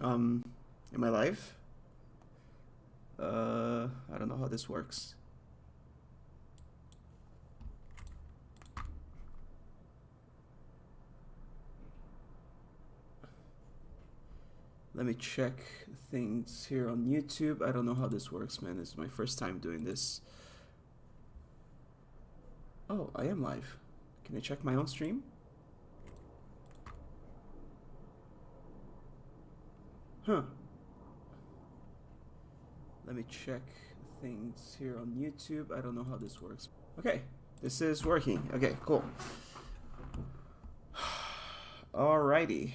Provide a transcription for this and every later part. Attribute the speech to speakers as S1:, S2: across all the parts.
S1: Am I live? I don't know how this works. Let me check things here on YouTube. I don't know how this works, man. This is my first time doing this. Oh, I am live. Can I check my own stream? Huh. Let me check things here on YouTube. I don't know how this works. Okay, this is working. Okay, cool. Alrighty.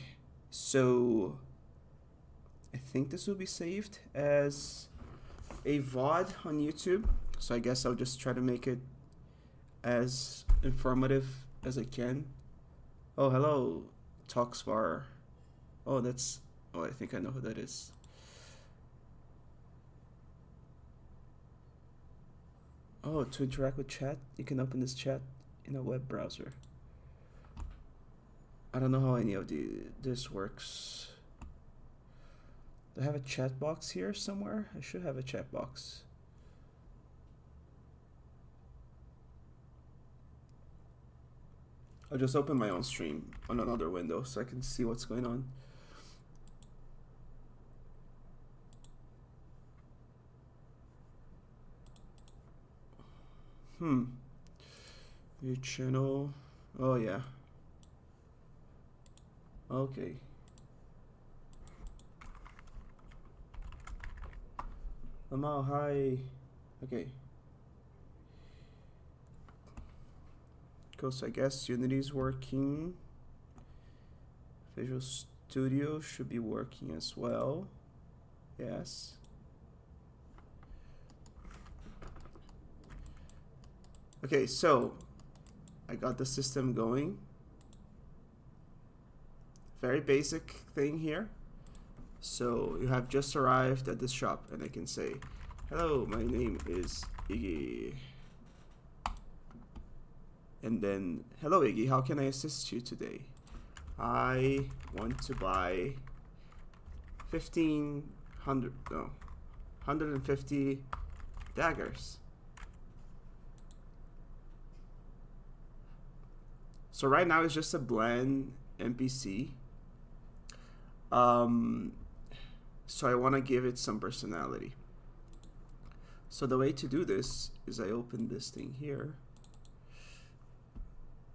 S1: So, I think this will be saved as a VOD on YouTube. So I guess I'll just try to make it as informative as I can. Oh, hello, Talksvar. Oh, that's... Oh, I think I know who that is. Oh, to interact with chat, you can open this chat in a web browser. I don't know how any of this works. Do I have a chat box here somewhere? I should have a chat box. I'll just open my own stream on another window so I can see what's going on. Your channel. Oh yeah. Okay. Lamau, hi. Okay. Cool, so I guess Unity's working. Visual Studio should be working as well. Yes. Okay, so I got the system going. Very basic thing here. So you have just arrived at this shop and I can say, hello, my name is Iggy. And then, hello Iggy, how can I assist you today? I want to buy 150 daggers. So right now it's just a bland NPC. So I want to give it some personality. So the way to do this is I open this thing here.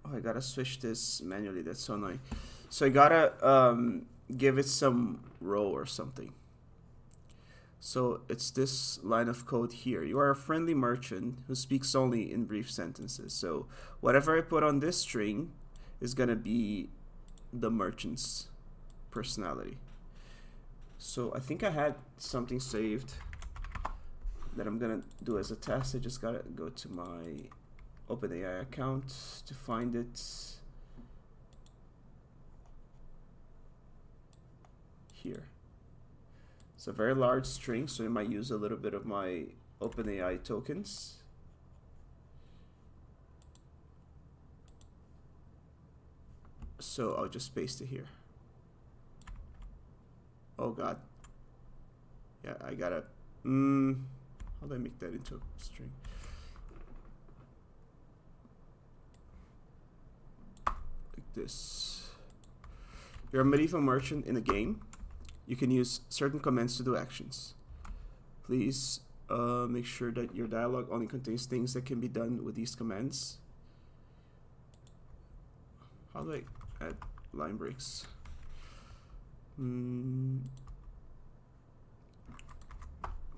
S1: Oh, I gotta switch this manually. That's so annoying. So I gotta give it some role or something. So it's this line of code here. You are a friendly merchant who speaks only in brief sentences. So whatever I put on this string is gonna be the merchant's personality. So I think I had something saved that I'm gonna do as a test. I just gotta go to my OpenAI account to find it. Here. It's a very large string, so I might use a little bit of my OpenAI tokens. So I'll just paste it here. Oh god. Yeah, I gotta... how do I make that into a string? Like this. You're a medieval merchant in a game. You can use certain commands to do actions. Please make sure that your dialogue only contains things that can be done with these commands. How do I add line breaks?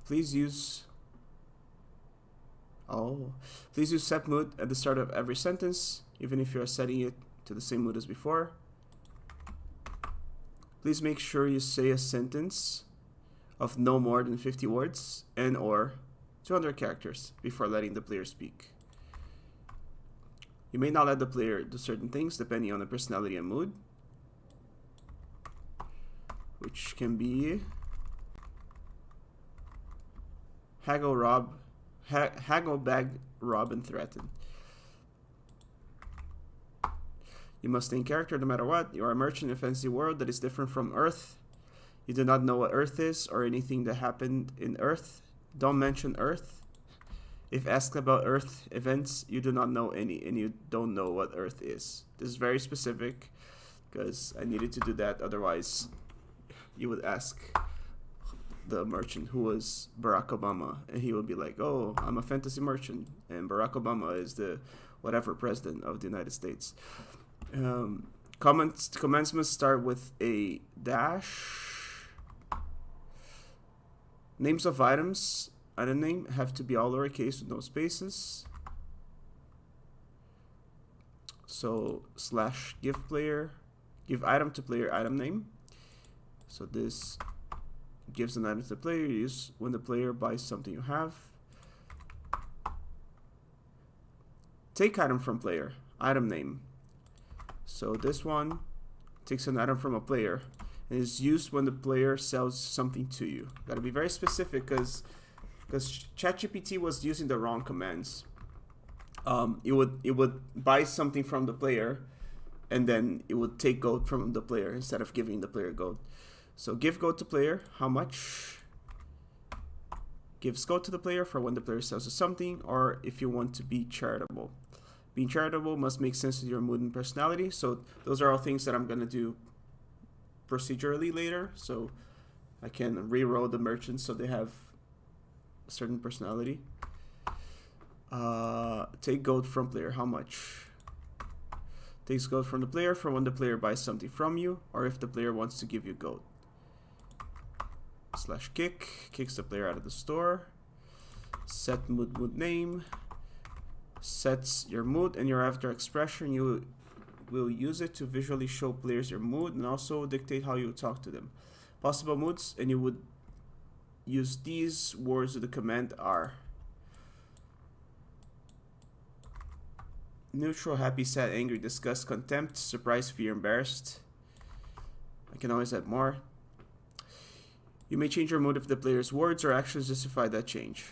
S1: Please use set mood at the start of every sentence, even if you are setting it to the same mood as before. Please make sure you say a sentence of no more than 50 words and or 200 characters before letting the player speak. You may not let the player do certain things depending on the personality and mood, which can be haggle, beg, rob, and threaten. You must stay in character no matter what. You are a merchant in a fantasy world that is different from Earth. You do not know what Earth is or anything that happened in Earth. Don't mention Earth. If asked about Earth events, you do not know any, and you don't know what Earth is. This is very specific because I needed to do that. Otherwise, you would ask the merchant who was Barack Obama, and he would be like, "Oh, I'm a fantasy merchant, and Barack Obama is the whatever president of the United States." Comments must start with a dash. Names of items, item name, have to be all lowercase with no spaces. So / give player, give item to player item name. So this gives an item to the player. Use when the player buys something you have. Take item from player, item name. So this one takes an item from a player and is used when the player sells something to you. Gotta be very specific because ChatGPT was using the wrong commands. It would buy something from the player, and then it would take gold from the player instead of giving the player gold. So give gold to player, how much? Gives gold to the player for when the player sells you something, or if you want to be charitable. Being charitable must make sense with your mood and personality. So those are all things that I'm gonna do procedurally later, so I can re-roll the merchants so they have a certain personality. Take gold from player, how much? Takes gold from the player for when the player buys something from you, or if the player wants to give you gold. / kicks the player out of the store. Set mood name. Sets your mood and your avatar expression. You will use it to visually show players your mood and also dictate how you talk to them. Possible moods, and you would use these words with the command are neutral, happy, sad, angry, disgust, contempt, surprise, fear, embarrassed. I can always add more. You may change your mood if the player's words or actions justify that change.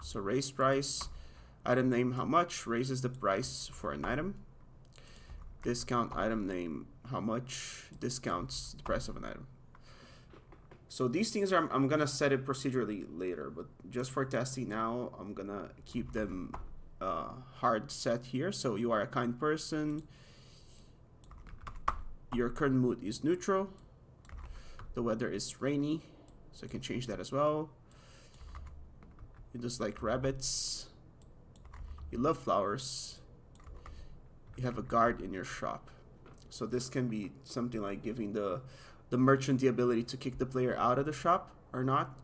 S1: So raise price, item name, how much, raises the price for an item. Discount, item name, how much, discounts the price of an item. So these things are, I'm gonna set it procedurally later, but just for testing now, I'm gonna keep them hard set here. So you are a kind person. Your current mood is neutral. The weather is rainy, so I can change that as well. You just like rabbits. You love flowers. You have a guard in your shop. So this can be something like giving the merchant the ability to kick the player out of the shop or not.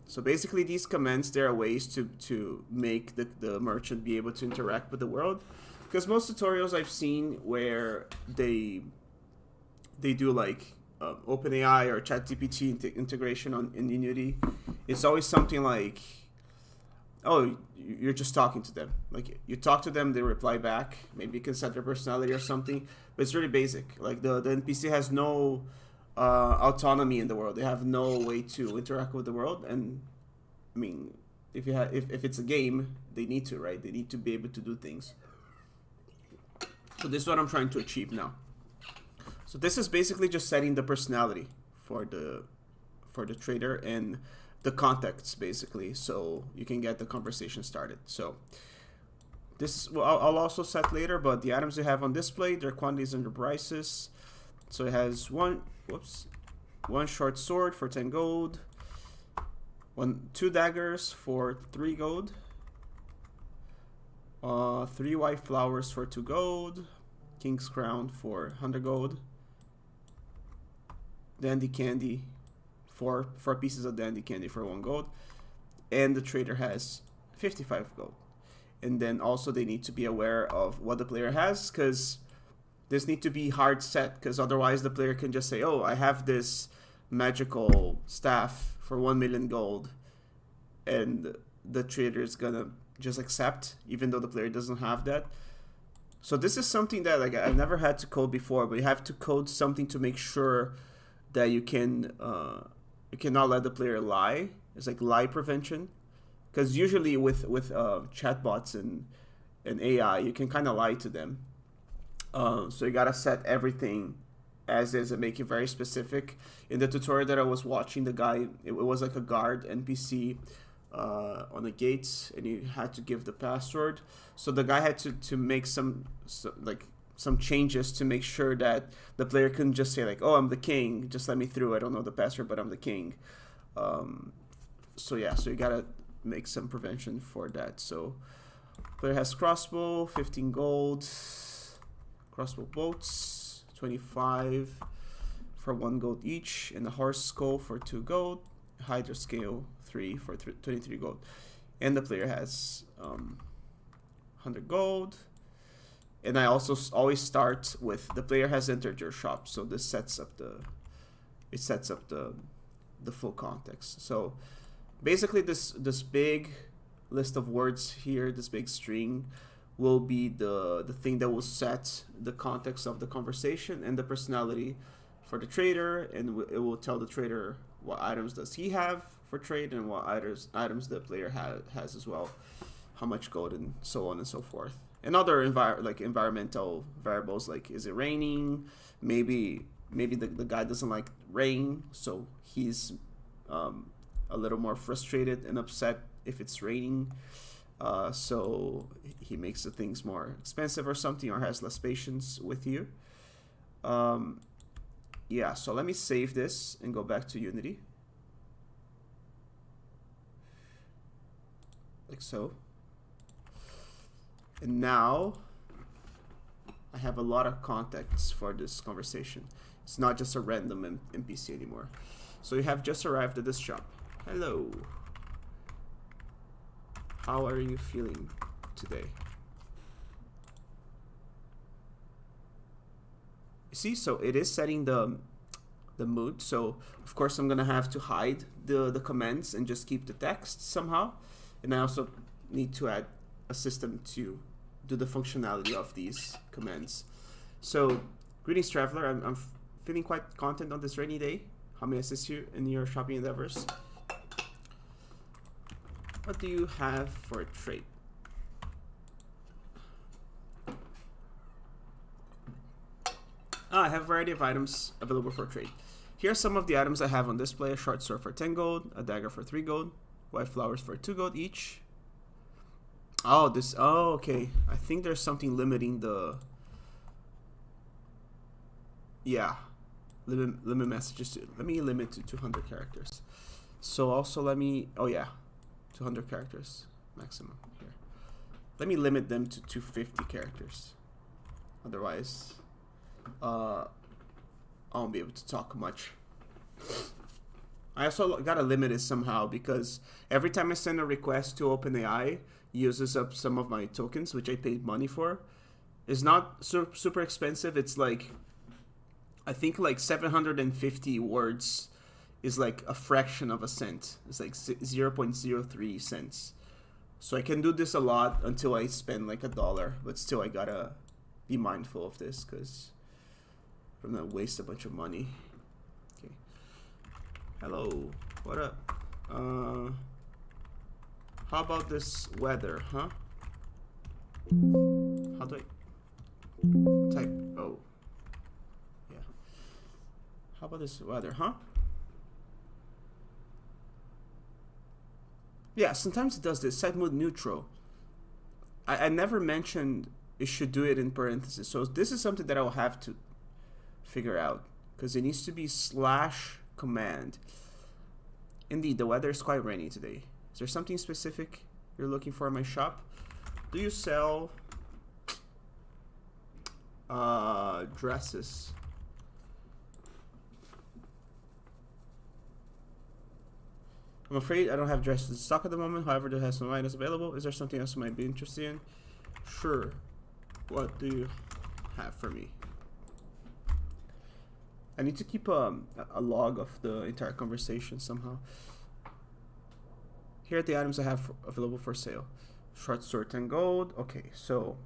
S1: So basically these commands, there are ways to make the merchant be able to interact with the world. Because most tutorials I've seen where they do like OpenAI or ChatGPT integration in Unity, it's always something like, oh, you're just talking to them. Like you talk to them, they reply back. Maybe you can set their personality or something, but it's really basic. Like the NPC has no autonomy in the world. They have no way to interact with the world. And I mean, if it's a game, they need to, right? They need to be able to do things. So this is what I'm trying to achieve now. So this is basically just setting the personality for the trader and the context, basically, so you can get the conversation started. So this is, well, I'll also set later, but the items you have on display, their quantities and their prices. So it has one short sword for 10 gold, 2 daggers for 3 gold, 3 white flowers for 2 gold, king's crown for 100 gold, dandy candy, 4 pieces of dandy candy for 1 gold, and the trader has 55 gold. And then also they need to be aware of what the player has, because this need to be hard set, because otherwise the player can just say, oh, I have this magical staff for 1 million gold, and the trader is gonna just accept even though the player doesn't have that. So this is something that, like, I've never had to code before, but you have to code something to make sure that you cannot let the player lie. It's like lie prevention, because usually with chatbots and AI, you can kind of lie to them. So you gotta set everything as is and make it very specific. In the tutorial that I was watching, the guy, it was like a guard NPC on the gates, and you had to give the password. So the guy had to make some changes to make sure that the player couldn't just say like, oh, I'm the king, just let me through, I don't know the password, but I'm the king. So yeah, so you gotta make some prevention for that. So player has crossbow, 15 gold, crossbow bolts, 25 for 1 gold each, and the horse skull for 2 gold, hydra scale 3 for 23 gold. And the player has 100 gold. And I also always start with the player has entered your shop, so this sets up the full context. So basically this big list of words here, this big string, will be the thing that will set the context of the conversation and the personality for the trader, and it will tell the trader what items does he have for trade and what items the player has as well, how much gold, and so on and so forth. And other environmental variables, like is it raining? Maybe the guy doesn't like rain, so he's a little more frustrated and upset if it's raining. So he makes the things more expensive or something, or has less patience with you. Yeah, so let me save this and go back to Unity. Like so. And now I have a lot of context for this conversation. It's not just a random NPC anymore. So you have just arrived at this shop. Hello. How are you feeling today? You see, so it is setting the mood. So of course I'm gonna have to hide the commands and just keep the text somehow. And I also need to add a system to do the functionality of these commands. So, greetings traveler, I'm feeling quite content on this rainy day. How may I assist you in your shopping endeavors? What do you have for a trade? I have a variety of items available for trade. Here are some of the items I have on display: a short sword for 10 gold, a dagger for 3 gold, white flowers for 2 gold each. Oh, okay. I think there's something limiting the... Yeah. Limit messages to... Let me limit to 200 characters. So also let me... Oh yeah. 200 characters maximum here. Let me limit them to 250 characters. Otherwise, I won't be able to talk much. I also gotta limit it somehow, because every time I send a request to OpenAI, uses up some of my tokens, which I paid money for. It's not super expensive. It's like, I think like 750 words is like a fraction of a cent. It's like 0.03 cents. So I can do this a lot until I spend like $1, but still I gotta be mindful of this, because I'm gonna waste a bunch of money. Okay. Hello, what up? How about this weather, huh? How do I type? Oh, yeah. How about this weather, huh? Yeah, sometimes it does this. Set mood neutral. I never mentioned it should do it in parentheses. So this is something that I'll have to figure out, because it needs to be /command. Indeed, the weather is quite rainy today. Is there something specific you're looking for in my shop? Do you sell dresses? I'm afraid I don't have dresses in stock at the moment. However, do have some items available. Is there something else you might be interested in? Sure. What do you have for me? I need to keep a log of the entire conversation somehow. Here are the items I have available for sale. Short sword 10 gold. Okay, so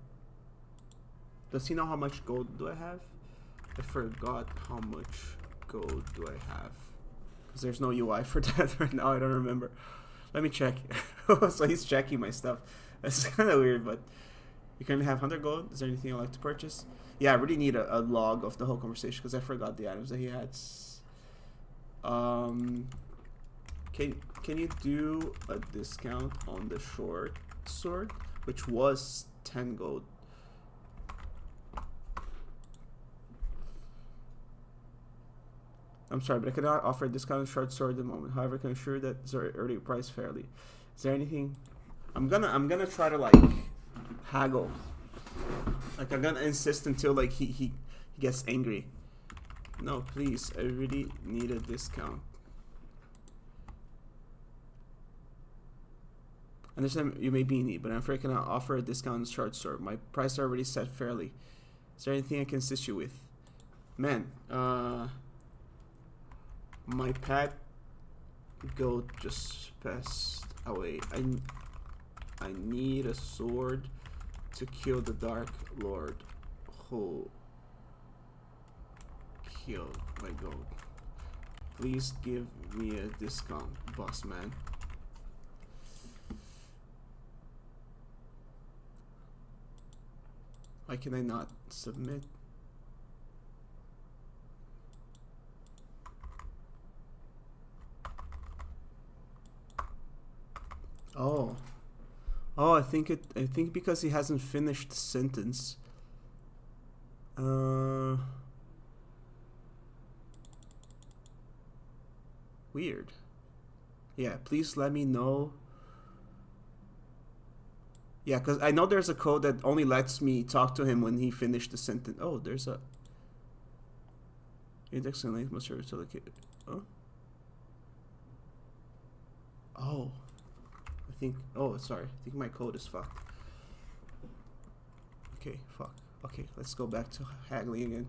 S1: does he know how much gold do I have? I forgot how much gold do I have, because there's no UI for that right now. I don't remember. Let me check. So he's checking my stuff. That's kind of weird, but you currently have 100 gold. Is there anything I'd like to purchase? Yeah, I really need a log of the whole conversation because I forgot the items that he had. Can you do a discount on the short sword, which was 10 gold? I'm sorry, but I cannot offer a discount on short sword at the moment. However, I can assure that it's already priced fairly. Is there anything? I'm gonna try to like haggle. Like I'm gonna insist until like he gets angry. No, please, I really need a discount. I understand you may be in need, but I'm afraid I cannot offer a discount on short sword. My prices are already set fairly. Is there anything I can assist you with? Man, my pet goat just passed away. I need a sword to kill the Dark Lord who killed my goat. Please give me a discount, boss man. Why can I not submit? Oh. Oh, I think because he hasn't finished the sentence. Weird. Yeah, please let me know. Yeah, because I know there's a code that only lets me talk to him when he finished the sentence. Oh, there's a index and length must serve to locate. Oh. Oh. I think. Oh, sorry. I think my code is fucked. Okay, fuck. Okay, let's go back to haggling again.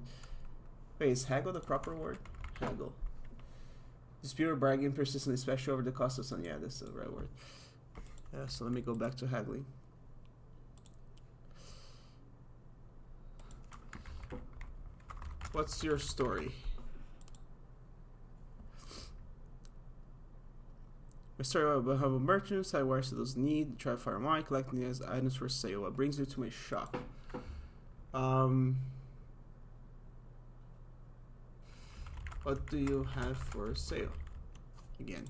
S1: Wait, is haggle the proper word? Haggle. Dispute or bargain persistently, especially over the cost of something. Yeah, that's the right word. Yeah, so let me go back to haggling. What's your story? My story about humble merchants, I wires to those need, try to fire mine, collecting as items for sale. What brings you to my shop? What do you have for sale? Again.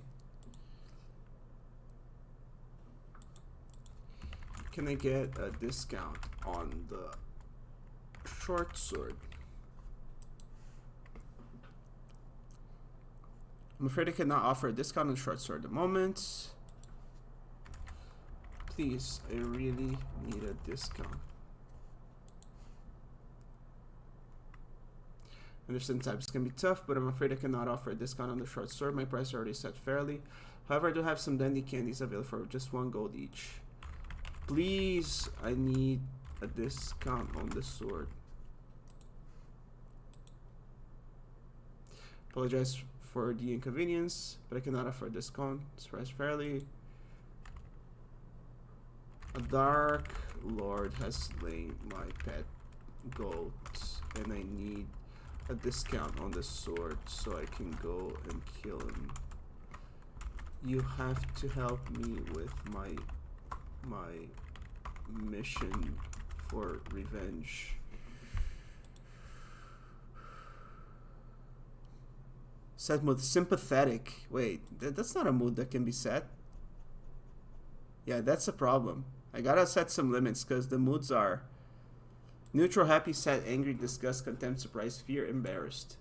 S1: Can I get a discount on the short sword? I'm afraid I cannot offer a discount on the short sword at the moment. Please, I really need a discount. I understand types can be tough, but I'm afraid I cannot offer a discount on the short sword. My price is already set fairly. However, I do have some dandy candies available for just 1 gold each. Please, I need a discount on the sword. Apologize for the inconvenience, but I cannot offer a discount. It's priced fairly. A Dark Lord has slain my pet goat, and I need a discount on the sword so I can go and kill him. You have to help me with my mission for revenge. Set mood sympathetic. Wait, that's not a mood that can be set. Yeah, that's a problem. I gotta set some limits because the moods are neutral, happy, sad, angry, disgust, contempt, surprise, fear, embarrassed.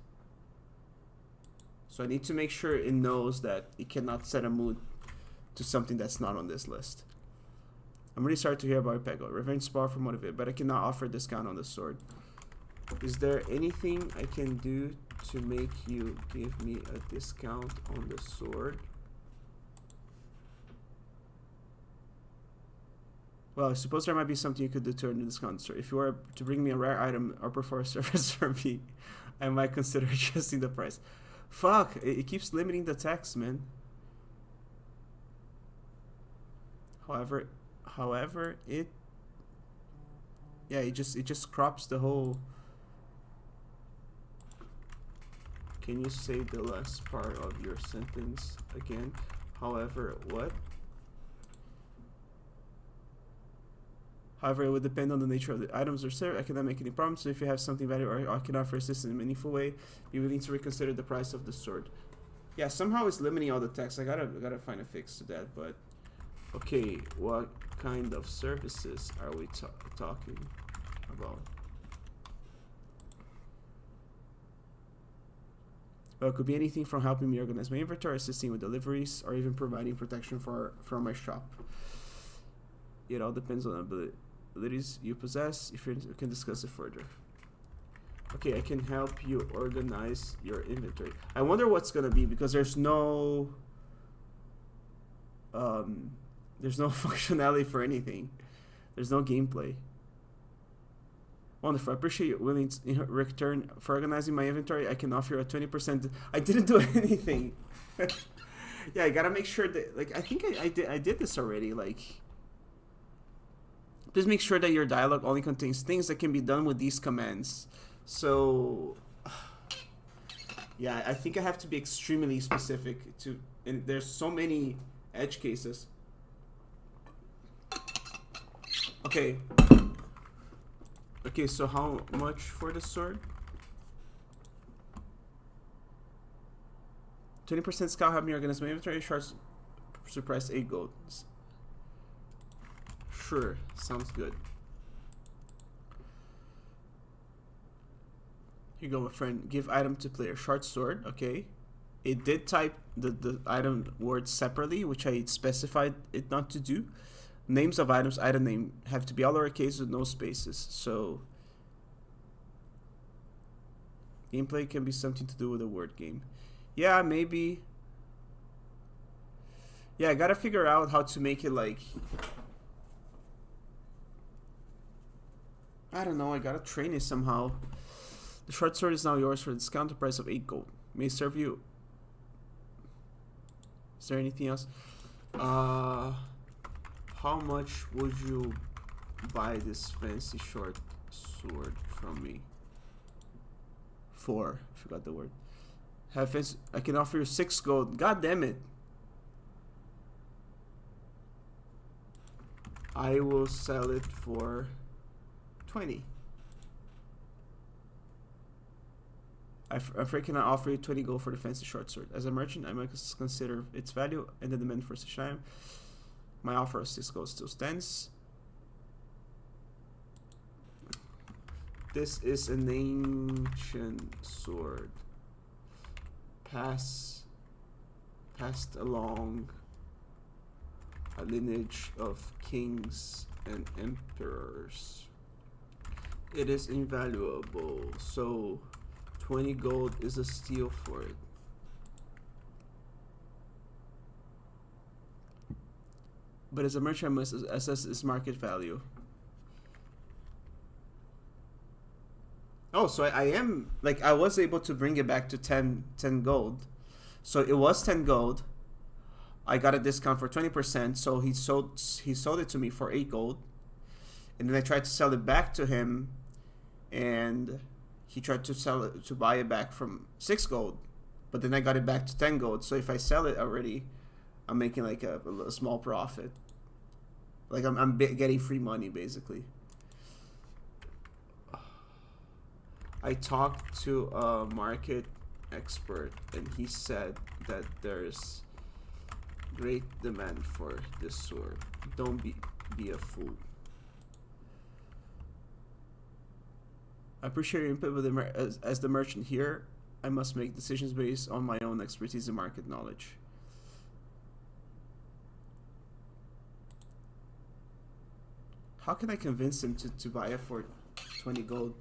S1: So I need to make sure it knows that it cannot set a mood to something that's not on this list. I'm really sorry to hear about Pego. Revenge is powerful, motivated, but I cannot offer a discount on the sword. Is there anything I can do to make you give me a discount on the sword? Well, I suppose there might be something you could do to earn a discount, sir. If you were to bring me a rare item or perform a service for me, I might consider adjusting the price. Fuck, it keeps limiting the text, man. However, it just crops the whole. Can you say the last part of your sentence again? However, what? However, it would depend on the nature of the items or service. I cannot make any promises. So if you have something valuable or I can offer assistance in a meaningful way, be willing to reconsider the price of the sword. Yeah, somehow it's limiting all the text. I gotta find a fix to that. But okay, what kind of services are we talking about? Well, it could be anything from helping me organize my inventory, assisting with deliveries, or even providing protection from my shop. It all depends on the abilities you possess. If you can discuss it further. Okay, I can help you organize your inventory. I wonder what's gonna be because there's no functionality for anything. There's no gameplay. Wonderful. I appreciate you willing to, in return for organizing my inventory. I can offer you a 20%. I didn't do anything. Yeah, I gotta make sure that, like, I think I did this already. Like, please make sure that your dialogue only contains things that can be done with these commands. So, yeah, I think I have to be extremely specific to, and there's so many edge cases. Okay. Okay, so how much for the sword? 20% scout, have me organize my inventory, shards surprise 8 gold. Sure, sounds good. Here you go, my friend. Give item to player. Short sword, okay. It did type the item word separately, which I specified it not to do. Names of items, item name, have to be all lowercase with no spaces. So, gameplay can be something to do with a word game. Yeah, maybe. Yeah, I gotta figure out how to make it like, I don't know, I gotta train it somehow. The short sword is now yours for a discounted price of 8 gold. May serve you. Is there anything else? How much would you buy this fancy short sword from me? For, I forgot the word. Have fancy, I can offer you 6 gold. God damn it. I will sell it for 20. I freaking offer you 20 gold for the fancy short sword. As a merchant, I must consider its value and the demand for such item. My offer of 6 gold still stands. This is an ancient sword. Passed along a lineage of kings and emperors. It is invaluable, so 20 gold is a steal for it. But as a merchant, I must assess its market value. Oh, so I am, like, I was able to bring it back to 10 gold. So it was 10 gold. I got a discount for 20%, so he sold it to me for 8 gold. And then I tried to sell it back to him, and he tried to buy it back from 6 gold. But then I got it back to 10 gold. So if I sell it already, I'm making like a small profit. Like I'm getting free money basically. I talked to a market expert and he said that there's great demand for this sword. Don't be a fool. I appreciate your input, but as the merchant here, I must make decisions based on my own expertise and market knowledge. How can I convince him to buy it for 20 gold?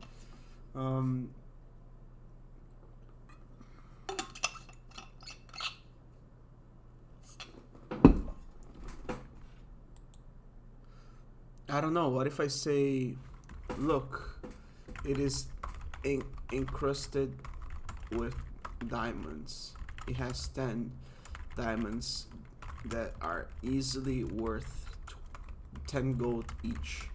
S1: I don't know. What if I say, look, it is encrusted with diamonds. It has 10 diamonds that are easily worth 10 gold each.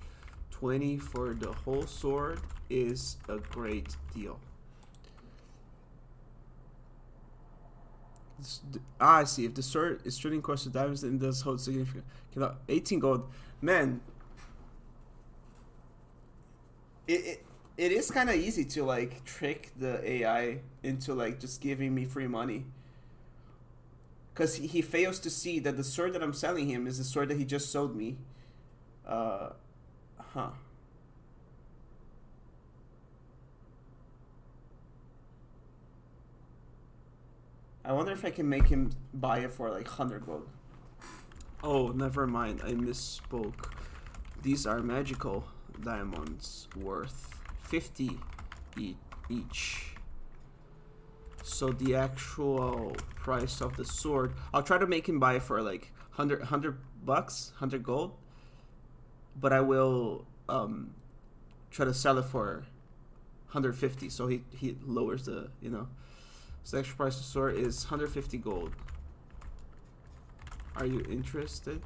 S1: 20 for the whole sword is a great deal. I see. If the sword is truly encrusted with diamonds, then it does hold significant. 18 gold. Man, it it is kind of easy to like trick the AI into like just giving me free money. Because he fails to see that the sword that I'm selling him is the sword that he just sold me. Uh, huh. I wonder if I can make him buy it for like 100 gold. Oh, never mind. I misspoke. These are magical diamonds worth 50 each. So the actual price of the sword, I'll try to make him buy it for like 100 bucks, 100 gold. But I will try to sell it for 150, so he lowers the, you know. So the actual price of the sword is 150 gold. Are you interested?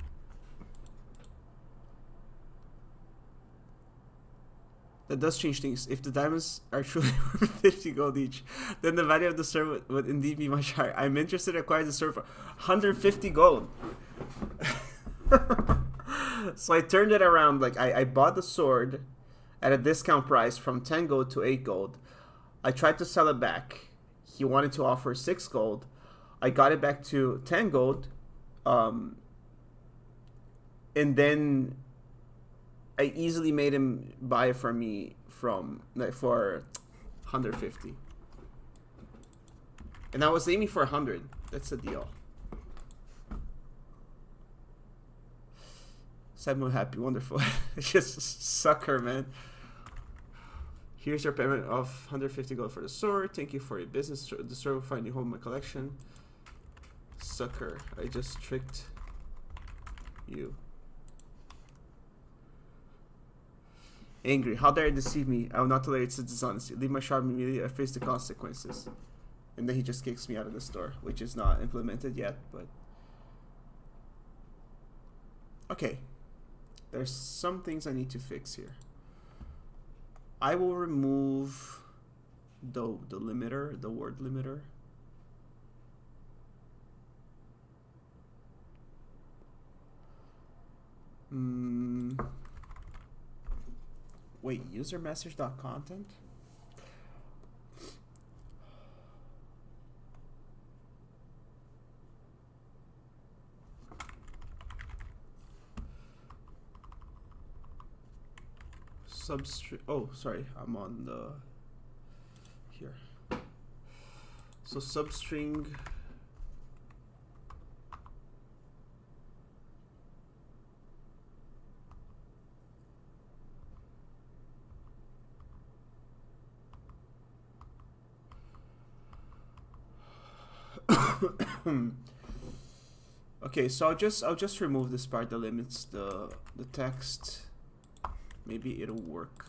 S1: That does change things. If the diamonds are truly worth 50 gold each, then the value of the sword would indeed be much higher. I'm interested in acquiring the sword for 150 gold. So I turned it around. Like I bought the sword at a discount price from 10 gold to 8 gold. I tried to sell it back. He wanted to offer 6 gold. I got it back to 10 gold. And then I easily made him buy it from me from like for 150. And I was aiming for 100. That's a deal. Samuel happy, wonderful. Just sucker, man. Here's your payment of 150 gold for the sword. Thank you for your business. The sword will find you home in my collection. Sucker, I just tricked you. Angry, how dare you deceive me? I will not tolerate such dishonesty. Leave my shop immediately. I face the consequences. And then he just kicks me out of the store, which is not implemented yet, but okay. There's some things I need to fix here. I will remove the limiter, the word limiter. Wait, user message.content? Substring. Oh, sorry, I'm on the here. So substring. Okay, so I'll just remove this part that limits the text. Maybe it'll work.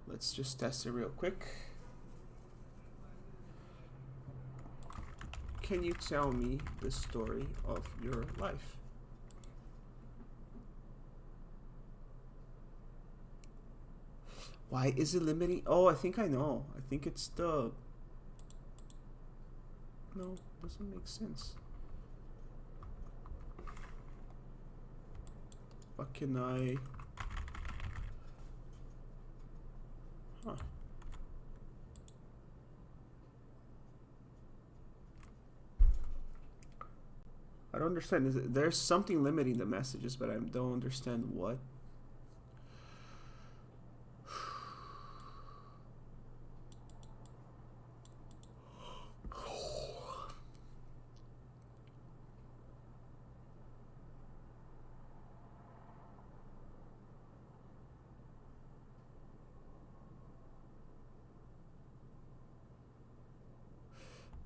S1: Let's just test it real quick. Can you tell me the story of your life? Why is it limiting? Oh, I think I know. I think it's the... No, doesn't make sense. What can I... Huh. I don't understand. There's something limiting the messages, but I don't understand what.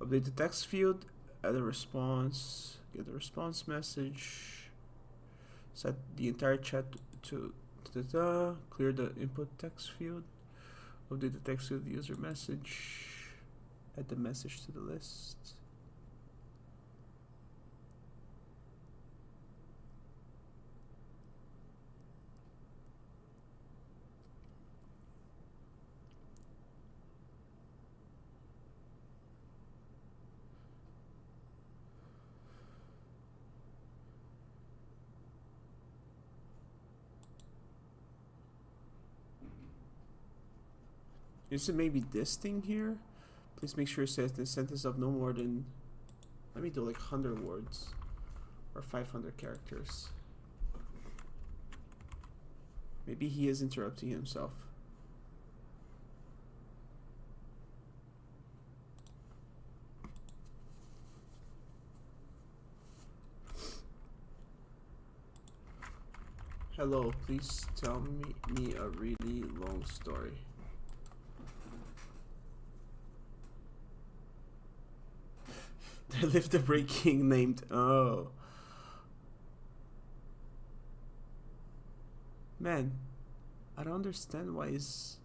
S1: Update the text field, add a response, get the response message, set the entire chat to clear the input text field, update the text field user message, add the message to the list. Is it maybe this thing here? Please make sure it says the sentence of no more than, let me do like 100 words or 500 characters. Maybe he is interrupting himself. Hello, please tell me a really long story. There lived a great king named... Oh. Man, I don't understand why is...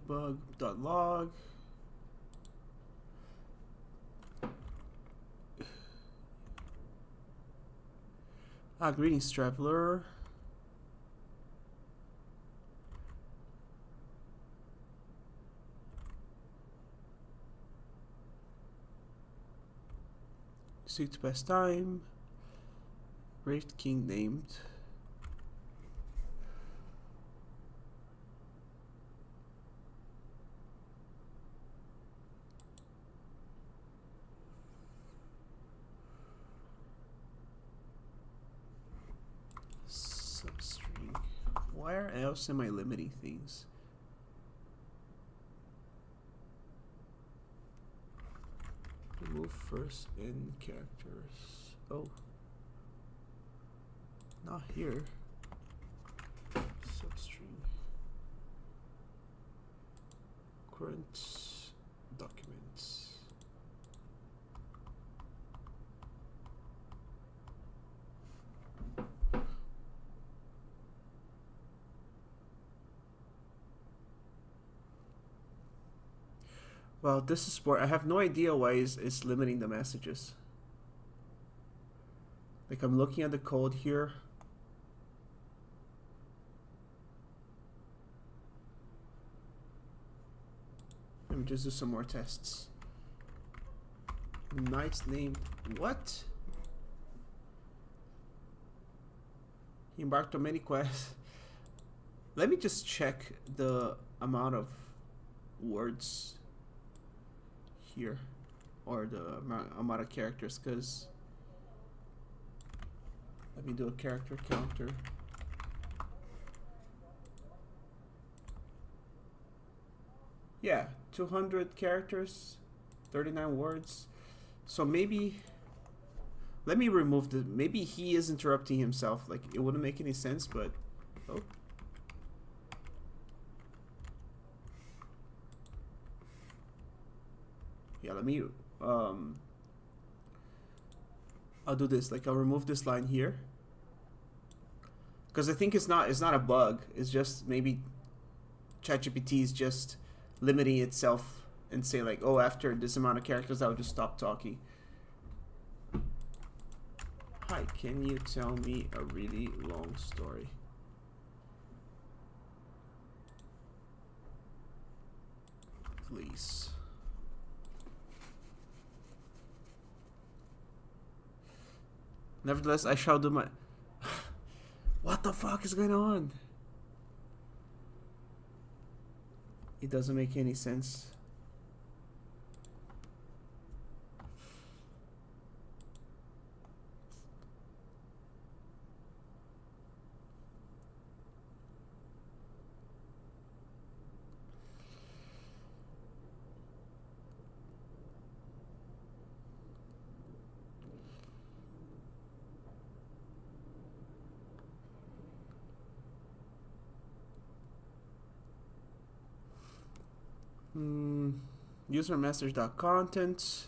S1: debug.log. Greetings, traveler. Seek to pass time. Great king named. Substring. Where else am I limiting things? Remove first in characters. Oh. Not here. Substring. Current documents. Well, this is where I have no idea why it's limiting the messages. Like, I'm looking at the code here. Let me just do some more tests. Knight's name. What? He embarked on many quests. Let me just check the amount of words here, or the amount of characters, because let me do a character counter. Yeah, 200 characters, 39 words. So maybe let me remove the, maybe he is interrupting himself, like it wouldn't make any sense, but oh. Yeah, let me I'll do this, like I'll remove this line here, because I think it's not a bug, it's just maybe ChatGPT is just limiting itself and say like, oh, after this amount of characters I'll just stop talking. Hi, can you tell me a really long story? Please. Nevertheless, I shall do my... What the fuck is going on? It doesn't make any sense. User message.content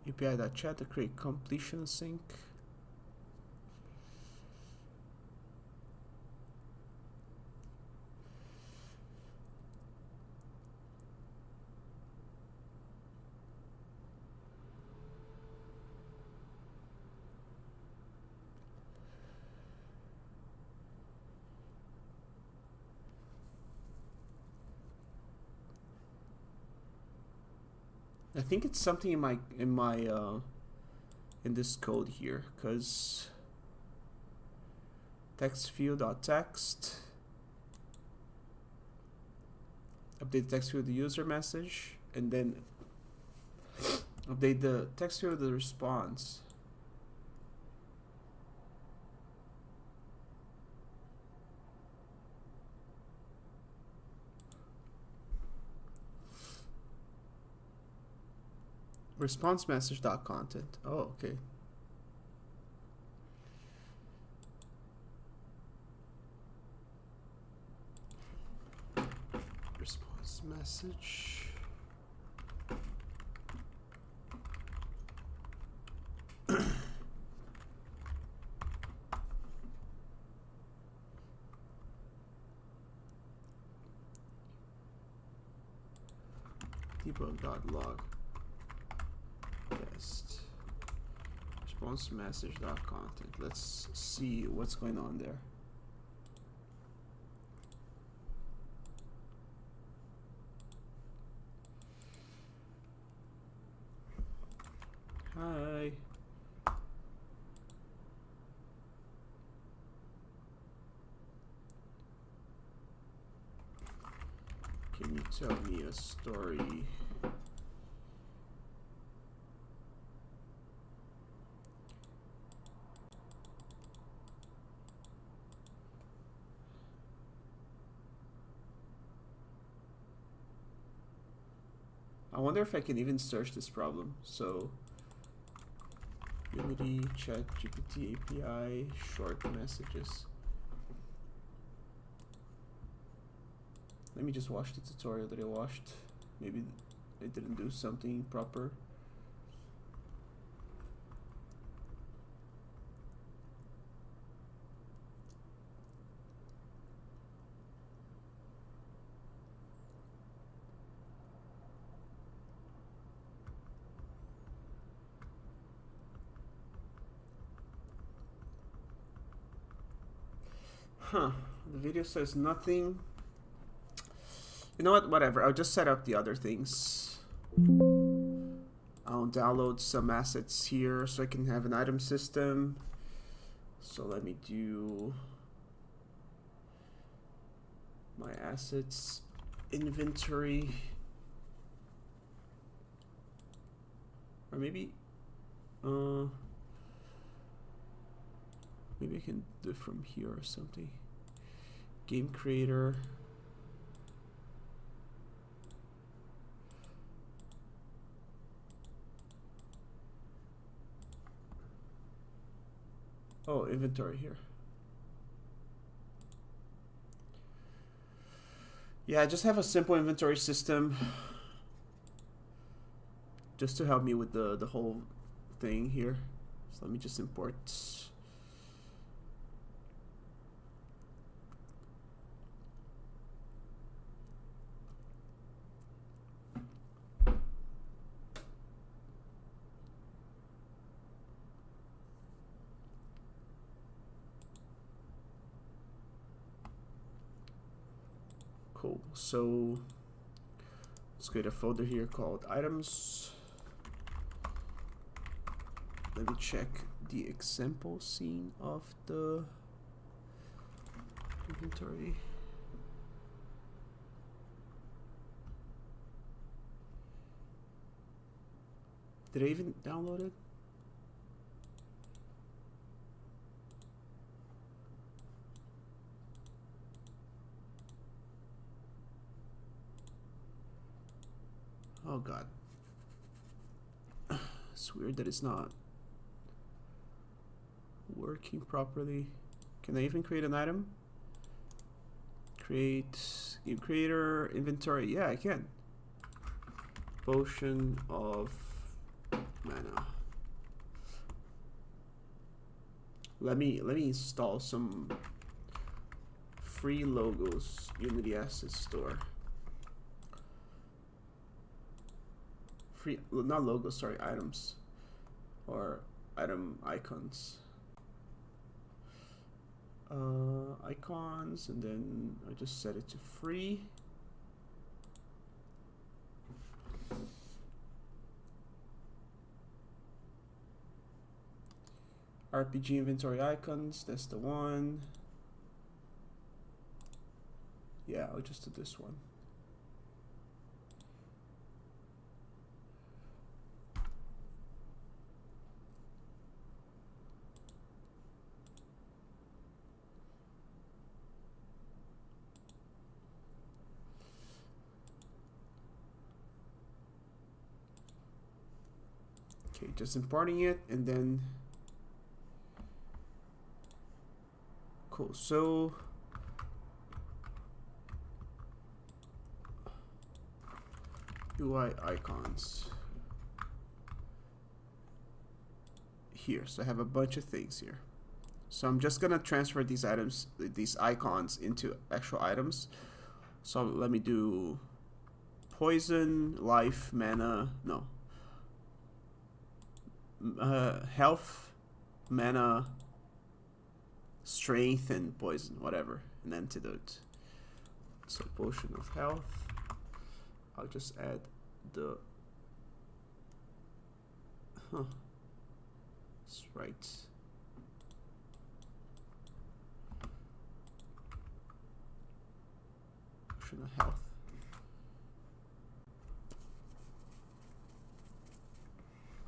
S1: API.chat to create completion sync. I think it's something in this code here, because text field.text, update text field the user message, and then update the text field the response. Response message dot content. Oh, okay. Response message. Debug.log. Test. Response message dot content. Let's see what's going on there. Hi. Can you tell me a story? I wonder if I can even search this problem. So Unity Chat GPT API short messages. Let me just watch the tutorial that I watched. Maybe I didn't do something proper. Huh, the video says nothing. You know what, whatever, I'll just set up the other things. I'll download some assets here so I can have an item system. So let me do my assets inventory. Or maybe maybe I can do it from here or something. Game creator. Oh, inventory here. Yeah, I just have a simple inventory system just to help me with the whole thing here. So let me just import. Cool. So let's create a folder here called items. Let me check the example scene of the inventory. Did I even download it? Oh god. It's weird that it's not working properly. Can I even create an item? Create game creator inventory. Yeah, I can. Potion of mana. Let me install some free logos. Unity Asset Store. Free, not logos, sorry, items or item icons. Icons, and then I just set it to free. RPG inventory icons, that's the one. Yeah, I'll just do this one. Okay, just importing it, and then cool. So UI icons here. So I have a bunch of things here. So I'm just gonna transfer these items, these icons, into actual items. So let me do poison, life, mana, no. Health, mana, strength, and poison, whatever, an antidote. So potion of health. I'll just add the. That's right. Potion of health.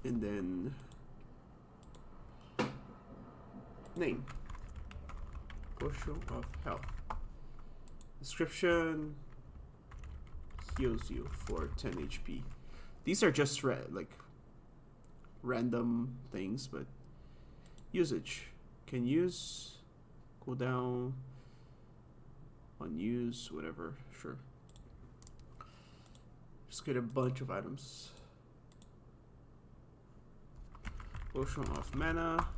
S1: And then name, potion of health. Description, heals you for 10 HP. These are just like random things, but usage can use, cooldown, unuse, whatever. Sure. Just get a bunch of items. Potion of mana.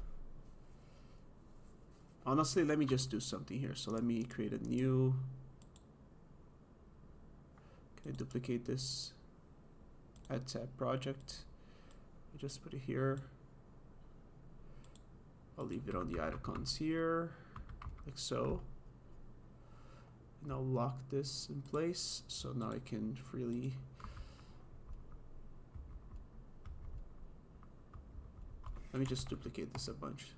S1: Honestly, let me just do something here. So let me create a new. Can I duplicate this? Add tab project. I just put it here. I'll leave it on the icons here, like so. And I'll lock this in place, so now I can freely. Let me just duplicate this a bunch.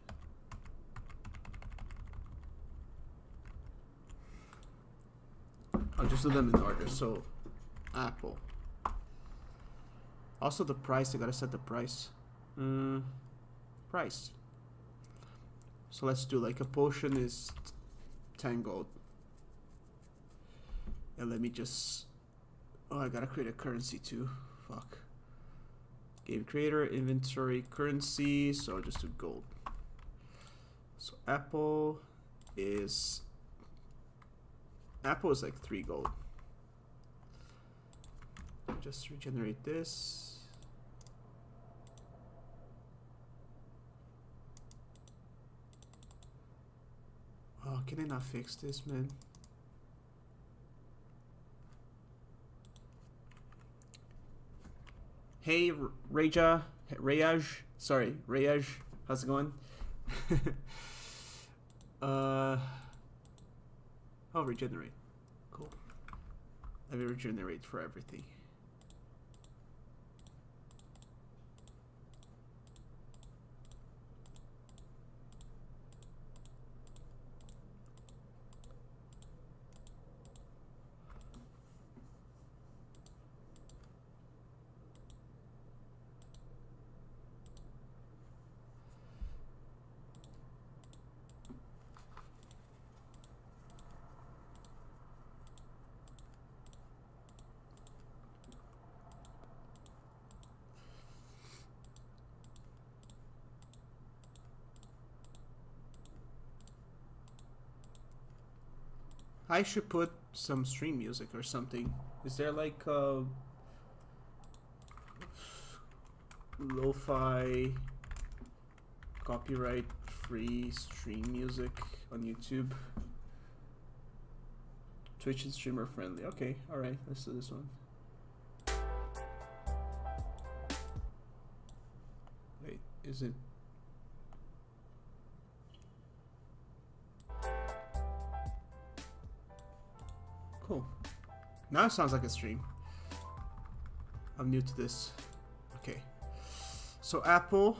S1: I'll just do them in order. So, Apple. Also the price, I gotta set the price. Price. So let's do like a potion is 10 gold. And let me just, oh, I gotta create a currency too. Fuck. Game creator, inventory, currency, so I'll just do gold. So Apple is like 3 gold. Just regenerate this. Oh, can I not fix this, man? Hey, Rayaj, sorry, Rayaj, how's it going? Oh, regenerate, cool. Let me regenerate for everything. I should put some stream music or something. Is there like lo-fi copyright free stream music on YouTube? Twitch and streamer friendly. Okay, alright, let's do this one. Wait, is it? Cool. Now it sounds like a stream. I'm new to this. Okay. So Apple.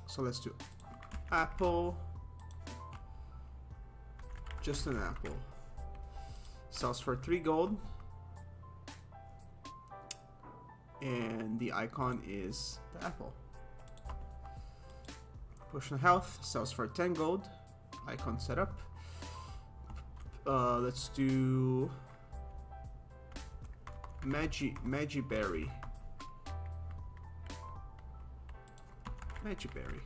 S1: So let's do apple. Just an apple. Sells for 3 gold. And the icon is the apple. Potion of health. Sells for 10 gold. Icon setup. Let's do Magi Berry. Magiberry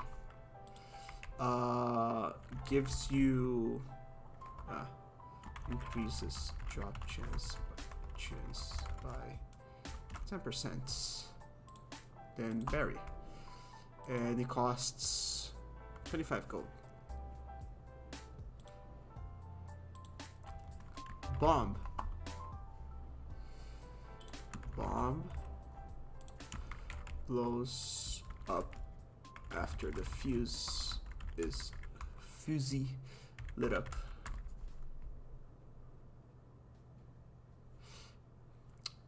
S1: gives you increases drop chance by 10%. Then berry, and it costs 25 gold. Bomb blows up after the fuse is lit up.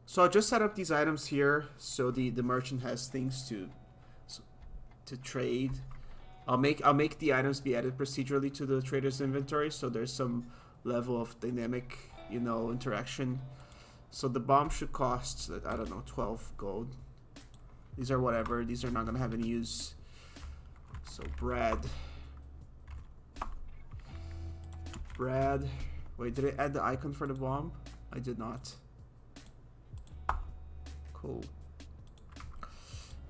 S1: So I'll just set up these items here so the merchant has things to trade. I'll make the items be added procedurally to the trader's inventory, so there's some level of dynamic, you know, interaction. So the bomb should cost, I don't know, 12 gold. These are whatever. These are not gonna have any use. So bread. Wait, did I add the icon for the bomb? I did not. Cool.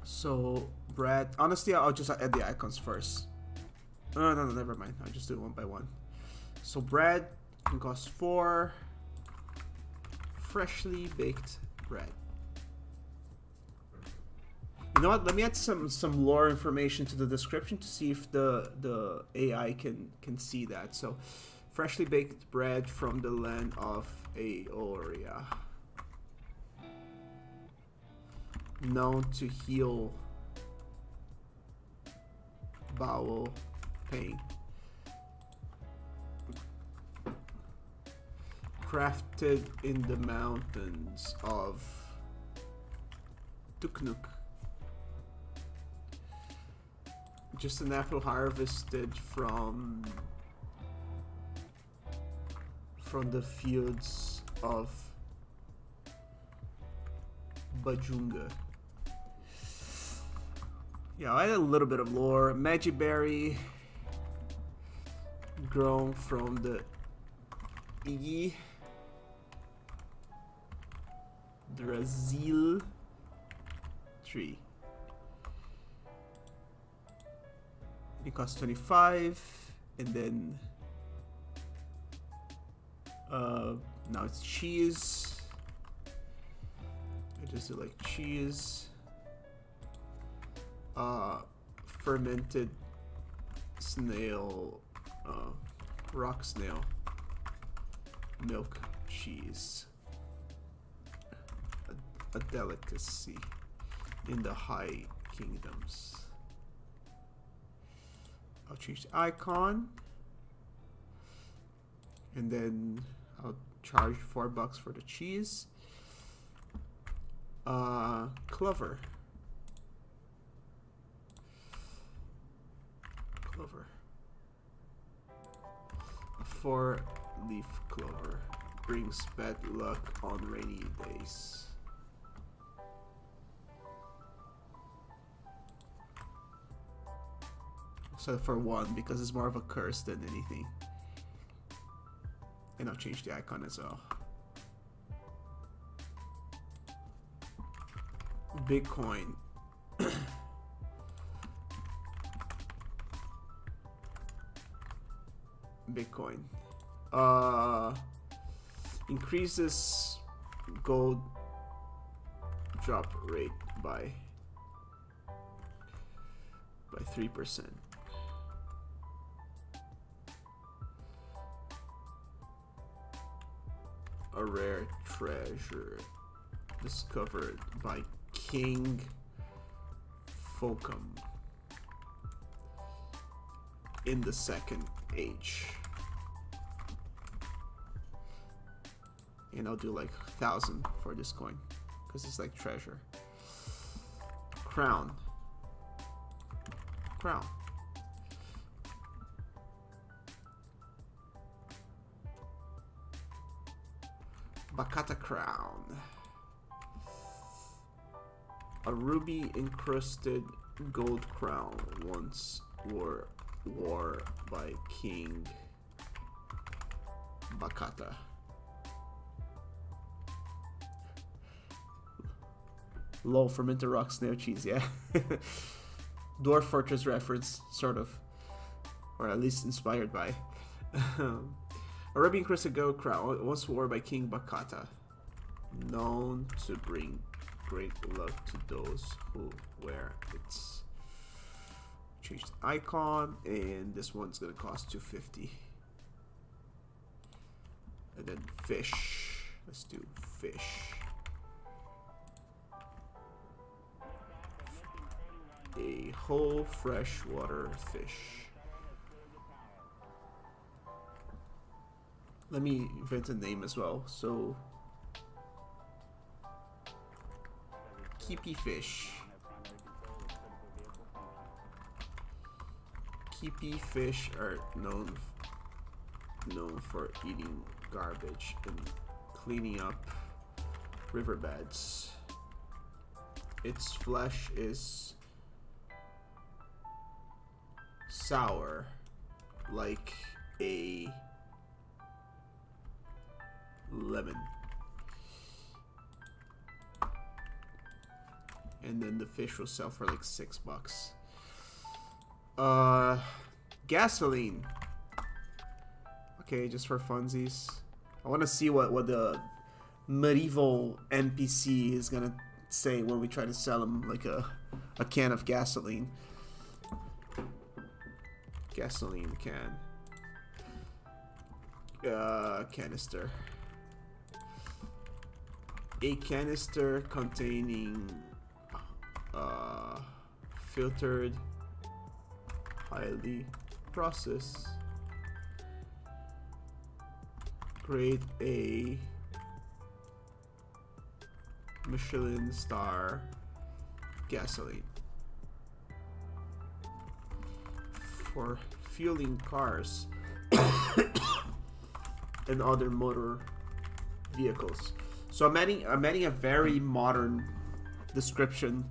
S1: So bread. Honestly, I'll just add the icons first. No, never mind. I'll just do it one by one. So bread can cost 4. Freshly baked bread. You know what? Let me add some lore information to the description to see if the AI can see that. So, freshly baked bread from the land of Aoria, known to heal bowel pain. Crafted in the mountains of Tuknuk. Just an apple harvested from the fields of Bajunga. Yeah, I had a little bit of lore. Magiberry, grown from the Igi Brazil tree. It costs 25, and then now it's cheese. I just do like cheese, fermented snail, rock snail, milk cheese, a delicacy in the High Kingdoms. I'll change the icon, and then I'll charge $4 for the cheese. Clover. A 4-leaf clover brings bad luck on rainy days. So for 1, because it's more of a curse than anything. And I'll change the icon as well. Bitcoin. Bitcoin. Increases gold drop rate by 3%. A rare treasure discovered by King Folcom in the Second Age. And I'll do like 1,000 for this coin because it's like treasure. Crown. Bakata crown. A ruby encrusted gold crown once wore by King Bakata. Lol from Interrock Snail Cheese, yeah. Dwarf Fortress reference, sort of. Or at least inspired by. A ruby encrusted gold crown once worn by King Bakata. Known to bring great luck to those who wear it. Change the icon, and this one's gonna cost 250. And then fish. Let's do fish. A whole freshwater fish. Let me invent a name as well. So, Keepy fish. Keepy fish are known for eating garbage and cleaning up riverbeds. Its flesh is sour, like a lemon. And then the fish will sell for like $6. Gasoline. Okay, just for funsies. I want to see what the medieval NPC is gonna say when we try to sell him like a can of gasoline. Gasoline can. Canister. A canister containing filtered, highly processed grade A Michelin star gasoline for fueling cars and other motor vehicles. So I'm adding a very modern description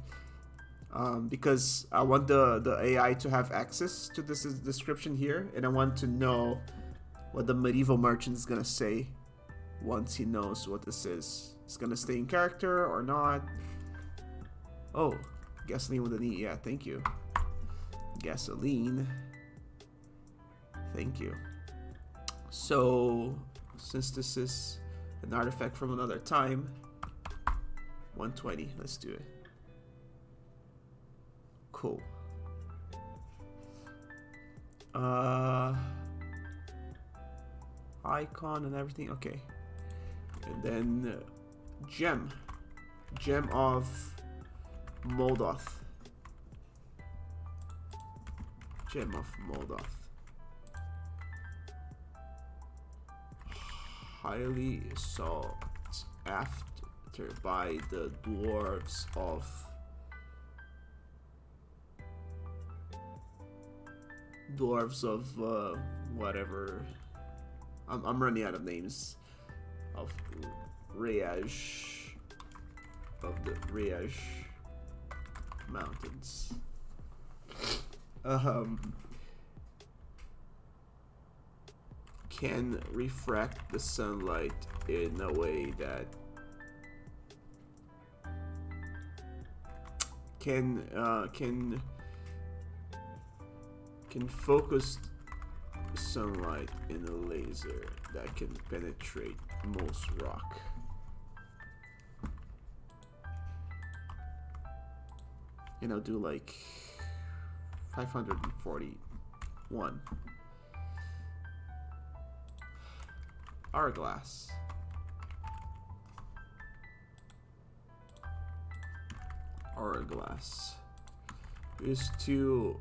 S1: because I want the AI to have access to this description here, and I want to know what the medieval merchant is gonna say once he knows what this is. It's gonna stay in character or not. Oh, gasoline with an E. Yeah, thank you. Gasoline. Thank you. So, since this is an artifact from another time, 120. Let's do it. Cool. Icon and everything. Okay. And then gem of Moldoth. Gem of Moldoth. Highly sought after by the dwarves of whatever. I'm running out of names. Of Riaj, of the Riaj mountains. Can refract the sunlight in a way that can focus sunlight in a laser that can penetrate most rock. And I'll do like 541. Hourglass. Hourglass is to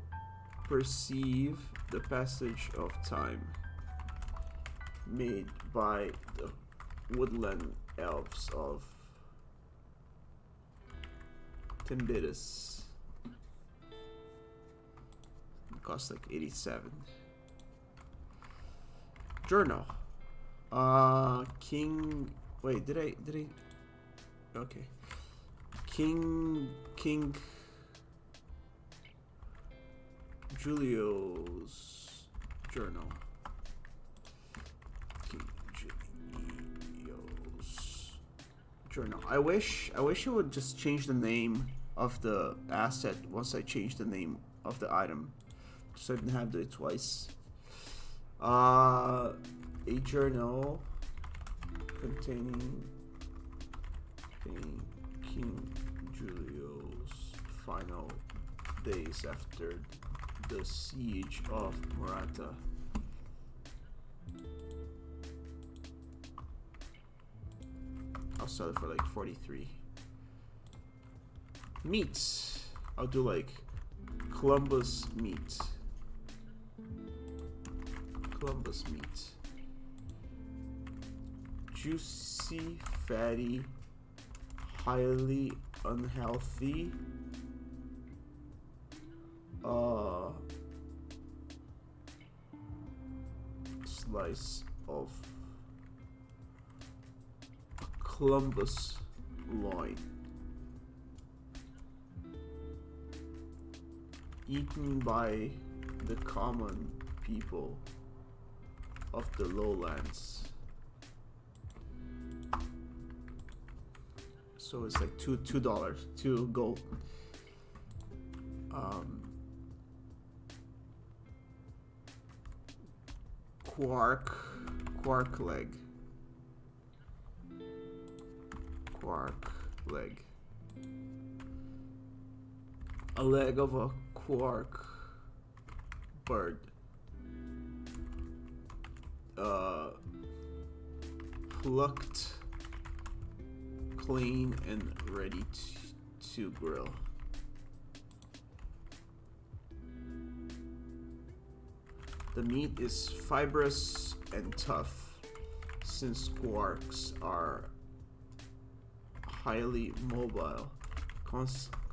S1: perceive the passage of time made by the woodland elves of Timbidus. It costs like 87. Journal. King Wait, did I? Okay. King Julio's journal. King Julio's journal. I wish it would just change the name of the asset once I change the name of the item, so I didn't have to do it twice. A journal containing King Julio's final days after the siege of Morata. I'll sell it for like 43. Meats. I'll do like Columbus meat. Columbus meat. Juicy, fatty, highly unhealthy. Slice of Columbus loin. Eaten by the common people of the lowlands. So it's like $2, 2 gold. Quark leg. Quark leg. A leg of a quark bird. Plucked, clean, and ready to grill. The meat is fibrous and tough, since quarks are highly mobile,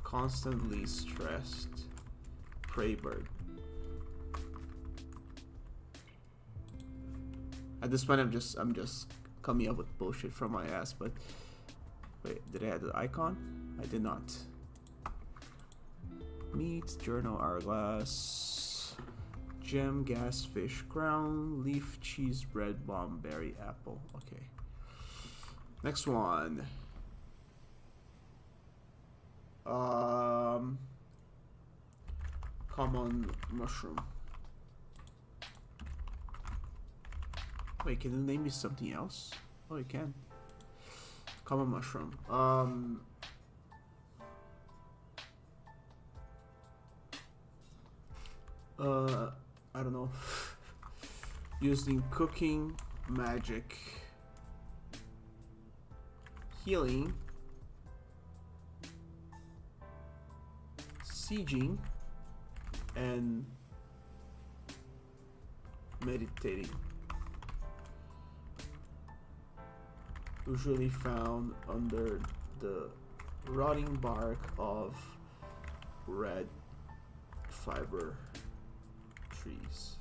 S1: constantly stressed prey bird. At this point, I'm just coming up with bullshit from my ass. But wait, did I add the icon? I did not. Meat, journal, hourglass, gem, gas, fish, crown, leaf, cheese, bread, bomb, berry, apple. Okay. Next one. Common mushroom. Wait, can you name me something else? Oh, you can. Common mushroom. I don't know. Using cooking, magic, healing, sieging, and meditating. Usually found under the rotting bark of red fiber trees.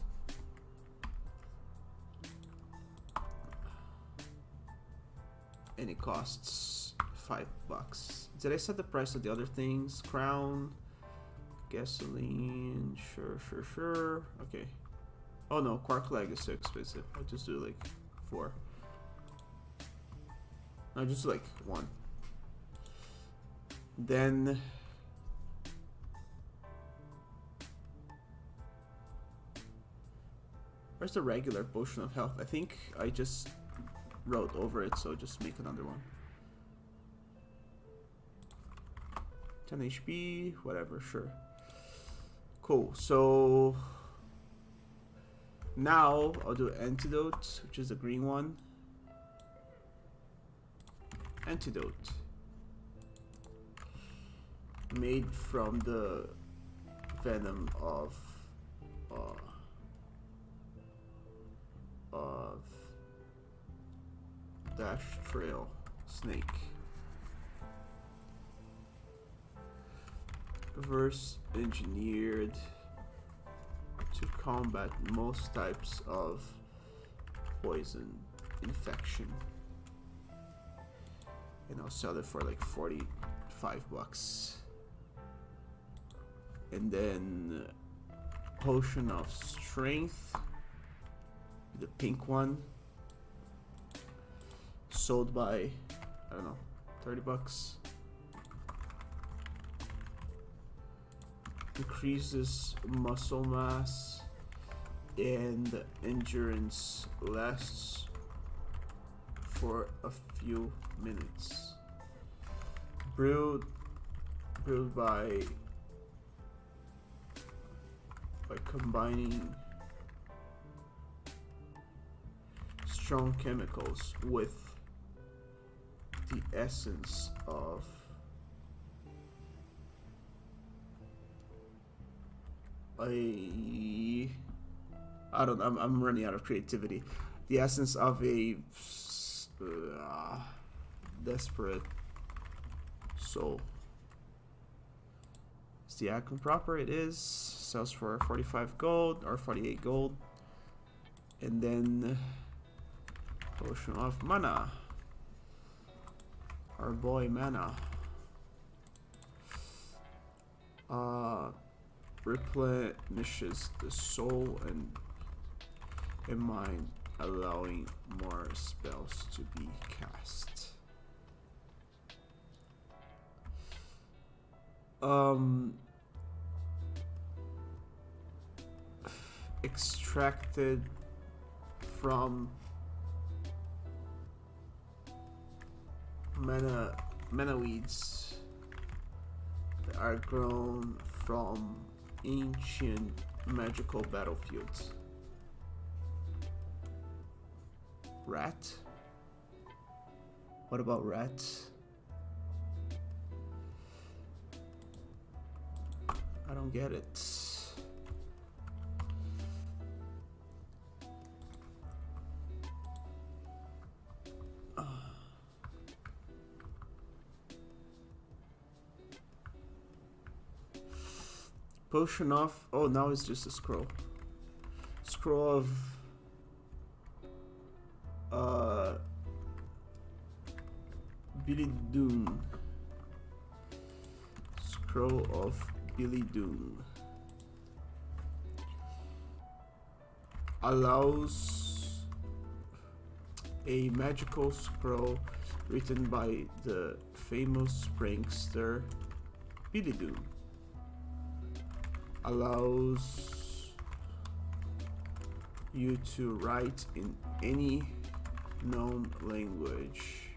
S1: And it costs $5. Did I set the price of the other things? Crown, gasoline, sure. Okay. Oh no, quark leg is so expensive. I'll just do like 4. No, just like 1. Then where's the regular potion of health? I think I just wrote over it, so just make another one. 10 HP, whatever, sure. Cool, so now I'll do antidote, which is the green one. Antidote. Made from the venom of Dash Trail Snake. Reverse engineered to combat most types of poison infection. and I'll sell it for like 45 bucks. And then Potion of Strength, the pink one, sold by, I don't know, 30 bucks. Increases muscle mass and endurance, lasts for a few minutes. Brewed by combining strong chemicals with the essence of I'm running out of creativity. The essence of a desperate soul. Is the icon proper? It is. Sells for 45 gold or 48 gold. And then Potion of Mana. Our boy Mana. Replenishes the soul and mind, allowing more spells to be cast. Extracted from mana weeds that are grown from ancient magical battlefields. Rat? What about rats? I don't get it. Potion of, oh, now it's just a scroll. Scroll of Billy Doom. Scroll of Billy Doom. Allows a magical scroll written by the famous prankster Billy Doom. Allows you to write in any known language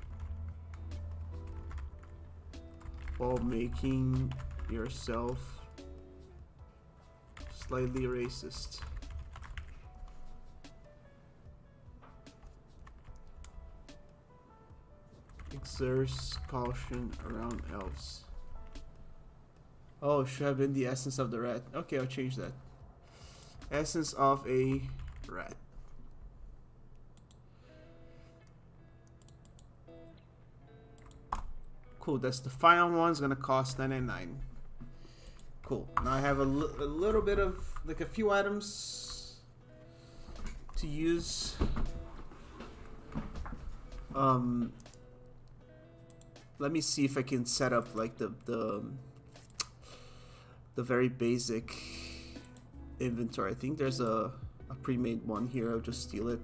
S1: while making yourself slightly racist. Exerts caution around elves. Oh, should have been the essence of the rat. Okay, I'll change that. Essence of a rat. Cool, that's the final one. It's gonna cost $9.99. Cool. Now I have a little bit of, like, a few items to use. Let me see if I can set up like the very basic inventory. I think there's a pre-made one here. I'll just steal it.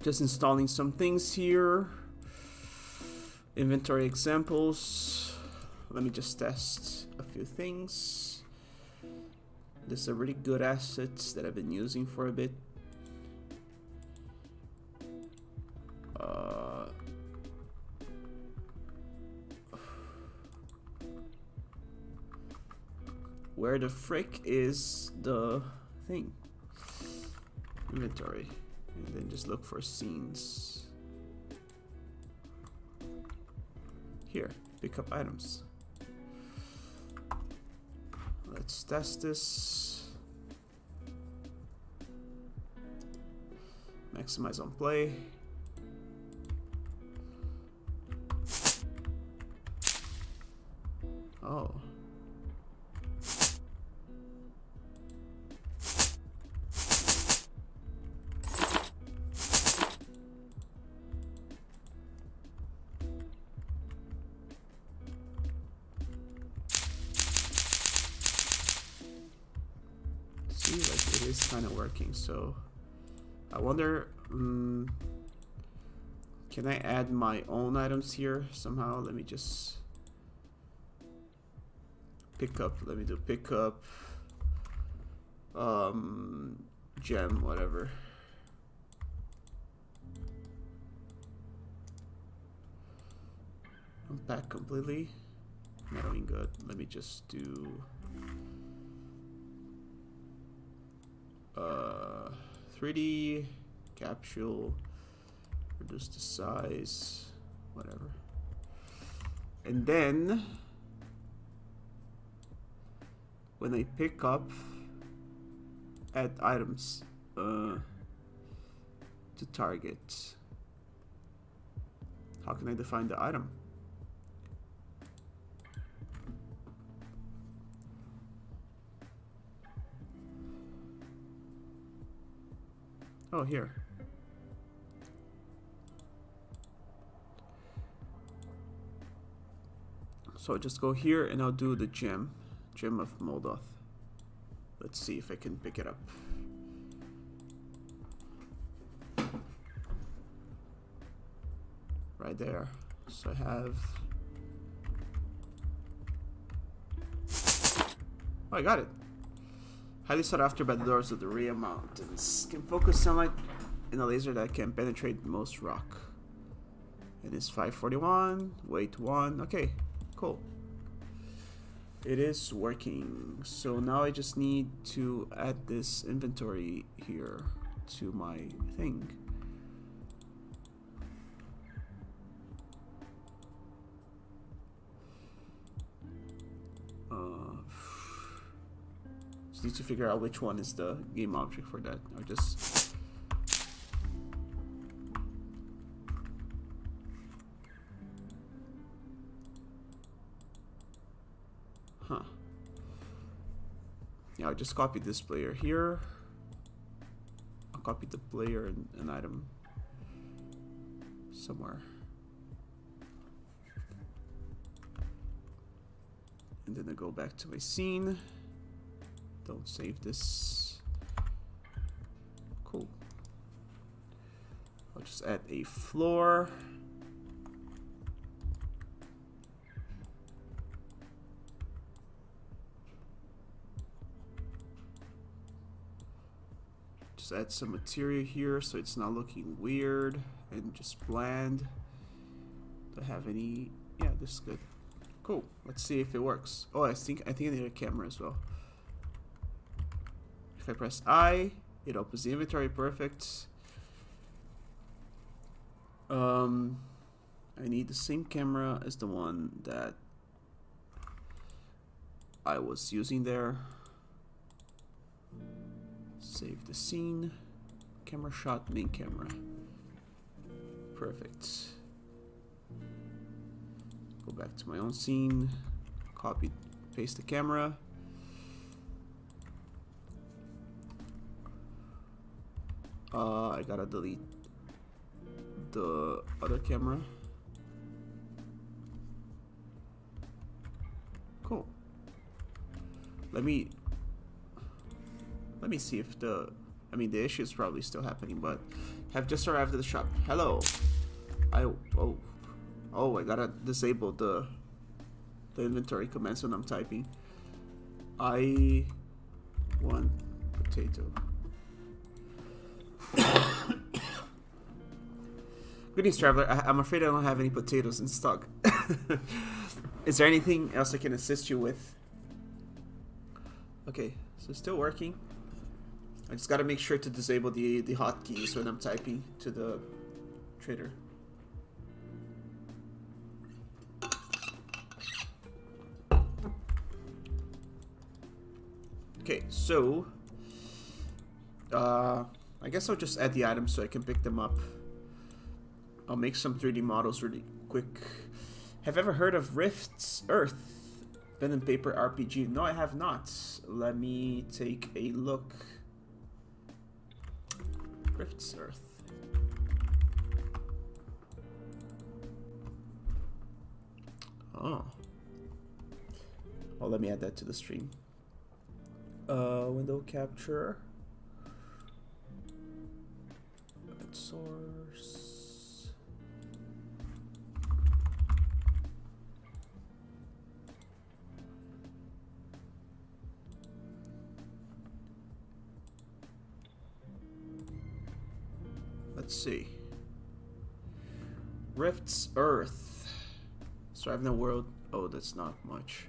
S1: Just installing some things here. Inventory examples. Let me just test a few things. This is a really good asset that I've been using for a bit. Where the frick is the thing? Inventory. And then just look for scenes. Here, pick up items. Let's test this. Maximize on play. Oh, is kind of working. So I wonder, can I add my own items here somehow? Let me just pick up. Let me do pick up, gem, whatever. Unpack completely. Not doing good. Let me just do 3D capsule, reduce the size, whatever. And then when I pick up, add items to target. How can I define the item? Oh, here. So I'll just go here and I'll do the gem of Moldoth. Let's see if I can pick it up. Right there. So I have... Oh, I got it. Highly sought after by the dwarves of the Ria Mountains. Can focus sunlight in a laser that can penetrate most rock. It is 541, weight 1. Okay, cool. It is working. So now I just need to add this inventory here to my thing. Just need to figure out which one is the game object for that. Or just... Huh. Yeah, I'll just copy this player here. I'll copy the player and an item somewhere. And then I go back to my scene. Don't save this. Cool. I'll just add a floor. Just add some material here so it's not looking weird and just bland. Do I have any? Yeah, this is good. Cool. Let's see if it works. Oh, I think I need a camera as well. If I press I, it opens the inventory. Perfect. I need the same camera as the one that I was using there. Save the scene. Camera shot, main camera. Perfect. Go back to my own scene. Copy, paste the camera. I gotta delete the other camera. Cool. Let me see if the the issue is probably still happening, but have just arrived at the shop. Hello. I gotta disable the inventory commands when I'm typing. I want potato. Greetings, traveler. I'm afraid I don't have any potatoes in stock. Is there anything else I can assist you with? Okay, so it's still working. I just gotta make sure to disable the hotkeys when I'm typing to the trader. Okay, so I guess I'll just add the items so I can pick them up. I'll make some 3D models really quick. Have you ever heard of Rift's Earth? Pen and paper RPG? No, I have not. Let me take a look. Rift's Earth. Oh. Well, let me add that to the stream. Window capture. source. Let's see. Rift's Earth. Survive in the world. Oh, that's not much.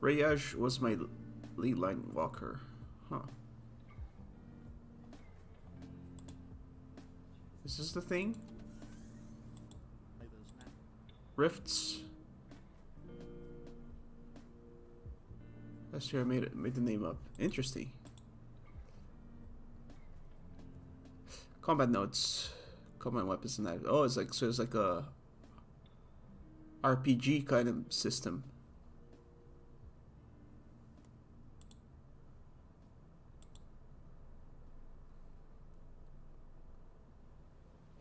S1: Rayaj was my lead line walker. Huh. Is this the thing? Rifts. Last year I made the name up. Interesting. Combat notes. Combat weapons and knives. Oh, it's like a RPG kind of system.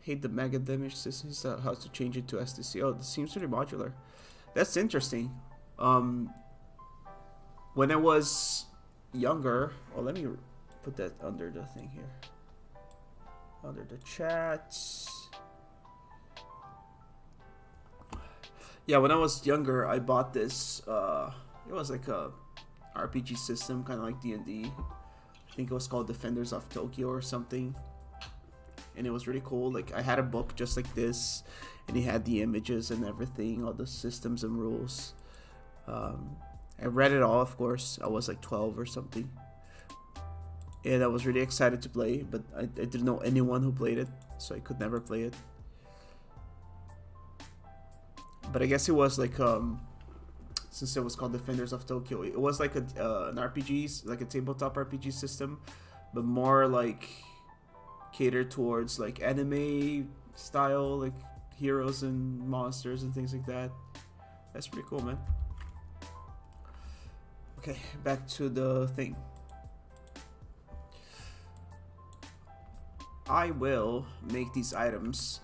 S1: Hate the mega damage system. How to change it to STC. Oh, this seems pretty modular. That's interesting. When I was younger, well, let me put that under the thing here. Under the chats. Yeah, when I was younger, I bought this. It was like a RPG system, kind of like D&D. I think it was called Defenders of Tokyo or something. And it was really cool. Like, I had a book just like this, and it had the images and everything, all the systems and rules. I read it all, of course. I was like 12 or something. And I was really excited to play, but I didn't know anyone who played it, so I could never play it. But I guess it was like, since it was called Defenders of Tokyo, it was like an RPG, like a tabletop RPG system, but more like catered towards like anime style, like heroes and monsters and things like that. That's pretty cool, man. Okay, back to the thing. I will make these items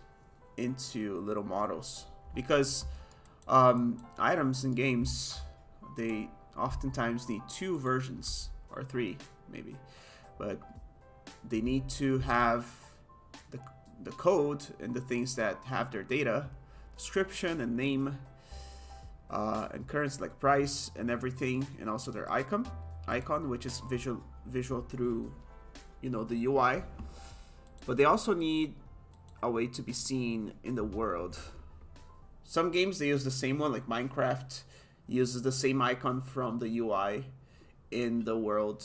S1: into little models because items in games, they oftentimes need 2 versions or 3 maybe, but they need to have the code and the things that have their data, description and name, and currency like price and everything, and also their icon, which is visual through, you know, the UI. But they also need a way to be seen in the world. Some games they use the same one, like Minecraft uses the same icon from the UI in the world.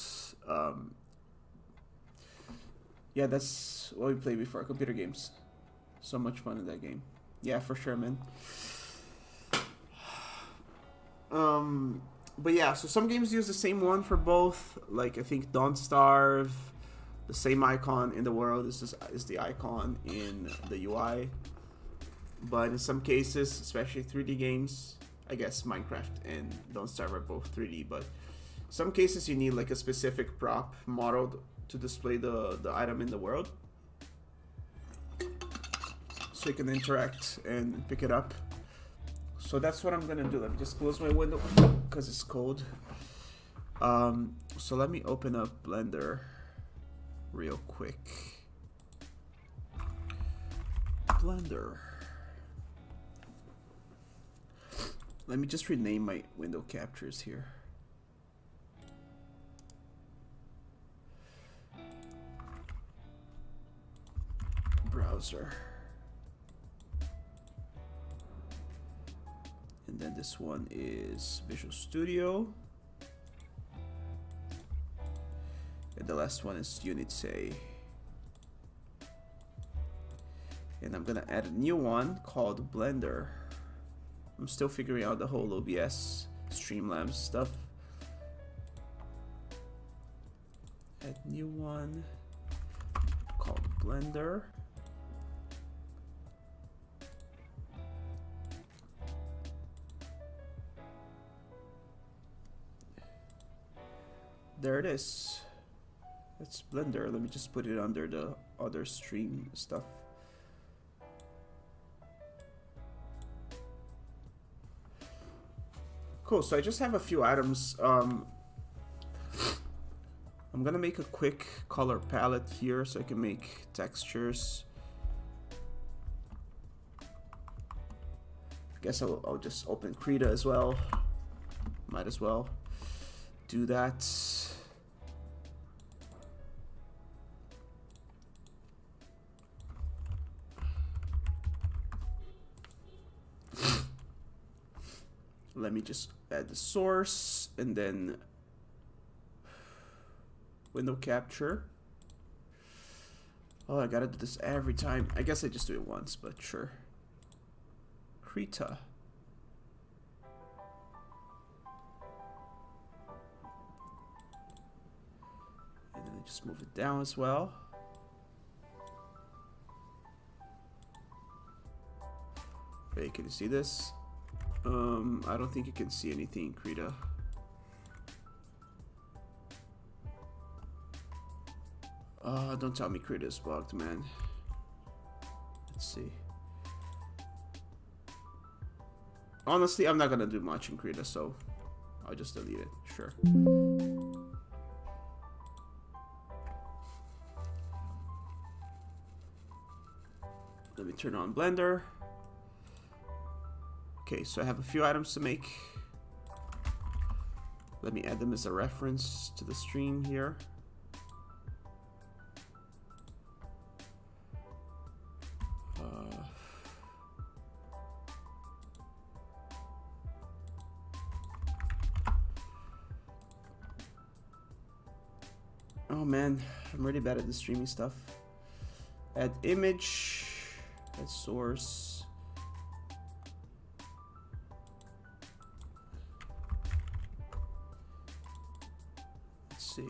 S1: Yeah, that's what we played before, computer games. So much fun in that game. Yeah, for sure, man. But yeah, so some games use the same one for both. Like I think Don't Starve, the same icon in the world is the icon in the UI. But in some cases, especially 3D games, I guess Minecraft and Don't Starve are both 3D, but some cases you need like a specific prop model to display the item in the world, so you can interact and pick it up. So that's what I'm gonna do. Let me just close my window because it's cold. So let me open up Blender real quick. Blender. Let me just rename my window captures here. Browser. And then this one is Visual Studio. And the last one is Unity. And I'm gonna add a new one called Blender. I'm still figuring out the whole OBS Streamlabs stuff. Add new one called Blender. There it is. It's Blender. Let me just put it under the other stream stuff. Cool, so I just have a few items. I'm gonna make a quick color palette here so I can make textures. I guess I'll just open Krita as well. Might as well do that. Let me just add the source and then window capture. Oh, I gotta do this every time. I guess I just do it once, but sure. Krita. And then I just move it down as well. Wait, can you see this? I don't think you can see anything, Krita. Don't tell me Krita is bugged, man. Let's see. Honestly, I'm not gonna do much in Krita, so I'll just delete it. Sure. Let me turn on Blender. Okay, so I have a few items to make. Let me add them as a reference to the stream here. Oh man, I'm really bad at the streaming stuff. Add image, add source. Let's see.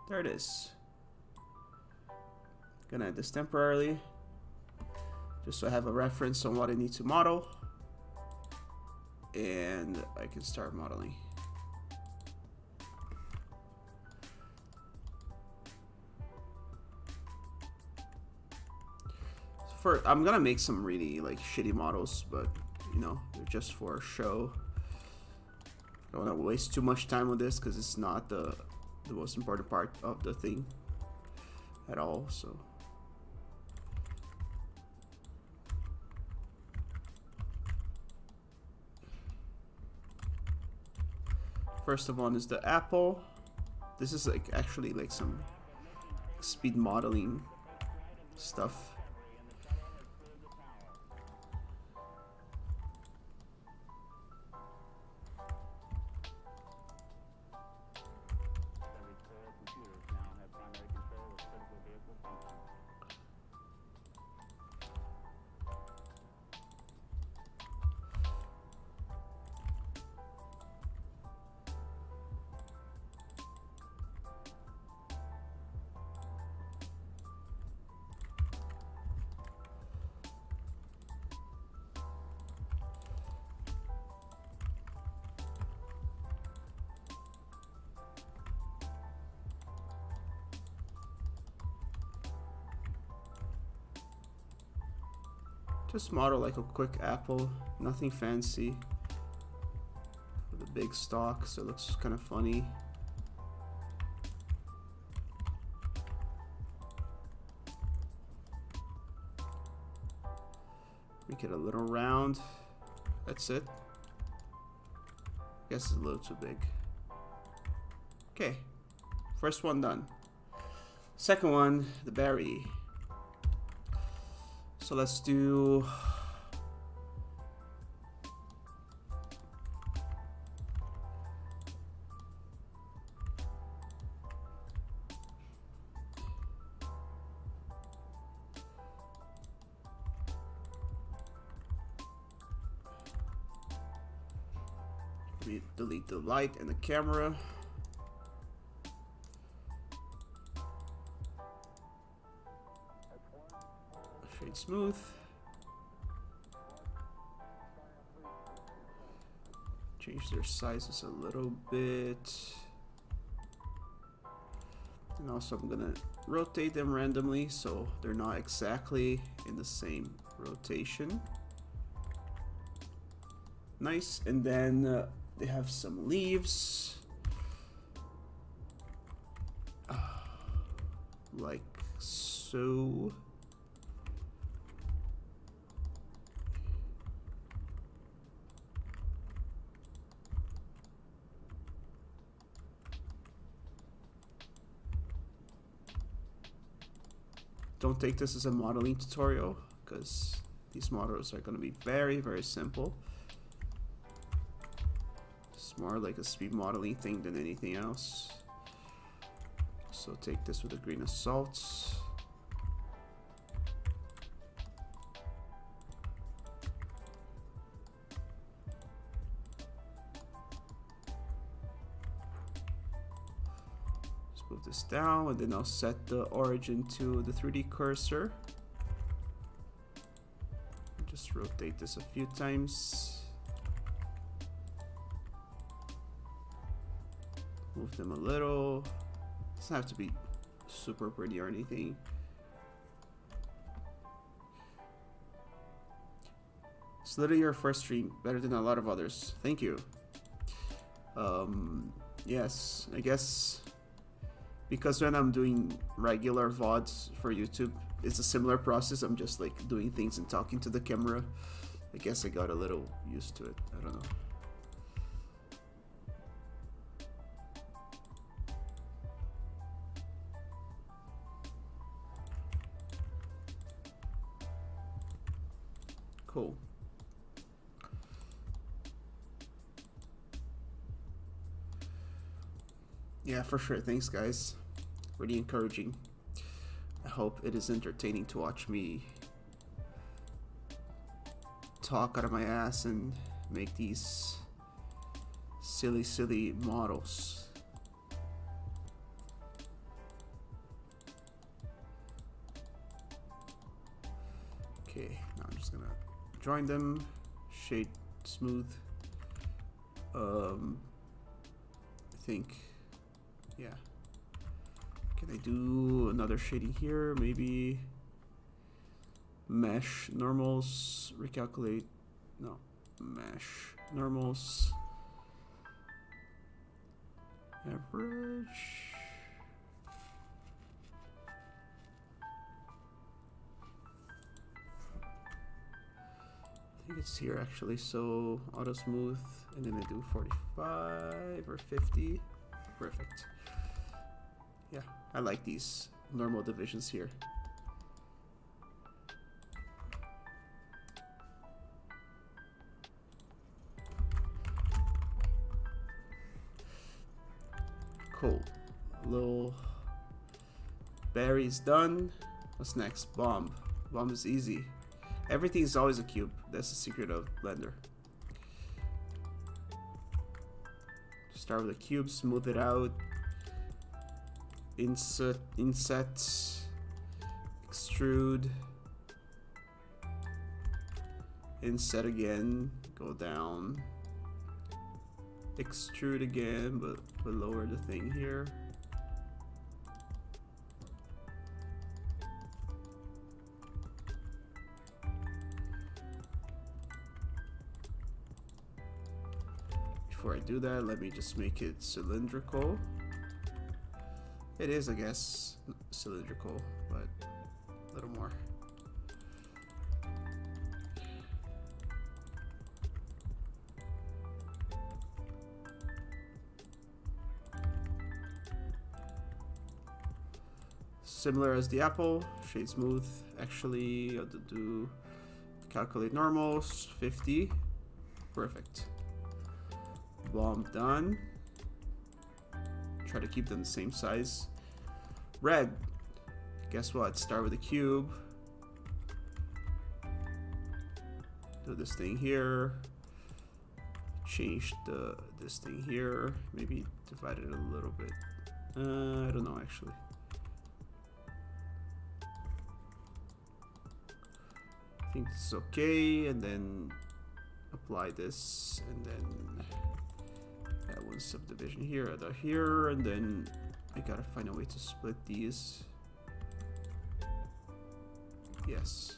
S1: There it is. Gonna add this temporarily, just so I have a reference on what I need to model, and I can start modeling. I'm gonna make some really like shitty models, but you know, they're just for show. I don't want to waste too much time on this because it's not the most important part of the thing at all. So first of all is the apple. This is like actually like some speed modeling stuff. Just model like a quick apple, nothing fancy. With a big stalk, so it looks kind of funny. Make it a little round. That's it. Guess it's a little too big. Okay, first one done. Second one, the berry. So let's do let me delete the light and the camera. Shade smooth. Change their sizes a little bit. And also I'm gonna rotate them randomly so they're not exactly in the same rotation. Nice. And then they have some leaves. Like so. Don't take this as a modeling tutorial, because these models are going to be very, very simple. It's more like a speed modeling thing than anything else. So take this with a grain of salt. Move this down, and then I'll set the origin to the 3D cursor. Just rotate this a few times. Move them a little. Doesn't have to be super pretty or anything. It's literally your first stream, better than a lot of others. Thank you. Yes, I guess. Because when I'm doing regular VODs for YouTube, it's a similar process. I'm just like doing things and talking to the camera. I guess I got a little used to it. I don't know. Cool. Yeah, for sure. Thanks, guys. Really encouraging. I hope it is entertaining to watch me talk out of my ass and make these silly models. Okay, now I'm just gonna join them, shade smooth. I think. Yeah. Can I do another shading here? Maybe mesh normals, recalculate. No, mesh normals, average. I think it's here actually. So auto smooth, and then I do 45 or 50. Perfect. Yeah, I like these normal divisions here. Cool. Little berries done. What's next? Bomb. Bomb is easy. Everything is always a cube. That's the secret of Blender. Start with a cube, smooth it out. Inset, extrude, inset again, go down, extrude again, but lower the thing here. Before I do that, let me just make it cylindrical. It is, I guess, cylindrical, but a little more. Similar as the apple, shade smooth. Actually, I'll do calculate normals, 50. Perfect. Bomb done. Try to keep them the same size. Red. Guess what? Start with a cube. Do this thing here. Change this thing here. Maybe divide it a little bit. I don't know actually. I think it's okay, and then apply this, and then add one subdivision here, add a here, and then I gotta find a way to split these. Yes.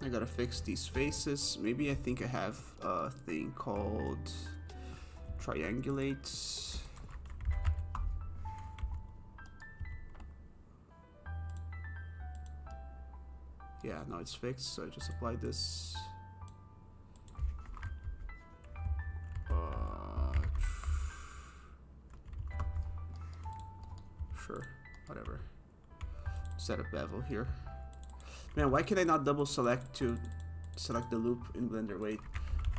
S1: I gotta fix these faces. Maybe I think I have a thing called triangulate. Yeah, now it's fixed, so I just apply this. Sure, whatever. Set a bevel here. Man, why can I not double select to select the loop in Blender? Wait,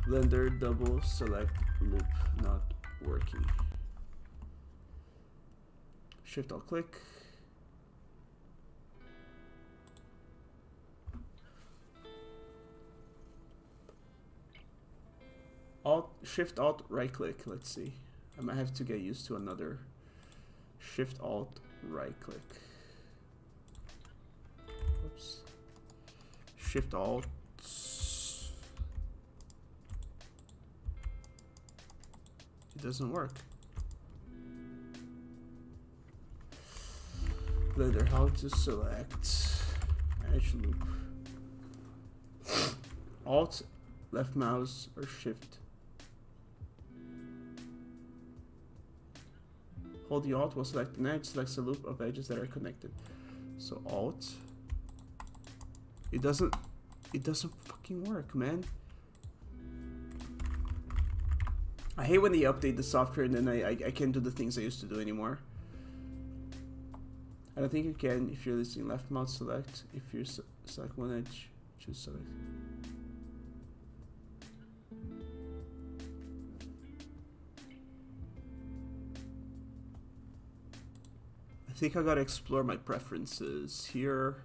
S1: Blender double select loop not working. Shift Alt click. Shift Alt right click. Let's see. I might have to get used to another. Shift Alt right click. Oops. Shift Alt. It doesn't work. Blender, how to select edge loop. Alt, left mouse, or Shift. Hold the Alt while selecting an edge, selects a loop of edges that are connected. So Alt. It doesn't fucking work, man. I hate when they update the software and then I can't do the things I used to do anymore. I don't think you can if you're listening left mouse select. If you select one edge, choose select. I think I gotta explore my preferences here.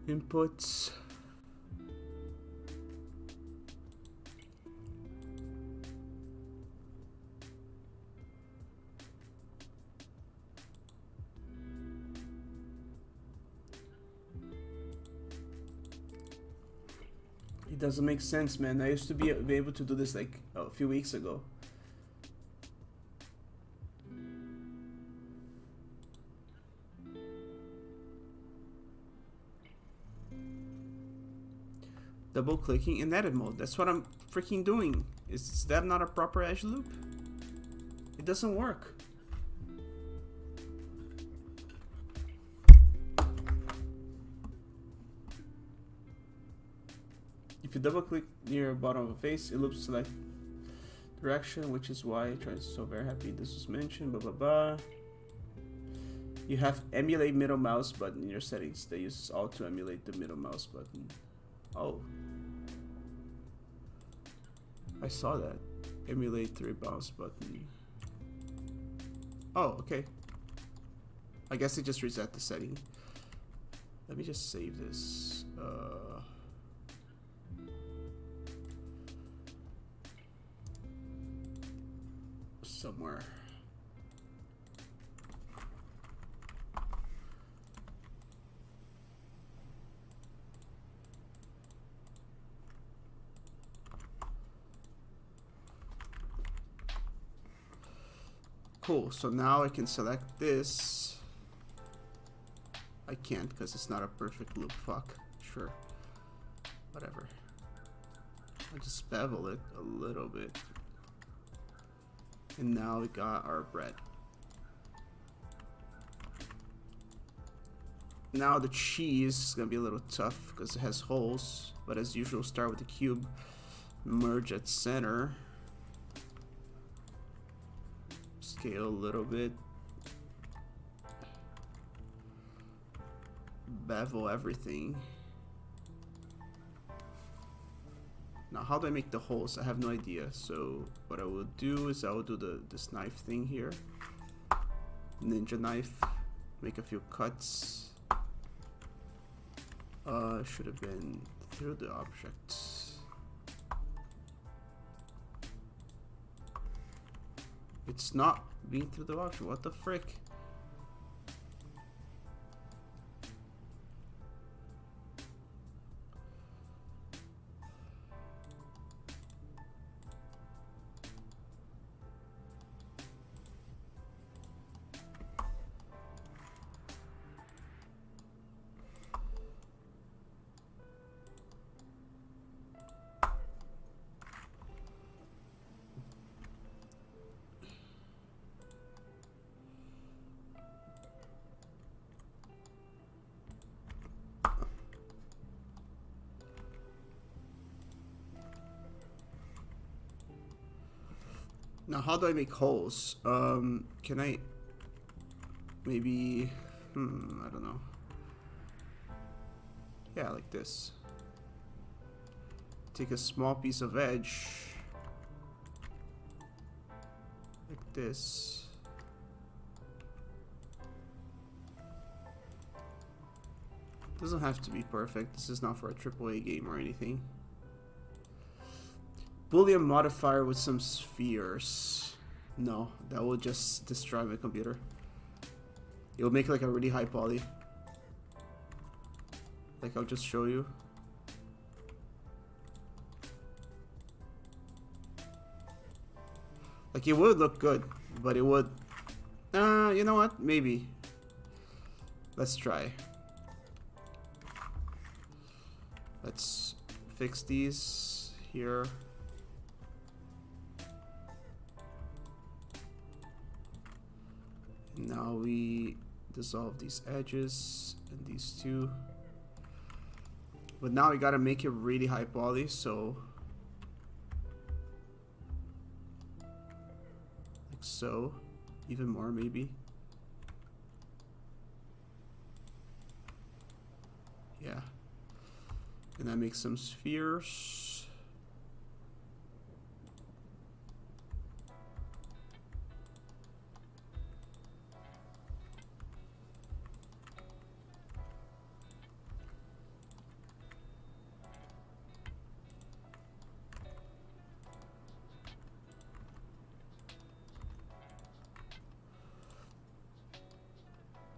S1: Inputs. It doesn't make sense, man. I used to be able to do this like a few weeks ago. Double clicking in edit mode. That's what I'm freaking doing. Is that not a proper edge loop? It doesn't work. If you double click near the bottom of a face, it loops select direction, which is why I try. So very happy this was mentioned. Blah blah blah. You have emulate middle mouse button in your settings. That uses Alt to emulate the middle mouse button. Oh, I saw that. Emulate the mouse button. Oh, okay. I guess it just reset the setting. Let me just save this. Somewhere. Cool, so now I can select this. I can't because it's not a perfect loop. Fuck. Sure. Whatever. I'll just bevel it a little bit. And now we got our bread. Now the cheese is gonna be a little tough because it has holes, but as usual, start with the cube, merge at center, scale a little bit, bevel everything. Now, how do I make the holes? I have no idea. So what I will do is I will do this knife thing here. Ninja knife. Make a few cuts. Should have been through the object. It's not being through the object. What the frick? Now, how do I make holes? Can I maybe, I don't know. Yeah, like this. Take a small piece of edge, like this. Doesn't have to be perfect. This is not for a AAA game or anything. Boolean modifier with some spheres. No, that will just destroy my computer. It will make like a really high poly. Like I'll just show you. Like it would look good, but it would. You know what? Maybe. Let's try. Let's fix these here. Now we dissolve these edges and these two. But now we gotta make it really high poly, so like so, even more maybe. Yeah. And I make some spheres.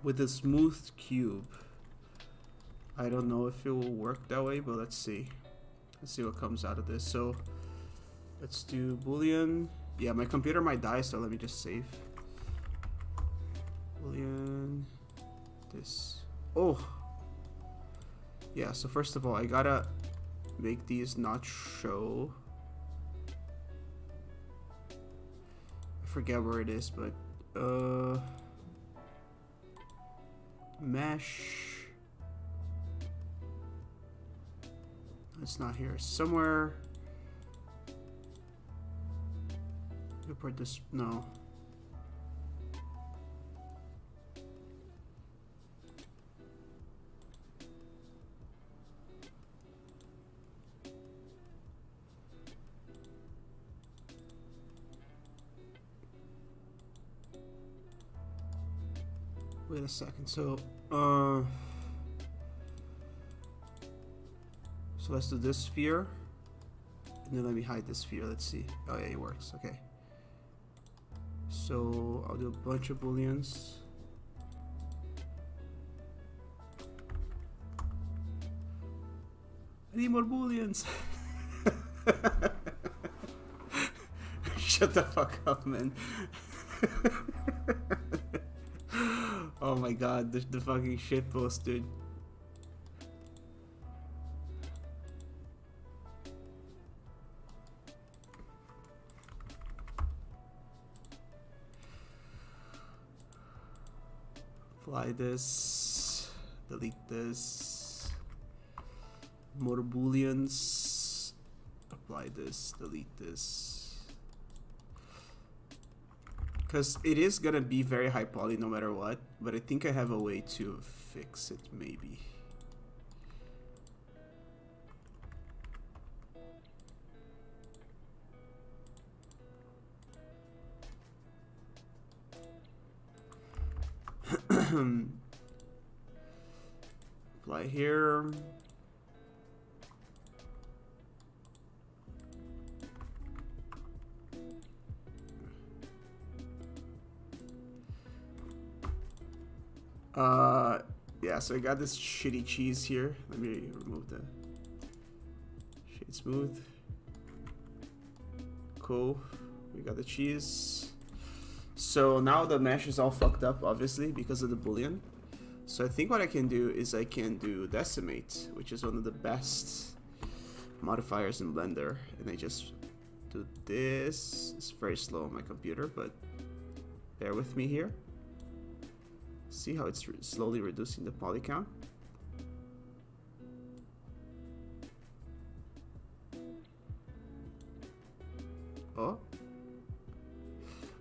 S1: With a smooth cube. I don't know if it will work that way, but let's see. Let's see what comes out of this. So let's do Boolean. Yeah, my computer might die, so let me just save. Boolean. This. Oh. Yeah, so first of all, I gotta make these not show. I forget where it is, but mesh. It's not here. Somewhere. Import this. No. Wait a second. So let's do this sphere, and then let me hide this sphere. Let's see. Oh yeah, it works. Okay. So I'll do a bunch of booleans. I need more booleans. Shut the fuck up, man. Oh my god, the fucking shitpost, dude. Apply this, delete this, more booleans, apply this, delete this. Because it is gonna be very high poly no matter what, but I think I have a way to fix it maybe. Apply here. Yeah, so I got this shitty cheese here. Let me remove the shade smooth. Cool. We got the cheese. So now the mesh is all fucked up, obviously, because of the boolean. So I think what I can do is I can do decimate, which is one of the best modifiers in Blender. And I just do this. It's very slow on my computer, but bear with me here. See how it's slowly reducing the poly count? Oh.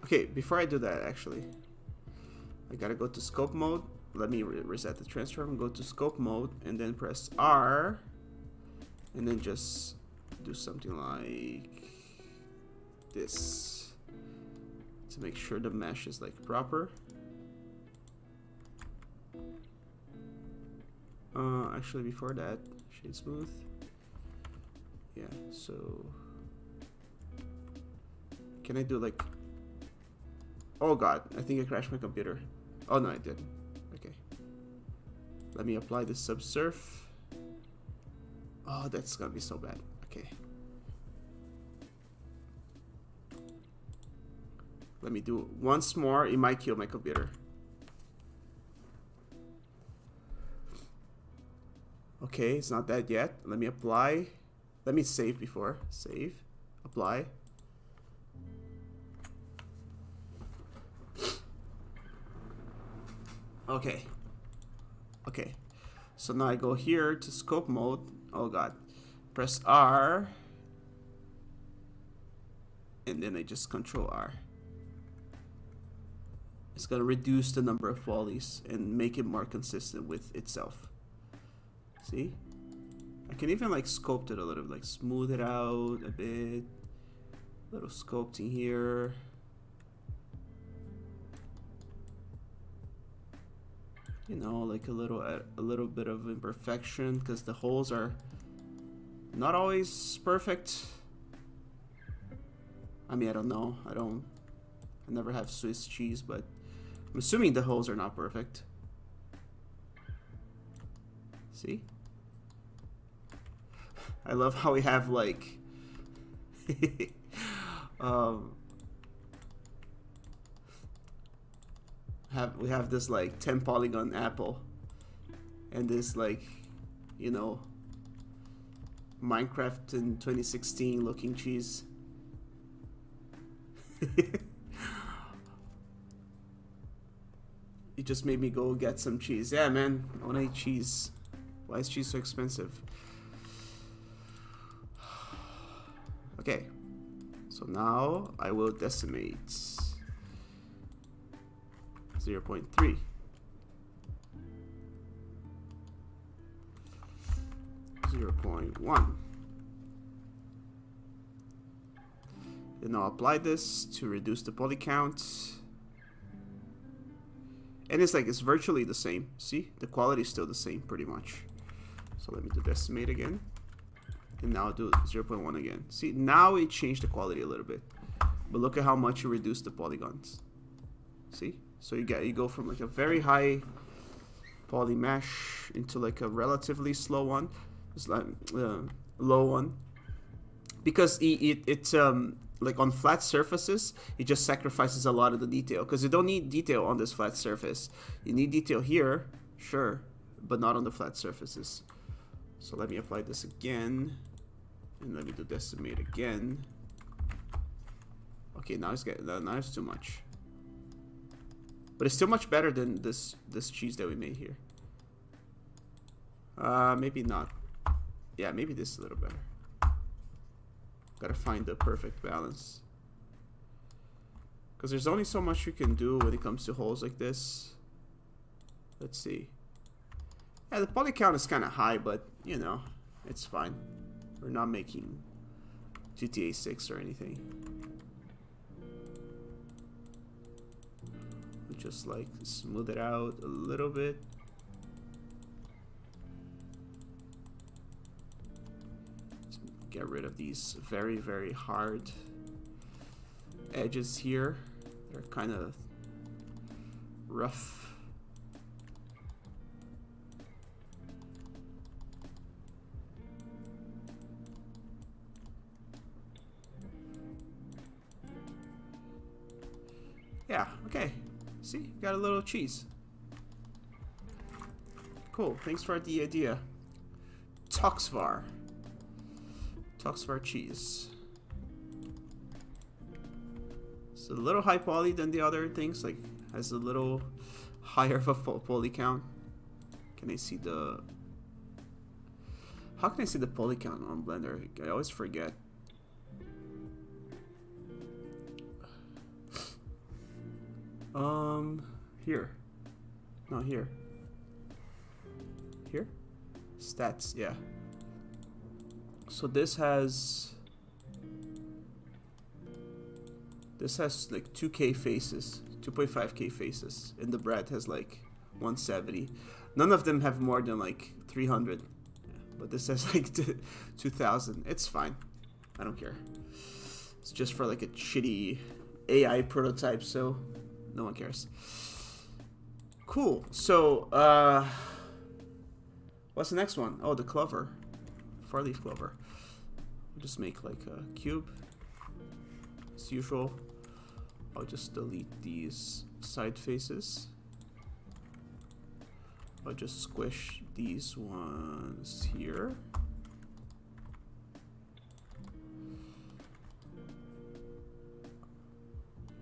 S1: Okay, before I do that, actually, I gotta go to scope mode. Let me reset the transform, go to scope mode, and then press R, and then just do something like this to make sure the mesh is like proper. Actually, before that, shade smooth. Yeah, so can I do like, oh god, I think I crashed my computer. Oh no, I didn't. Okay, let me apply the subsurf. Oh, that's gonna be so bad. Okay, let me do it once more. It might kill my computer. Okay, it's not that yet. Let me apply. Let me save before. Save. Apply. Okay. Okay. So now I go here to scope mode. Oh god. Press R. And then I just control R. It's gonna reduce the number of polys and make it more consistent with itself. See? I can even like sculpt it a little, like smooth it out a bit. Little sculpting here. You know, like a little bit of imperfection, because the holes are not always perfect. I mean, I don't know. I never have Swiss cheese, but I'm assuming the holes are not perfect. See? I love how we have like we have this like 10 polygon apple and this like, you know, Minecraft in 2016 looking cheese. It just made me go get some cheese. Yeah, man, I wanna eat cheese. Why is cheese so expensive? Okay, so now I will decimate 0.3. 0.1. Then I'll apply this to reduce the poly count. And it's like, it's virtually the same. See, the quality is still the same pretty much. So let me do decimate again. And now do 0.1 again. See, now it changed the quality a little bit. But look at how much you reduce the polygons. See? So you go from like a very high poly mesh into like a relatively slow one. It's like low one. Because it's like on flat surfaces, it just sacrifices a lot of the detail. Because you don't need detail on this flat surface. You need detail here, sure, but not on the flat surfaces. So let me apply this again. And let me do decimate again. Okay, now it's too much. But it's still much better than this cheese that we made here. Maybe not. Yeah, maybe this is a little better. Gotta find the perfect balance. Because there's only so much you can do when it comes to holes like this. Let's see. Yeah, the poly count is kind of high, but you know, it's fine. We're not making GTA 6 or anything. We'll just like smooth it out a little bit. Just get rid of these very, very hard edges here. They're kind of rough. Yeah, okay. See, got a little cheese. Cool, thanks for the idea. Toxvar cheese. It's a little high poly than the other things, like has a little higher of a poly count. Can I see the... How can I see the poly count on Blender? I always forget. Here. No, here. Here? Stats, yeah. So this has like 2K faces, 2.5K faces, and the bread has like 170. None of them have more than like 300, but this has like 2,000. It's fine. I don't care. It's just for like a shitty AI prototype, so no one cares. Cool. So, what's the next one? Oh, the clover. 4-leaf clover. We'll just make like a cube. As usual. I'll just delete these side faces. I'll just squish these ones here.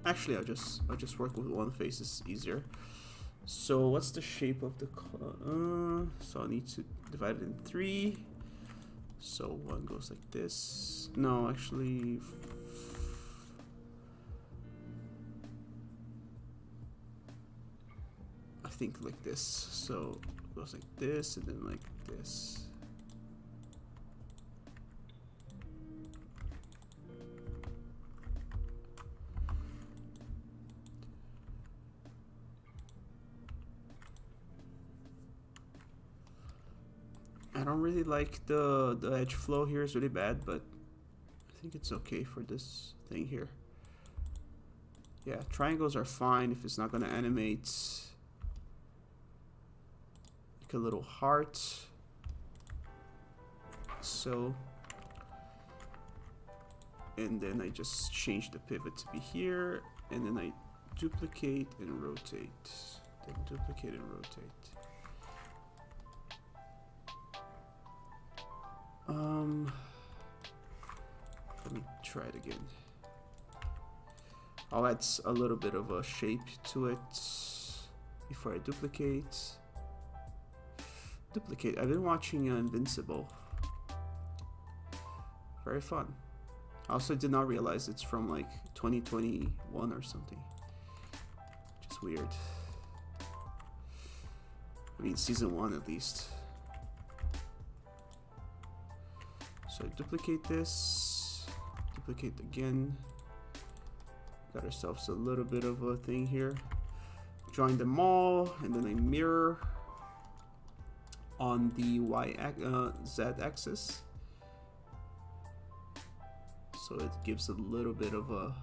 S1: Actually, I'll just work with one face. It's easier. So what's the shape of the so I need to divide it in 3. So one goes like this. No, actually, I think like this. So it goes like this and then like this. I don't really like the edge flow here. Is really bad, but I think it's okay for this thing here. Yeah, triangles are fine if it's not gonna animate like a little heart. So, and then I just change the pivot to be here, and then I duplicate and rotate, then duplicate and rotate. Let me try it again. I'll add a little bit of a shape to it before I duplicate. I've been watching Invincible. Very fun. I also did not realize it's from like 2021 or something. Just weird. I mean, season 1 at least. So duplicate this, duplicate again. Got ourselves a little bit of a thing here. Join them all, and then I mirror on the Z axis. So it gives a little bit of a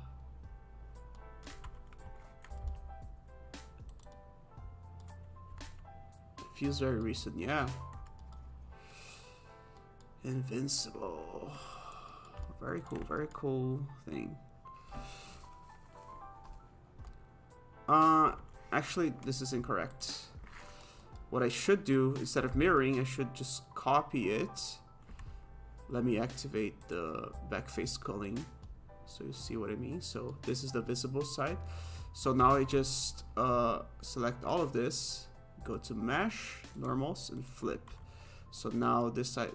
S1: feels very recent, yeah. Invincible. Very cool thing. Actually, this is incorrect. What I should do, instead of mirroring, I should just copy it. Let me activate the backface culling so you see what I mean. So this is the visible side. So now I just select all of this, go to mesh, normals, and flip. So now this side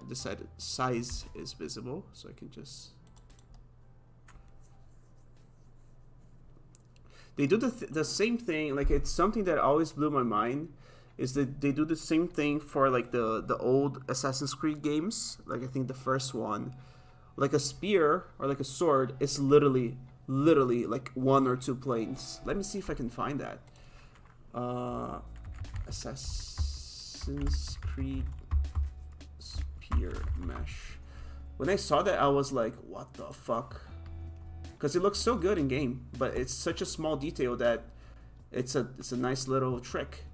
S1: size is visible, so I can just. They do the same thing. Like, it's something that always blew my mind. Is that they do the same thing for like the old Assassin's Creed games. Like, I think the first one, like a spear or like a sword, is literally like 1 or 2 planes. Let me see if I can find that. Assassin's Creed spear mesh. When I saw that, I was like, what the fuck? Because it looks so good in game, but it's such a small detail that it's a nice little trick.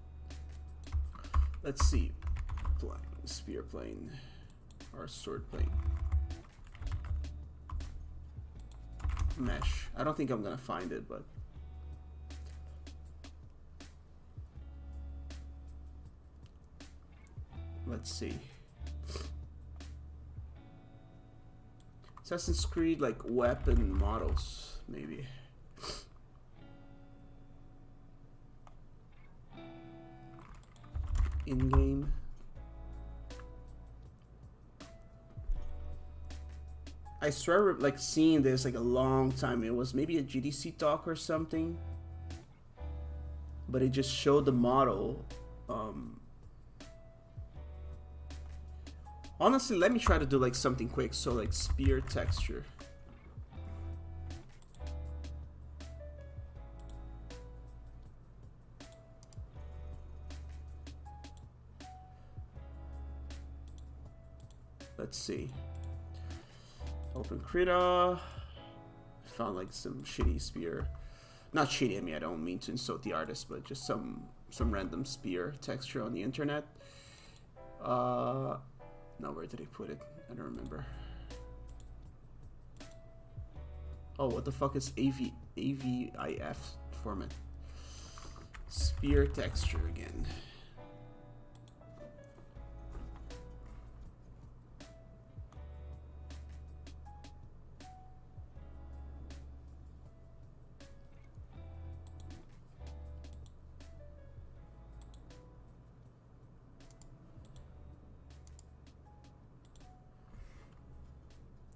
S1: Let's see, plane, spear plane, or sword plane, mesh. I don't think I'm gonna find it, but let's see. Assassin's Creed, like weapon models, maybe. In game. I swear, like seeing this like a long time. It was maybe a GDC talk or something. but it just showed the model. Honestly, let me try to do like something quick. So like spear texture. Let's see. Open Krita. Found like some shitty spear. Not shitty, I mean, I don't mean to insult the artist, but just some random spear texture on the internet. Now where did I put it? I don't remember. Oh, what the fuck is AVIF format? Spear texture again.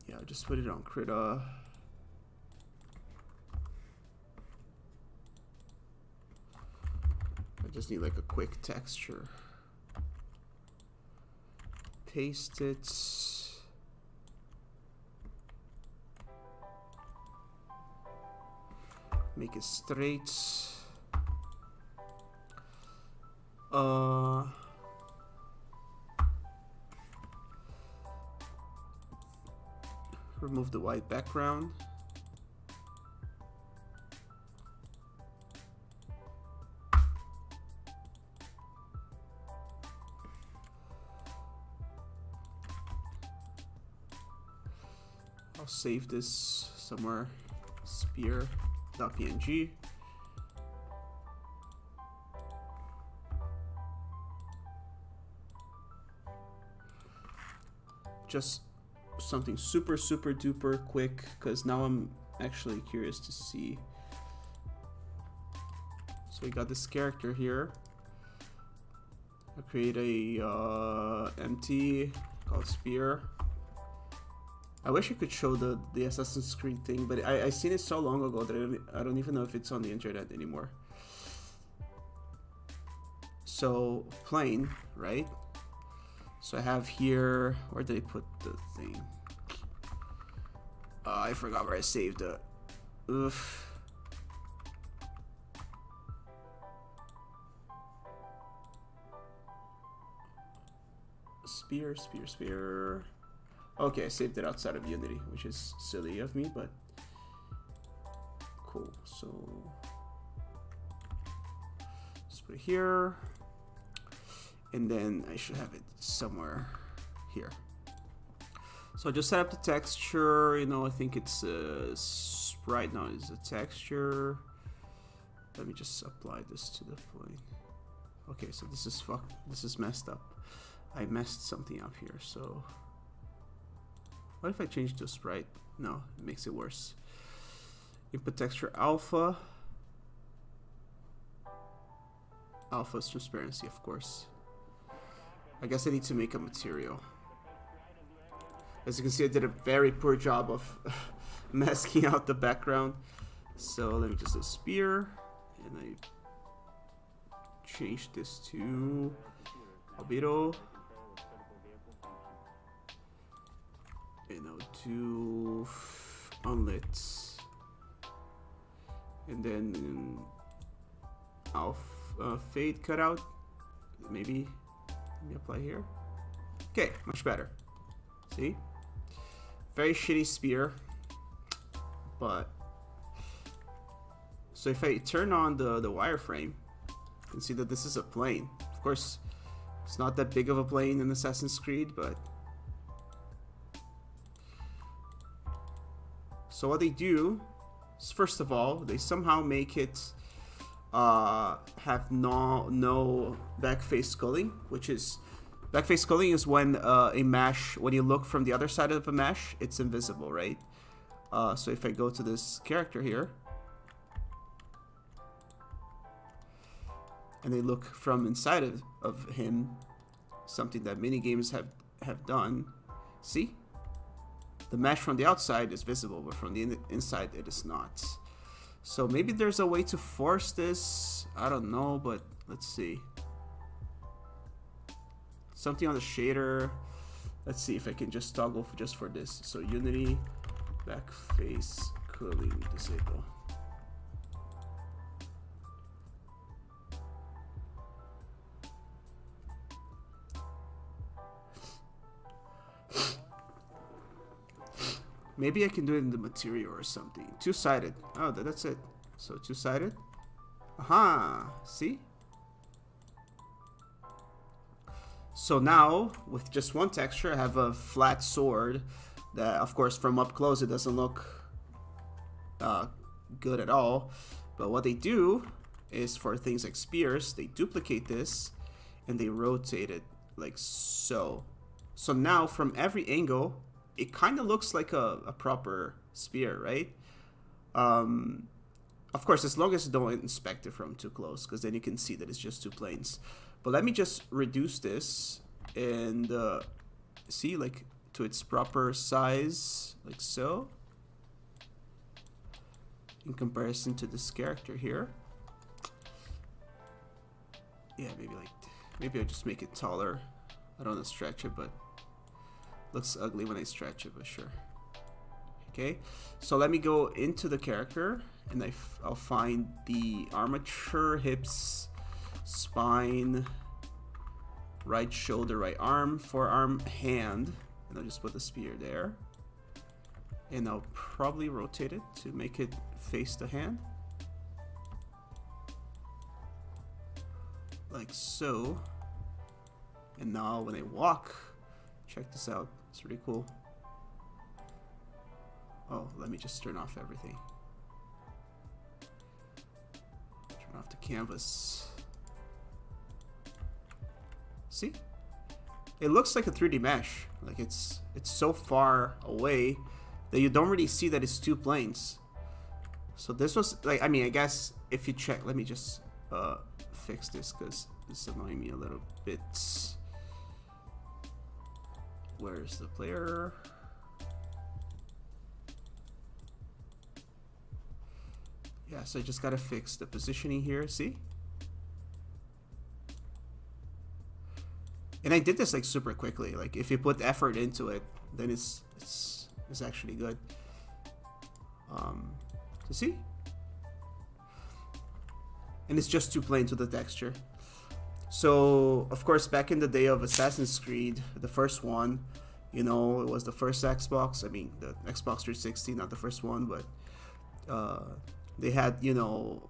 S1: Yeah, I'll just put it on Krita. I just need like a quick texture. Paste it. Make it straight. Remove the white background. I'll save this somewhere. Spear.png. Just something super duper quick, because now I'm actually curious to see. So we got this character here. I'll create a empty called spear. I wish I could show the Assassin's Creed thing, but I seen it so long ago that I don't even know if it's on the internet anymore. So plain, right? So I have here, where did I put the thing? I forgot where I saved it. Oof. Spear. Okay, I saved it outside of Unity, which is silly of me, but cool. So just put it here. And then I should have it somewhere here. So I just set up the texture. You know, I think it's right now is a texture. Let me just apply this to the plane. Okay, so this is messed up. I messed something up here. So what if I change to a sprite? No, it makes it worse. Input texture alpha. Alpha is transparency, of course. I guess I need to make a material. As you can see, I did a very poor job of masking out the background. So let me just do spear, and I change this to albedo, and I'll do unlit, and then fade cutout, maybe. Let me apply here. Okay, much better. See? Very shitty spear. But so if I turn on the wireframe, you can see that this is a plane. Of course, it's not that big of a plane in Assassin's Creed, but so what they do is, first of all, they somehow make it have no backface culling, which is backface culling is when a mesh, when you look from the other side of a mesh, it's invisible, right? So if I go to this character here and they look from inside of him, something that many games have done, see? The mesh from the outside is visible, but from the inside it is not. So maybe there's a way to force this. I don't know, but let's see. Something on the shader. Let's see if I can just toggle just for this. So Unity, back face, cooling, disable. Maybe I can do it in the material or something. Two-sided. Oh, that's it. So two-sided. Aha. See? So now, with just one texture, I have a flat sword that, of course, from up close, it doesn't look good at all. But what they do is for things like spears, they duplicate this and they rotate it like so. So now, from every angle, it kind of looks like a proper spear, right? Of course, as long as you don't inspect it from too close, because then you can see that it's just two planes. But let me just reduce this and see, like, to its proper size, like so. In comparison to this character here. Yeah, maybe I'll just make it taller. I don't want to stretch it, but looks ugly when I stretch it, but sure. Okay, so let me go into the character and I'll find the armature, hips, spine, right shoulder, right arm, forearm, hand, and I'll just put the spear there. And I'll probably rotate it to make it face the hand. Like so. And now when I walk, check this out. It's really cool. Oh, let me just turn off everything. Turn off the canvas. See? It looks like a 3D mesh. Like it's so far away that you don't really see that it's two planes. So this was like, I mean, I guess if you check, let me just fix this because this is annoying me a little bit. Where's the player? Yeah, so I just gotta fix the positioning here, see? And I did this like super quickly. Like if you put effort into it, then it's actually good. So see? And it's just two planes with the texture. So, of course, back in the day of Assassin's Creed, the first one, you know, it was the first Xbox. I mean, the Xbox 360, not the first one, but they had, you know,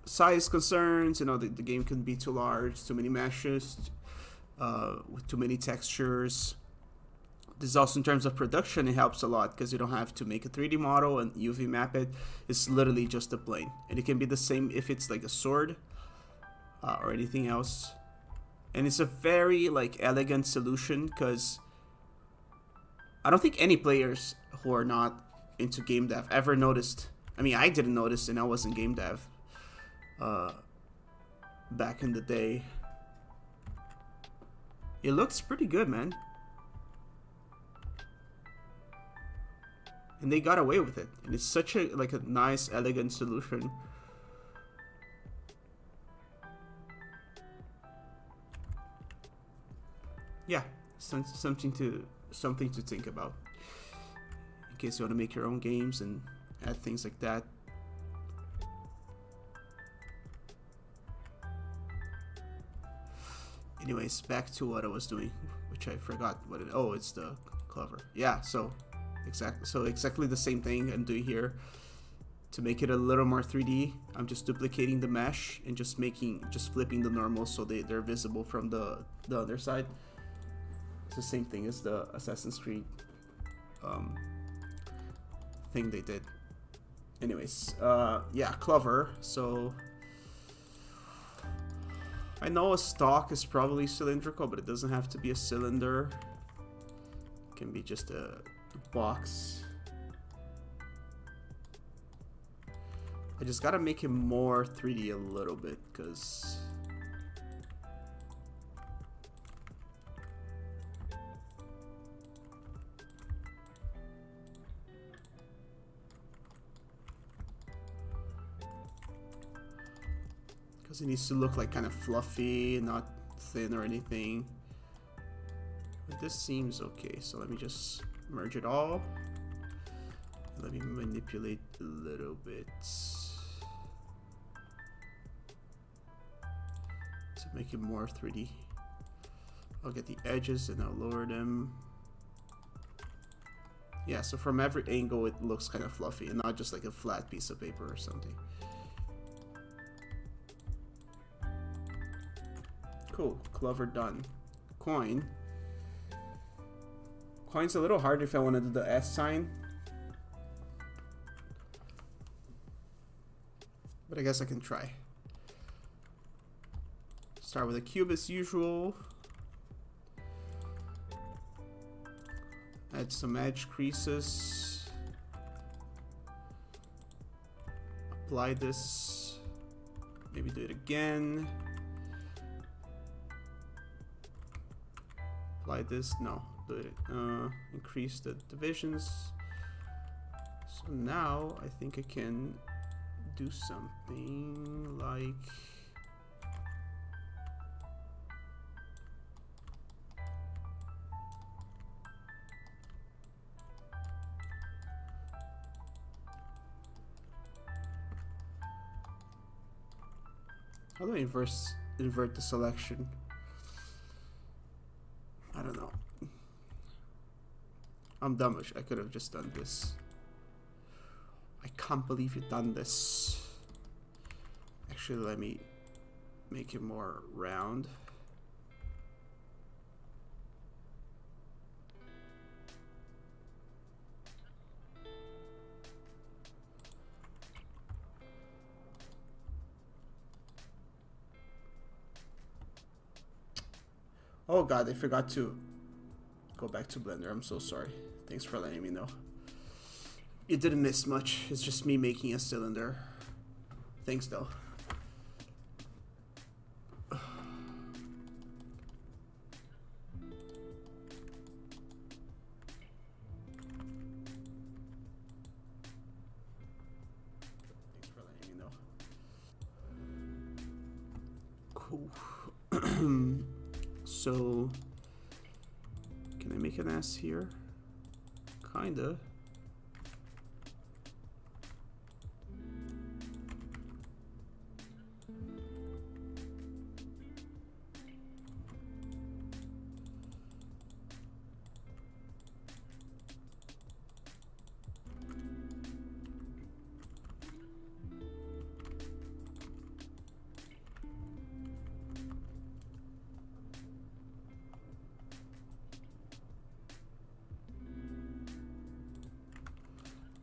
S1: size concerns. You know, the game can be too large, too many meshes, with too many textures. This is also in terms of production, it helps a lot because you don't have to make a 3D model and UV map it. It's literally just a plane. And it can be the same if it's like a sword. Or anything else, and it's a very like elegant solution because I don't think any players who are not into game dev ever noticed. I mean, I didn't notice, and I wasn't game dev back in the day. It looks pretty good, man, and they got away with it, and it's such a like a nice, elegant solution. Yeah, something to think about in case you want to make your own games and add things like that. Anyways, back to what I was doing, which I forgot what it. Oh, it's the cover. Yeah, so exactly the same thing I'm doing here. To make it a little more 3D, I'm just duplicating the mesh and just flipping the normal so they're visible from the other side. It's the same thing as the Assassin's Creed thing they did. Anyways, yeah, Clover. So I know a stock is probably cylindrical, but it doesn't have to be a cylinder. It can be just a box. I just gotta make it more 3D a little bit because it needs to look like kind of fluffy, not thin or anything. But this seems okay, so let me just merge it all. Let me manipulate a little bit to make it more 3D. I'll get the edges and I'll lower them. Yeah, so from every angle it looks kind of fluffy and not just like a flat piece of paper or something. Cool, clover done. Coin. Coin's a little hard if I want to do the S sign. But I guess I can try. Start with a cube as usual. Add some edge creases. Apply this. Maybe do it again. Apply this. No, do it. Increase the divisions. So now I think I can do something like how do I invert the selection? I don't know. I'm dumb. I could have just done this. I can't believe you've done this. Actually, let me make it more round. Oh god, I forgot to go back to Blender. I'm so sorry. Thanks for letting me know. You didn't miss much. It's just me making a cylinder. Thanks though. Thanks for letting me know. Cool. So, can I make an S here? Kinda.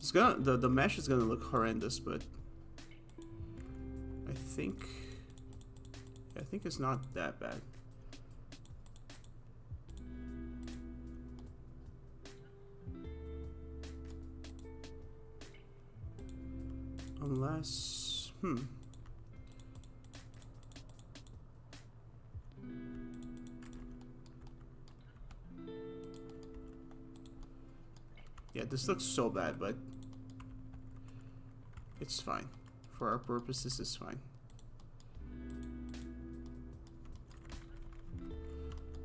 S1: It's gonna, the mesh is gonna look horrendous, but I think it's not that bad. Unless, yeah, this looks so bad, but it's fine. For our purposes, it's fine.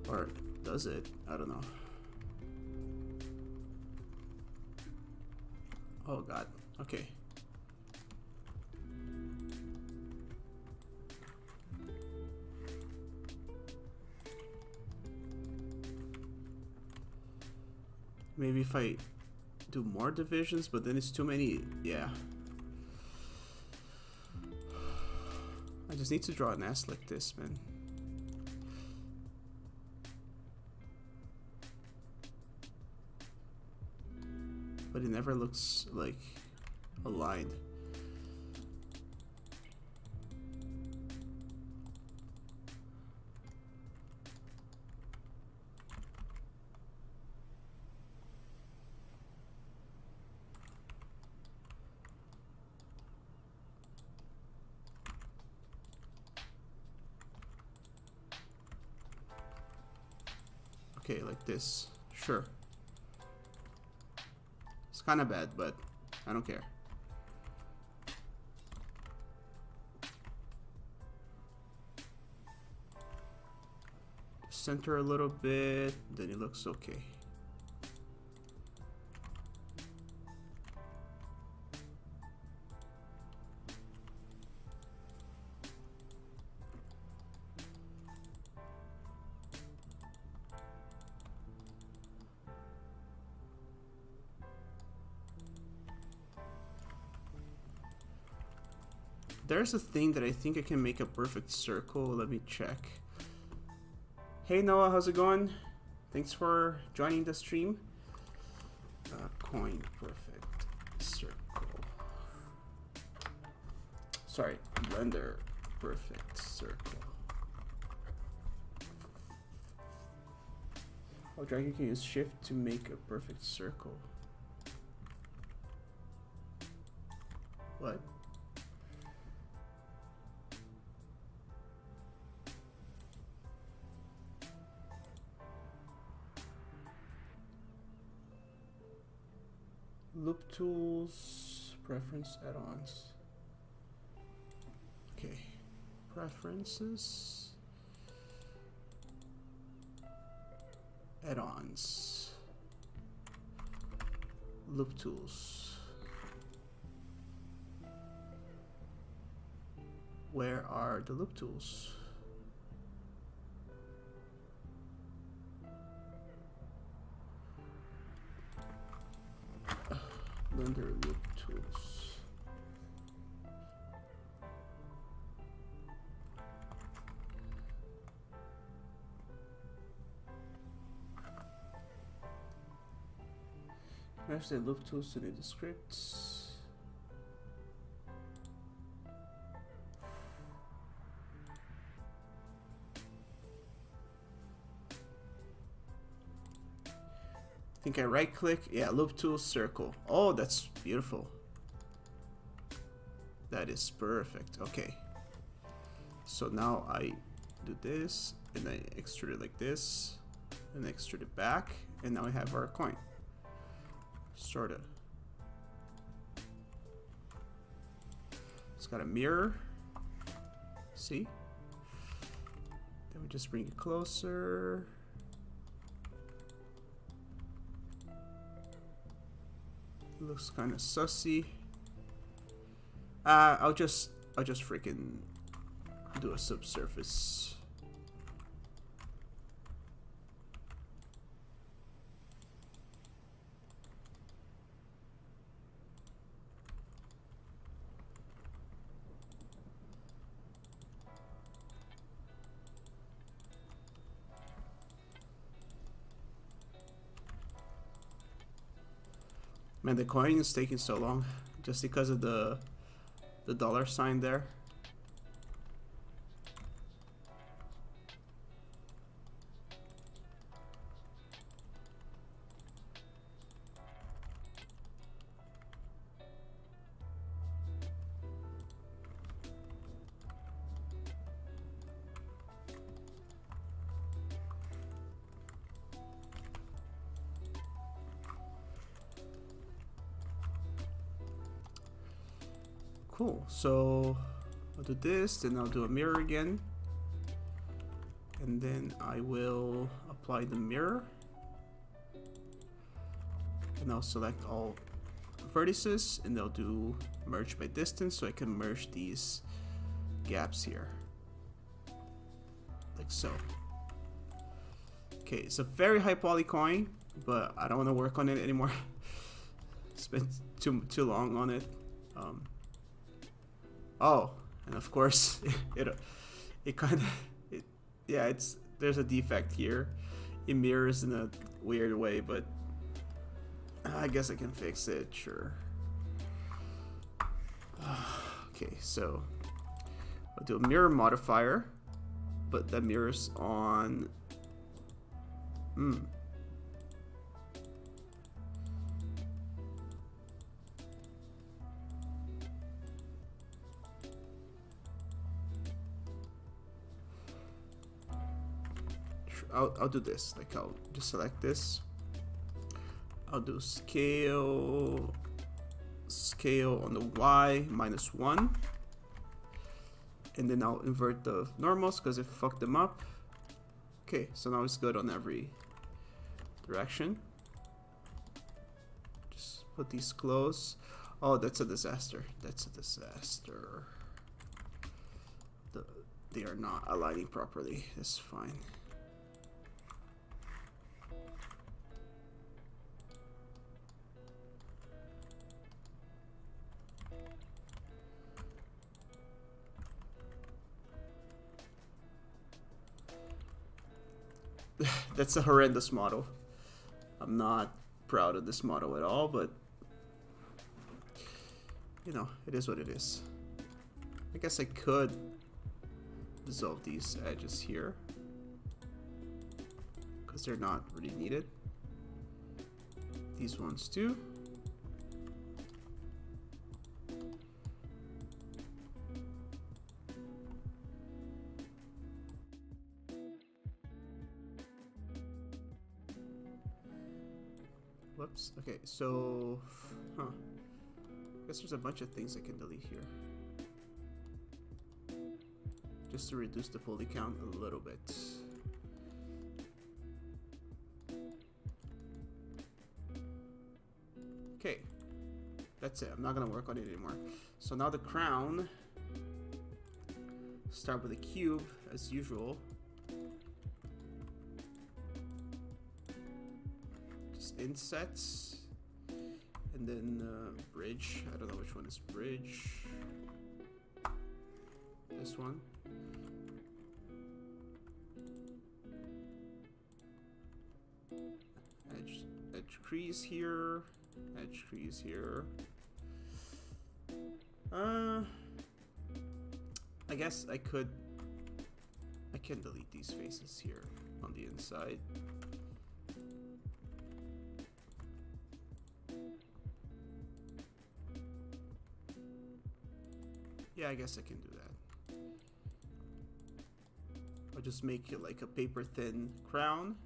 S1: Or does it? I don't know. Oh god. Okay. Maybe if I do more divisions, but then it's too many. Yeah. I just need to draw an S like this, man. But it never looks like aligned. Okay, like this. Sure. It's kind of bad, but I don't care. center a little bit, then it looks okay. There's a thing that I think I can make a perfect circle. Let me check. Hey Noah, how's it going? Thanks for joining the stream. Coin perfect circle. Sorry, Blender perfect circle. Oh, Dragon can use shift to make a perfect circle. What? Loop tools, preference add-ons. Okay, preferences, add-ons, loop tools. Where are the loop tools? Blender loop tools. Match the loop tools to the scripts. I think I right click, yeah, loop tool circle. Oh, that's beautiful. That is perfect. Okay. So now I do this and I extrude it like this and extrude it back, and now we have our coin. Sorta. It's got a mirror. See? Then we just bring it closer. Looks kind of sussy. I'll just freaking do a subsurface. Man, the coin is taking so long just because of the dollar sign there. Cool, so I'll do this, then I'll do a mirror again, and then I will apply the mirror, and I'll select all vertices, and I'll do merge by distance, so I can merge these gaps here, like so. Okay, it's a very high poly coin, but I don't want to work on it anymore. Spent too long on it. Oh, and of course it kind of yeah, there's a defect here. It mirrors in a weird way, but I guess I can fix it, sure. Okay, so I'll do a mirror modifier, but that mirrors on I'll do this, like I'll just select this. I'll do scale on the Y -1, and then I'll invert the normals because it fucked them up. Okay, so now it's good on every direction. Just put these close. Oh, that's a disaster. That's a disaster. They are not aligning properly. That's fine. That's a horrendous model. I'm not proud of this model at all, but you know, it is what it is. I guess I could dissolve these edges here because they're not really needed. These ones too. Whoops. Okay, so I guess there's a bunch of things I can delete here. Just to reduce the poly count a little bit. Okay, that's it. I'm not gonna work on it anymore. So now the crown. Start with a cube as usual. Just insets, and then bridge. I don't know which one is bridge. This one. Edge crease here. Edge crease here. I guess I can delete these faces here on the inside. Yeah, I guess I can do that. I'll just make it like a paper thin crown,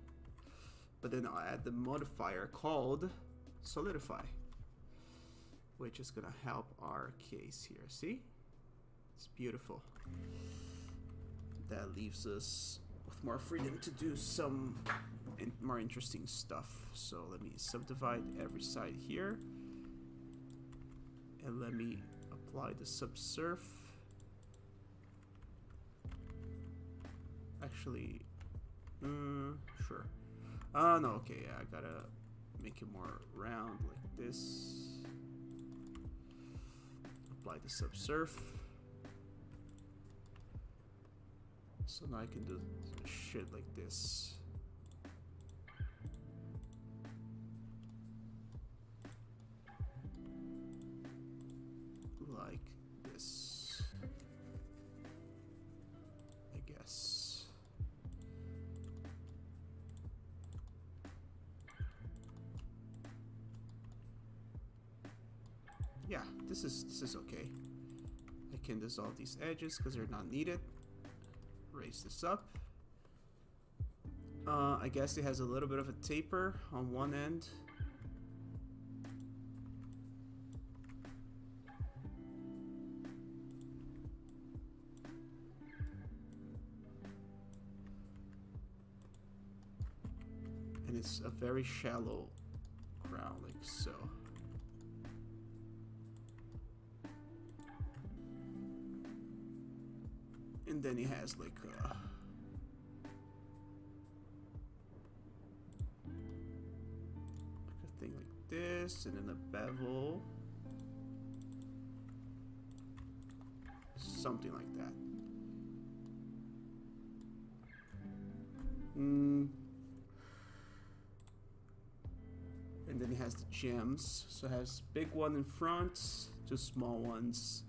S1: but then I'll add the modifier called solidify, which is gonna help our case here. See? It's beautiful. That leaves us with more freedom to do some more interesting stuff. So let me subdivide every side here, and let me apply the subsurf. Actually, sure. No, okay, yeah, I gotta make it more round like this. Apply the subsurf. So now I can do shit like this. Like this, I guess. Yeah, this is okay. I can dissolve these edges because they're not needed. Raise this up. I guess it has a little bit of a taper on one end. And it's a very shallow crown, like so. And then it has like a thing like this, and then a bevel. Something like that. And then it has the gems. So it has big one in front, two small ones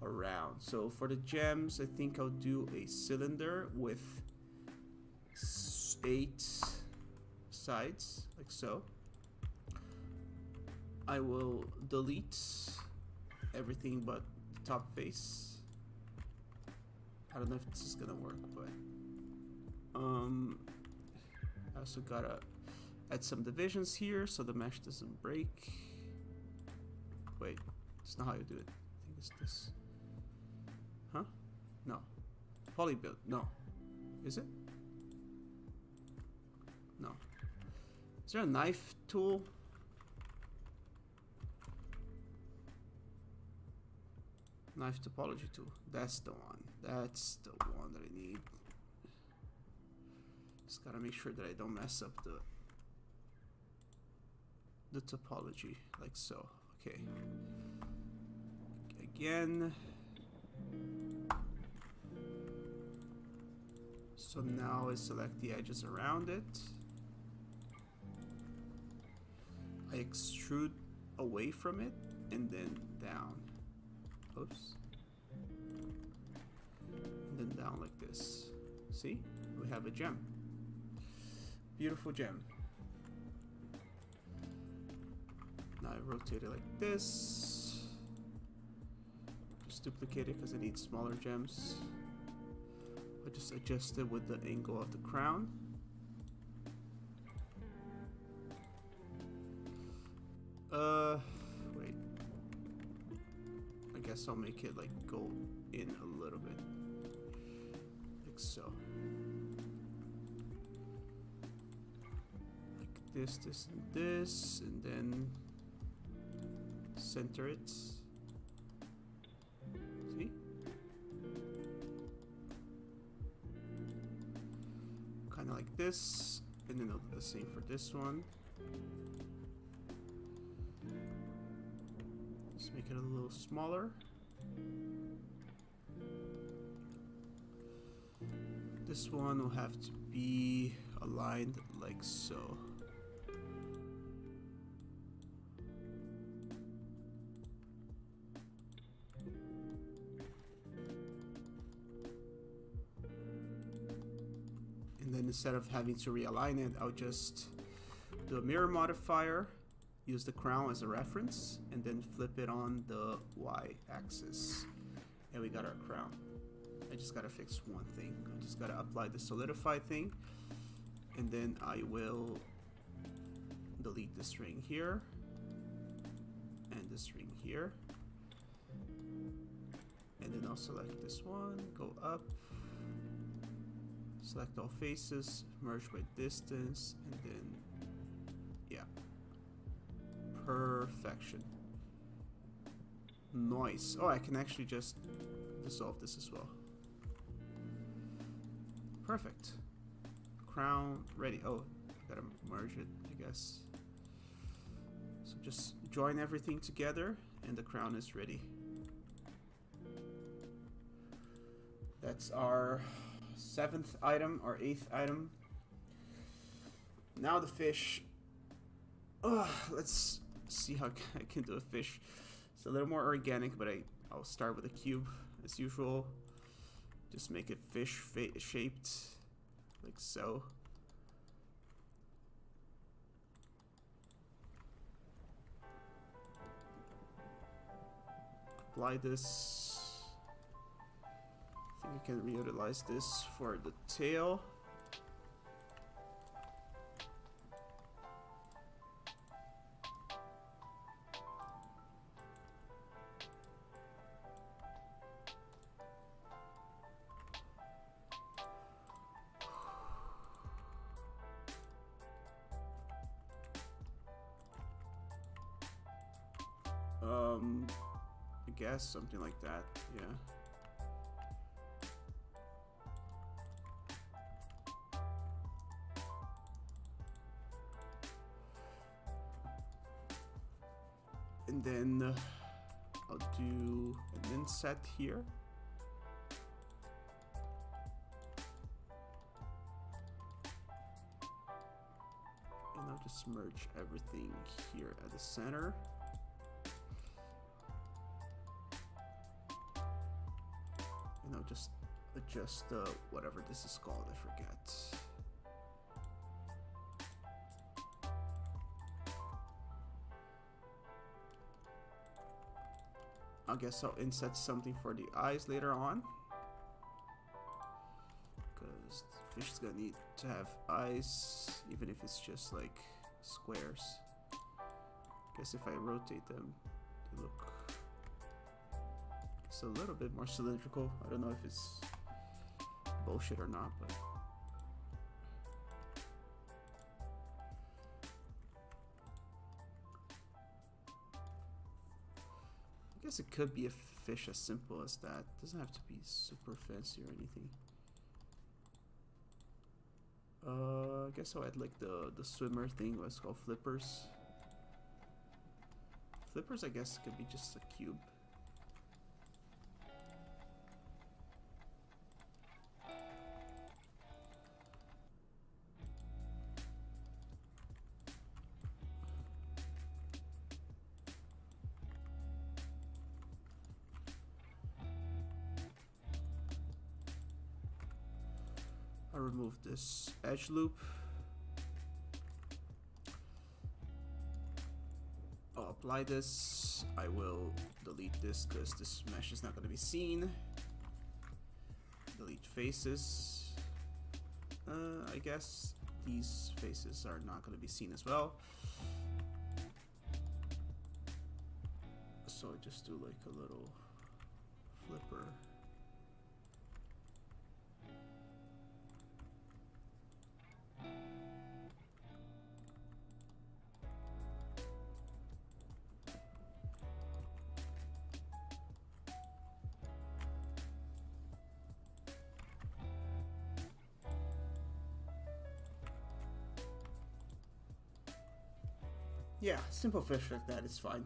S1: around. So for the gems, I think I'll do a cylinder with 8 sides, like so. I will delete everything but the top face. I don't know if this is gonna work, but I also gotta add some divisions here so the mesh doesn't break. Wait, that's not how you do it. I think it's this. Huh? No. Polybuild. No. Is it? No. Is there a knife tool? Knife topology tool. That's the one. That's the one that I need. Just gotta make sure that I don't mess up the topology, like so. Okay. Again. So now I select the edges around it. I extrude away from it and then down. Oops. And then down like this. See? We have a gem. Beautiful gem. Now I rotate it like this. Just duplicate it because I need smaller gems. I just adjust it with the angle of the crown. Wait. I guess I'll make it like go in a little bit. Like so. Like this, this, and this, and then center it. See? Kind of like this, and then I'll do the same for this one. Just make it a little smaller. This one will have to be aligned like so. And then instead of having to realign it, I'll just do a mirror modifier, use the crown as a reference, and then flip it on the y-axis. And we got our crown. I just gotta fix one thing. I just gotta apply the solidify thing, and then I will delete this ring here and this ring here, and then I'll select this one, go up, select all faces, merge by distance, and then yeah, perfection. Nice. Oh, I can actually just dissolve this as well. Perfect. Crown ready. Oh, I gotta merge it, I guess. So just join everything together and the crown is ready. That's our 7th item, or 8th item. Now the fish. Let's see how I can do a fish. It's a little more organic, but I'll start with a cube as usual. Just make it fish shaped, like so. Apply this. I think I can reutilize this for the tail. I guess something like that, yeah. And then I'll do an inset here. And I'll just merge everything here at the center. And I'll just adjust whatever this is called, I forget. I guess I'll inset something for the eyes later on, because the fish is gonna need to have eyes, even if it's just like squares. I guess if I rotate them, they look a little bit more cylindrical. I don't know if it's bullshit or not, but guess it could be a fish as simple as that. It doesn't have to be super fancy or anything. I guess I'll add like the swimmer thing, what's called flippers. Flippers, I guess, could be just a cube. I remove this edge loop. I'll apply this. I will delete this because this mesh is not going to be seen. Delete faces. I guess these faces are not going to be seen as well. So I just do like a little flipper. Yeah, simple fish like that is fine.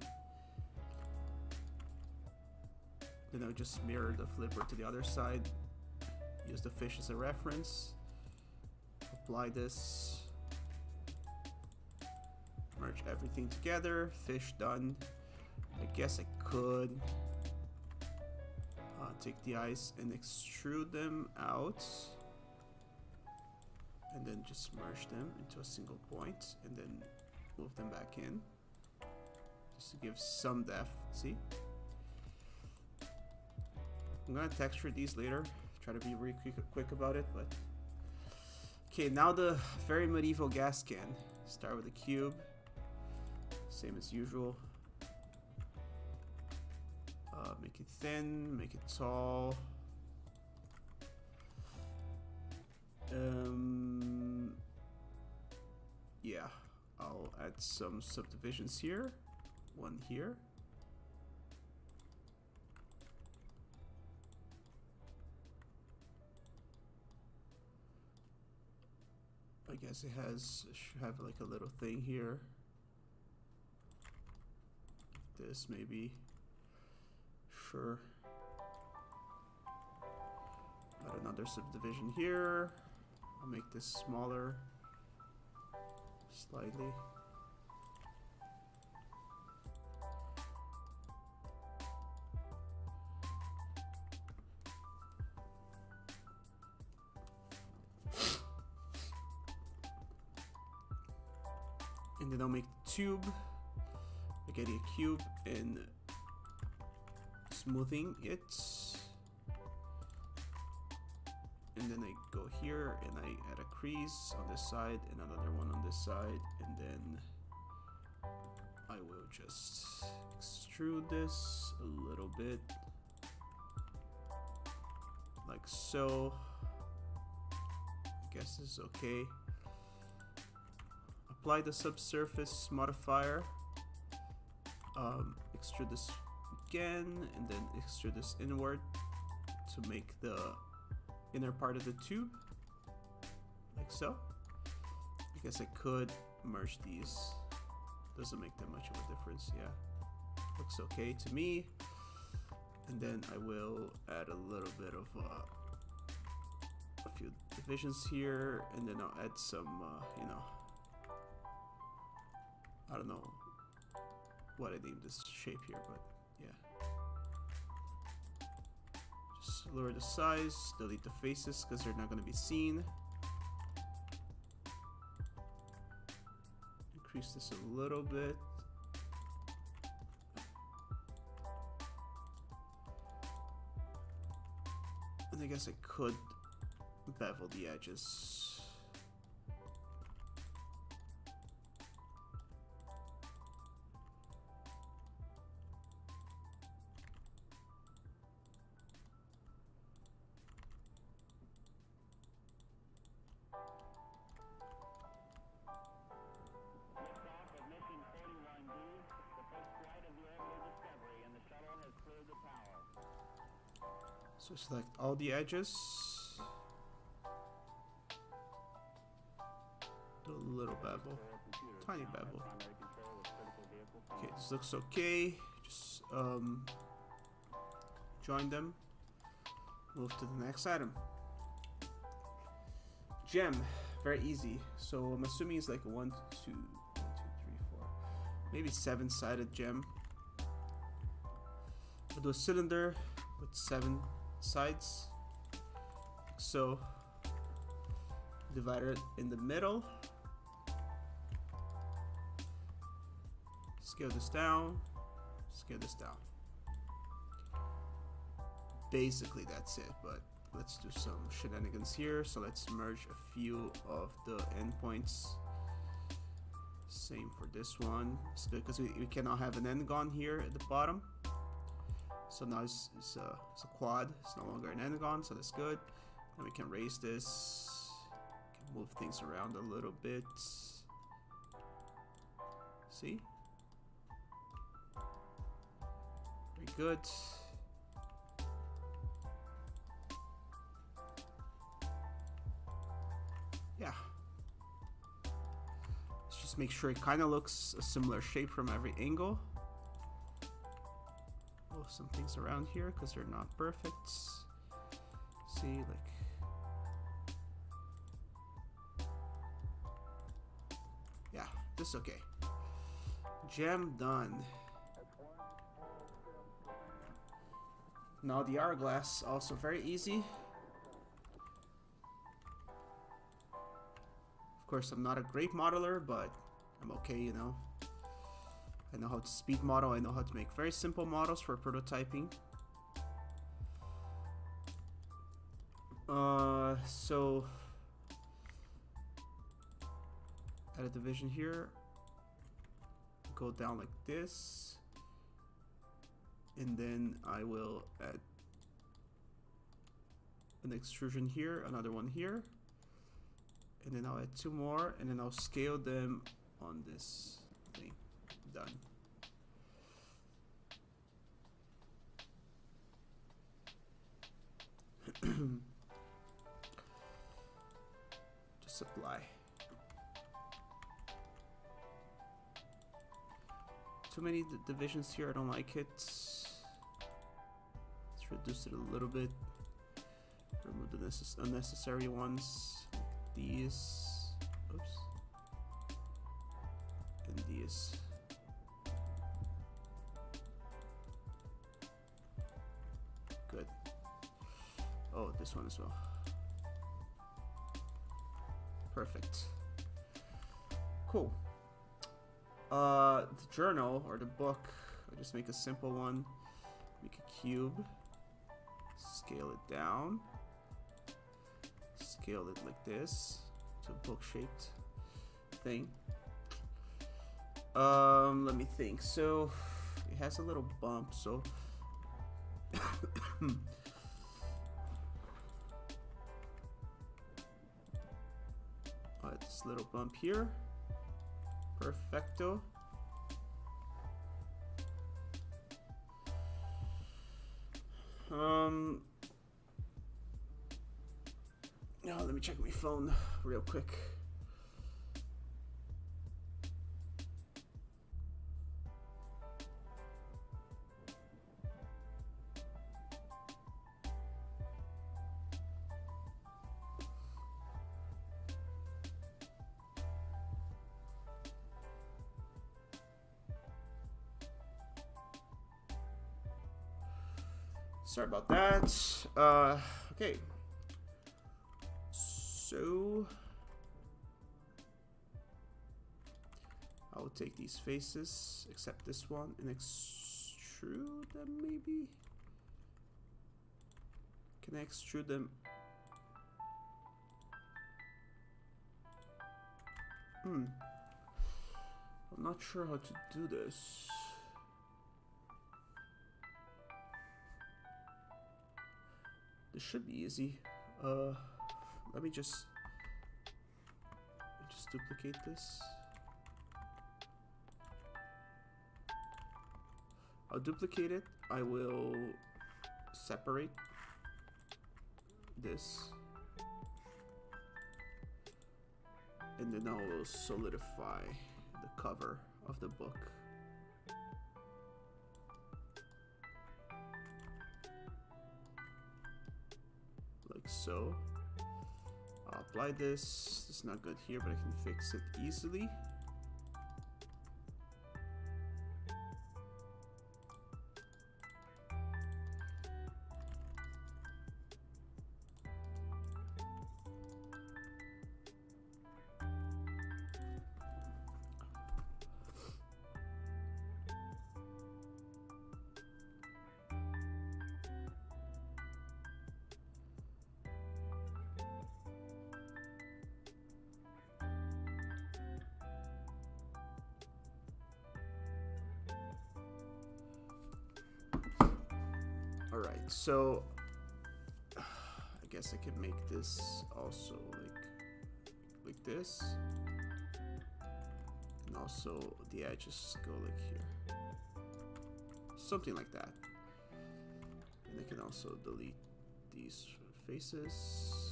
S1: Then I'll just mirror the flipper to the other side. Use the fish as a reference. Apply this. Merge everything together. Fish done. I guess I could take the eyes and extrude them out. And then just merge them into a single point. And then move them back in. Just to give some depth. See? I'm gonna texture these later. Try to be really quick about it, but okay, now the very medieval gas can. Start with a cube, same as usual. Make it thin, make it tall. Yeah, I'll add some subdivisions here. One here. I guess it should have like a little thing here. This maybe. Sure. Add another subdivision here. I'll make this smaller slightly. And then I'll make the tube, getting a cube and smoothing it. And then I go here and I add a crease on this side and another one on this side. And then I will just extrude this a little bit. Like so. I guess this is okay. Apply the subsurface modifier, extrude this again, and then extrude this inward to make the inner part of the tube, like so. I guess I could merge these. Doesn't make that much of a difference, yeah. Looks okay to me. And then I will add a little bit of a few divisions here, and then I'll add some, you know, I don't know what I named this shape here, but yeah. Just lower the size, delete the faces because they're not going to be seen. Increase this a little bit. And I guess I could bevel the edges.
S2: Mission 41D, the first flight of the orbital Discovery, and the shuttle has
S1: So select all the edges. Do a little bevel, tiny bevel. Okay, this looks okay. Just join them. Move to the next item. Gem, very easy. So I'm assuming it's like a 1, 2, 3, 4, maybe 7-sided gem. I'll do a cylinder with 7 sides. So divide it in the middle. Scale this down. Scale this down. Basically that's it, but let's do some shenanigans here. So let's merge a few of the endpoints. Same for this one. It's good because we cannot have an end-gon here at the bottom. So now it's a quad. It's no longer an end-gon, so that's good. And we can raise this. Can move things around a little bit. See? Very good. Yeah. Let's just make sure it kind of looks a similar shape from every angle. Move some things around here because they're not perfect. See, like. Yeah, this is okay. Gem done. Now the hourglass, also very easy. Of course, I'm not a great modeler, but I'm okay, you know. I know how to speed model. I know how to make very simple models for prototyping. So add a division here. Go down like this. And then I will add an extrusion here, another one here. And then I'll add 2 more, and then I'll scale them on this thing. Done. Just apply. Too many divisions here, I don't like it. Let's reduce it a little bit. Remove the unnecessary ones. Like these. Oops. And these. Good. Oh, this one as well. Perfect. Cool. The journal or the book, I'll just make a simple one. Make a cube. Scale it down. Scale it like this. It's a book-shaped thing. Let me think. So it has a little bump, so this little bump here. Perfecto. Now let me check my phone real quick. Sorry about that. Okay. So I will take these faces, except this one, and extrude them maybe? Can I extrude them? I'm not sure how to do this. This should be easy. Let me just duplicate this. I'll duplicate it. I will separate this. And then I will solidify the cover of the book. Like so. I'll apply this. It's not good here, but I can fix it easily. Alright, so I guess I can make this also like this. And also the edges go like here. Something like that. And I can also delete these faces.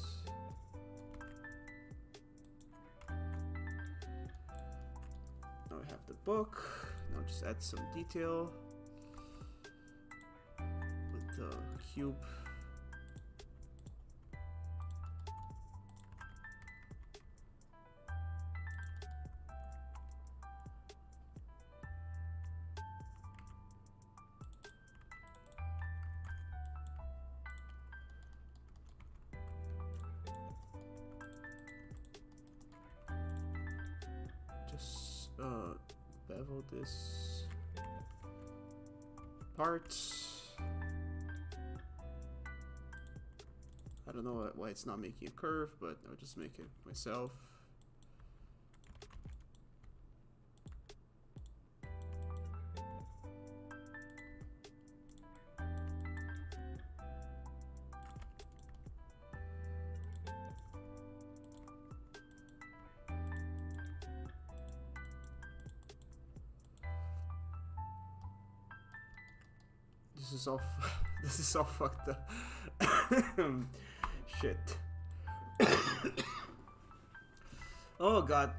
S1: Now I have the book. Now just add some detail. The cube. Just bevel this part. I don't know why it's not making a curve, but I'll just make it myself. This is all fucked up. Shit. Oh god.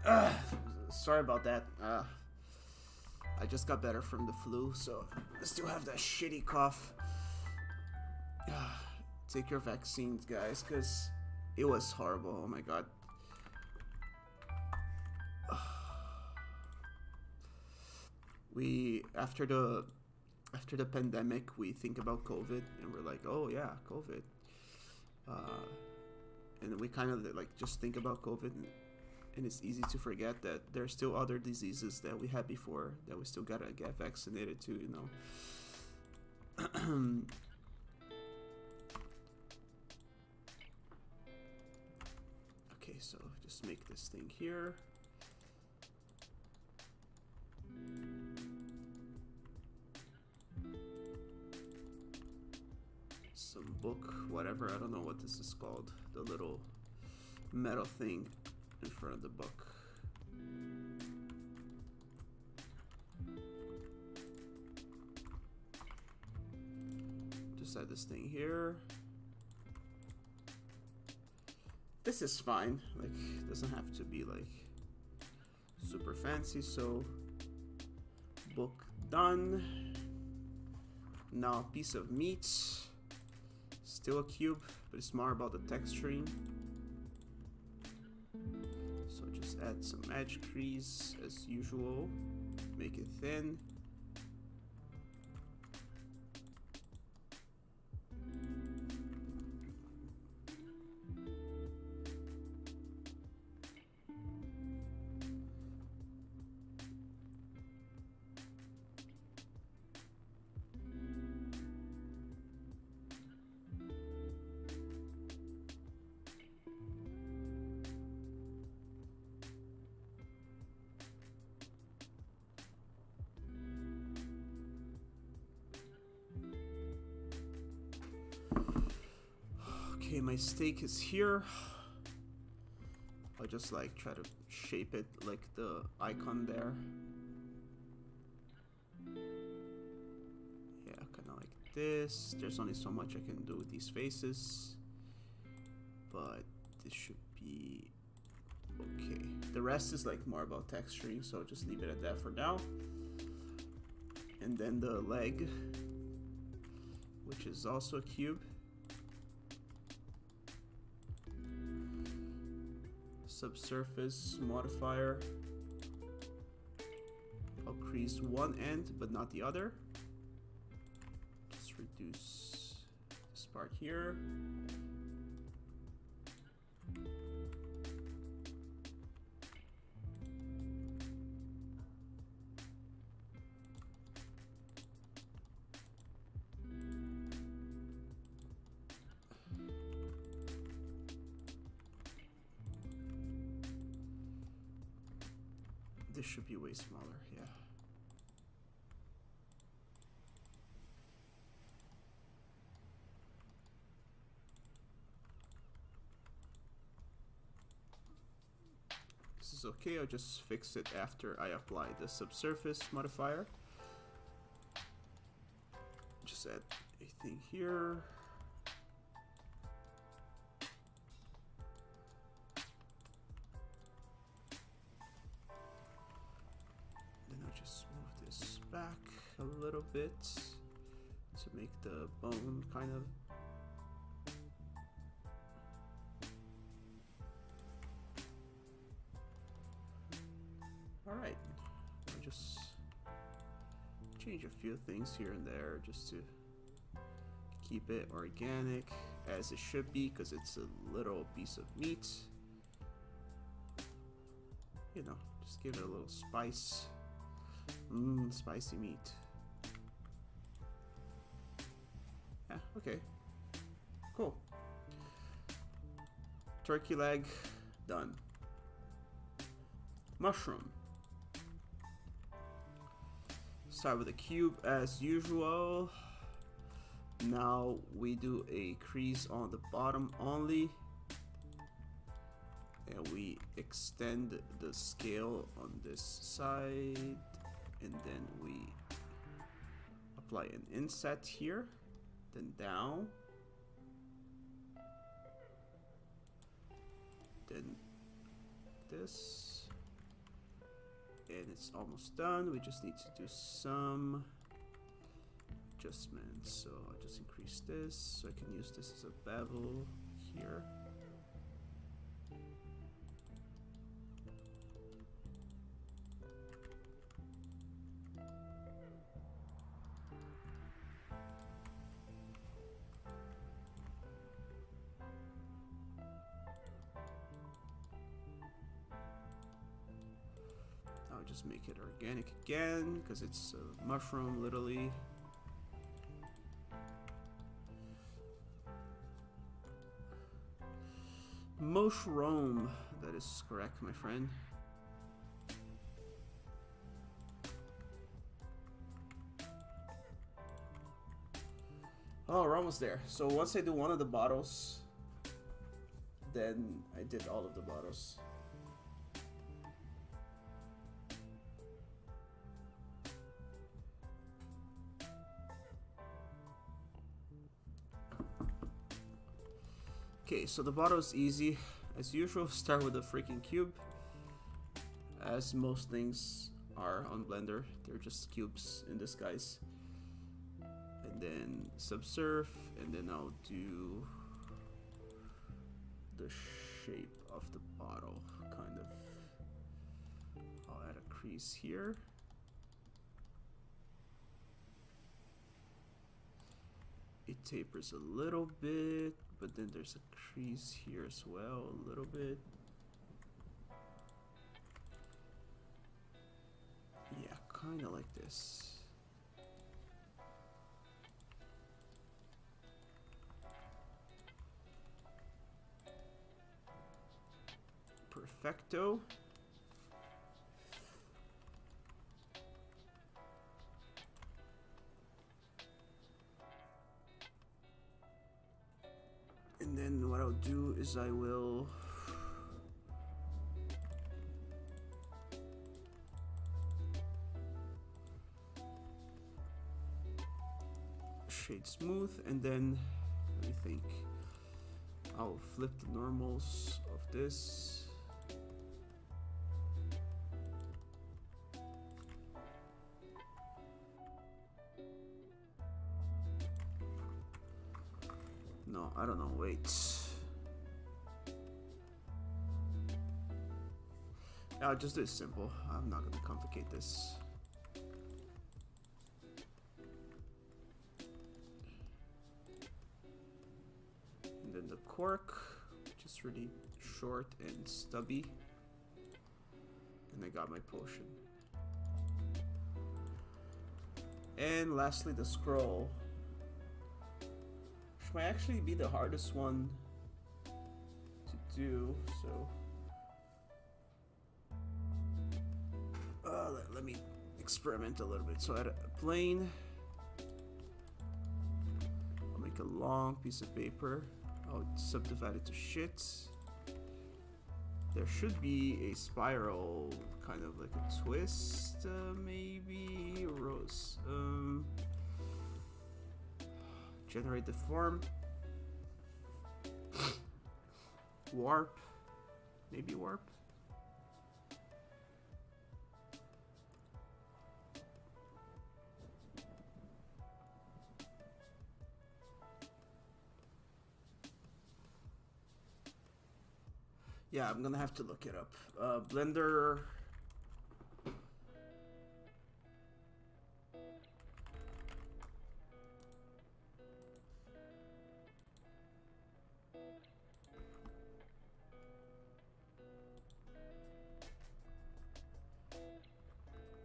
S1: Sorry about that. I just got better from the flu, so I still have that shitty cough. Take your vaccines, guys, because it was horrible. Oh my god. After the pandemic, we think about COVID, and we're like, oh yeah, COVID. And we kind of like just think about COVID, and it's easy to forget that there's still other diseases that we had before that we still gotta get vaccinated to, you know. Okay, so just make this thing here. Some book, whatever, I don't know what this is called. The little metal thing in front of the book. Just add this thing here. This is fine, like, it doesn't have to be like super fancy, so book done. Now a piece of meat. Still a cube, but it's more about the texturing. So just add some edge crease as usual. Make it thin. Okay, my steak is here. I'll just like try to shape it like the icon there. Yeah, kind of like this. There's only so much I can do with these faces. but this should be okay. The rest is like more about texturing, so just leave it at that for now. And then the leg, which is also a cube. Subsurface modifier. I'll crease one end but not the other. Just reduce this part here. This should be way smaller, yeah. This is okay, I'll just fix it after I apply the subsurface modifier. Just add a thing here. Back a little bit to make the bone kind of all right. I'll just change a few things here and there just to keep it organic as it should be, because it's a little piece of meat, you know, just give it a little spice. Spicy meat. Yeah, okay. Cool. Turkey leg, done. Mushroom. Start with a cube as usual. Now we do a crease on the bottom only. And we extend the scale on this side. And then we apply an inset here, then down, then this, and it's almost done. We just need to do some adjustments. So I'll just increase this so I can use this as a bevel here. I'll just make it organic again because it's a mushroom, literally. Mushroom, that is correct, my friend. Oh, we're almost there. So once I do one of the bottles, then I did all of the bottles. Okay, so the bottle is easy. As usual, start with a freaking cube. As most things are on Blender, they're just cubes in disguise. And then subsurf, and then I'll do the shape of the bottle, kind of. I'll add a crease here. It tapers a little bit, but then there's a crease here as well, a little bit. Yeah, kind of like this. Perfecto. And then what I'll do is I will shade smooth, and then let me think. I'll flip the normals of this. No, I don't know, wait. I'll just do it simple. I'm not gonna complicate this. And then the cork, which is really short and stubby. And I got my potion. And lastly, the scroll, which might actually be the hardest one to do, so let me experiment a little bit. So I had a plane. I'll make a long piece of paper. I'll subdivide it to shit. There should be a spiral, kind of like a twist, maybe. Rose. Generate the form. Warp. Maybe warp. Yeah, I'm gonna have to look it up. Blender.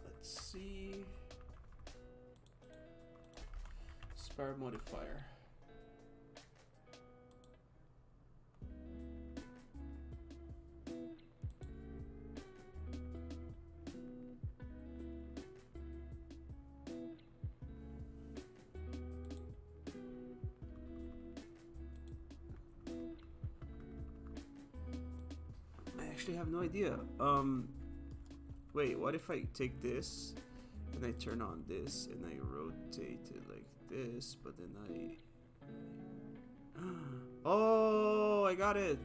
S1: Let's see. Spiral modifier. I have no idea. Wait, what if I take this and I turn on this and I rotate it like this, but then I oh, I got it.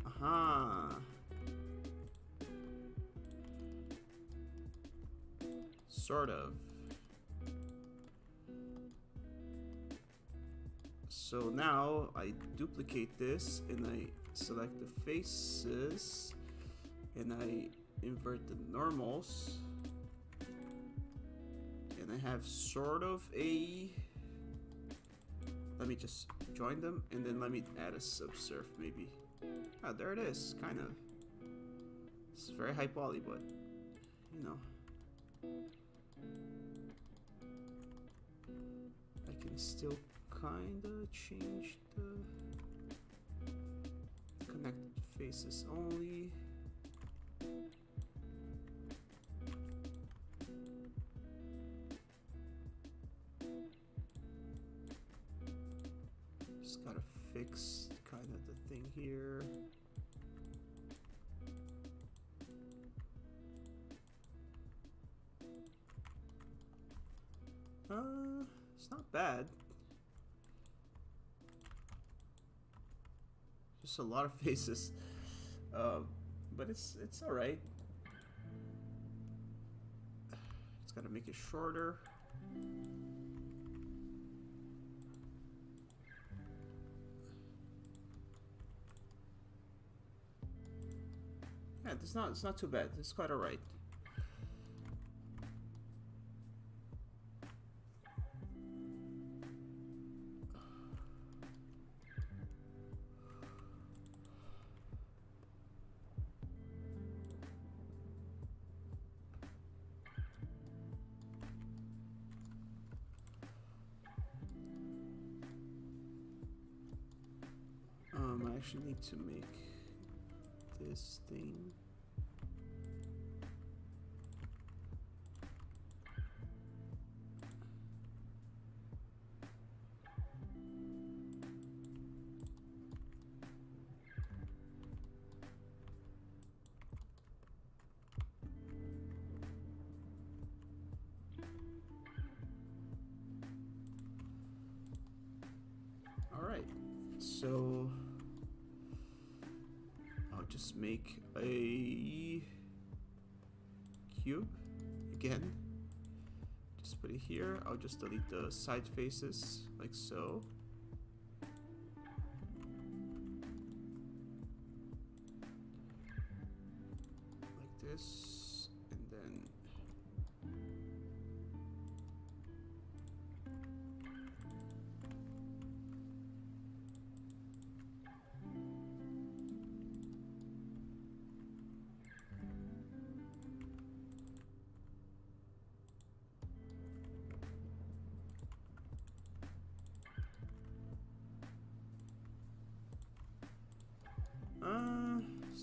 S1: Aha. Sort of. So now I duplicate this and I select the faces and I invert the normals and I have sort of a, let me just join them and then let me add a subsurf maybe. Ah, there it is, kind of. It's very high poly, but you know, I can still kind of change the connected faces only. Just gotta fix kind of the thing here. It's not bad. Just a lot of faces, but it's all right. It's gotta make it shorter. Yeah, it's not too bad. It's quite all right. I actually need to make this thing. All right. So I'll just make a cube again. Just put it here. I'll just delete the side faces like so. Like this, and then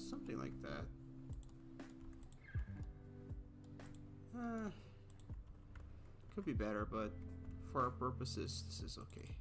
S1: something like that. Could be better, but for our purposes, this is okay.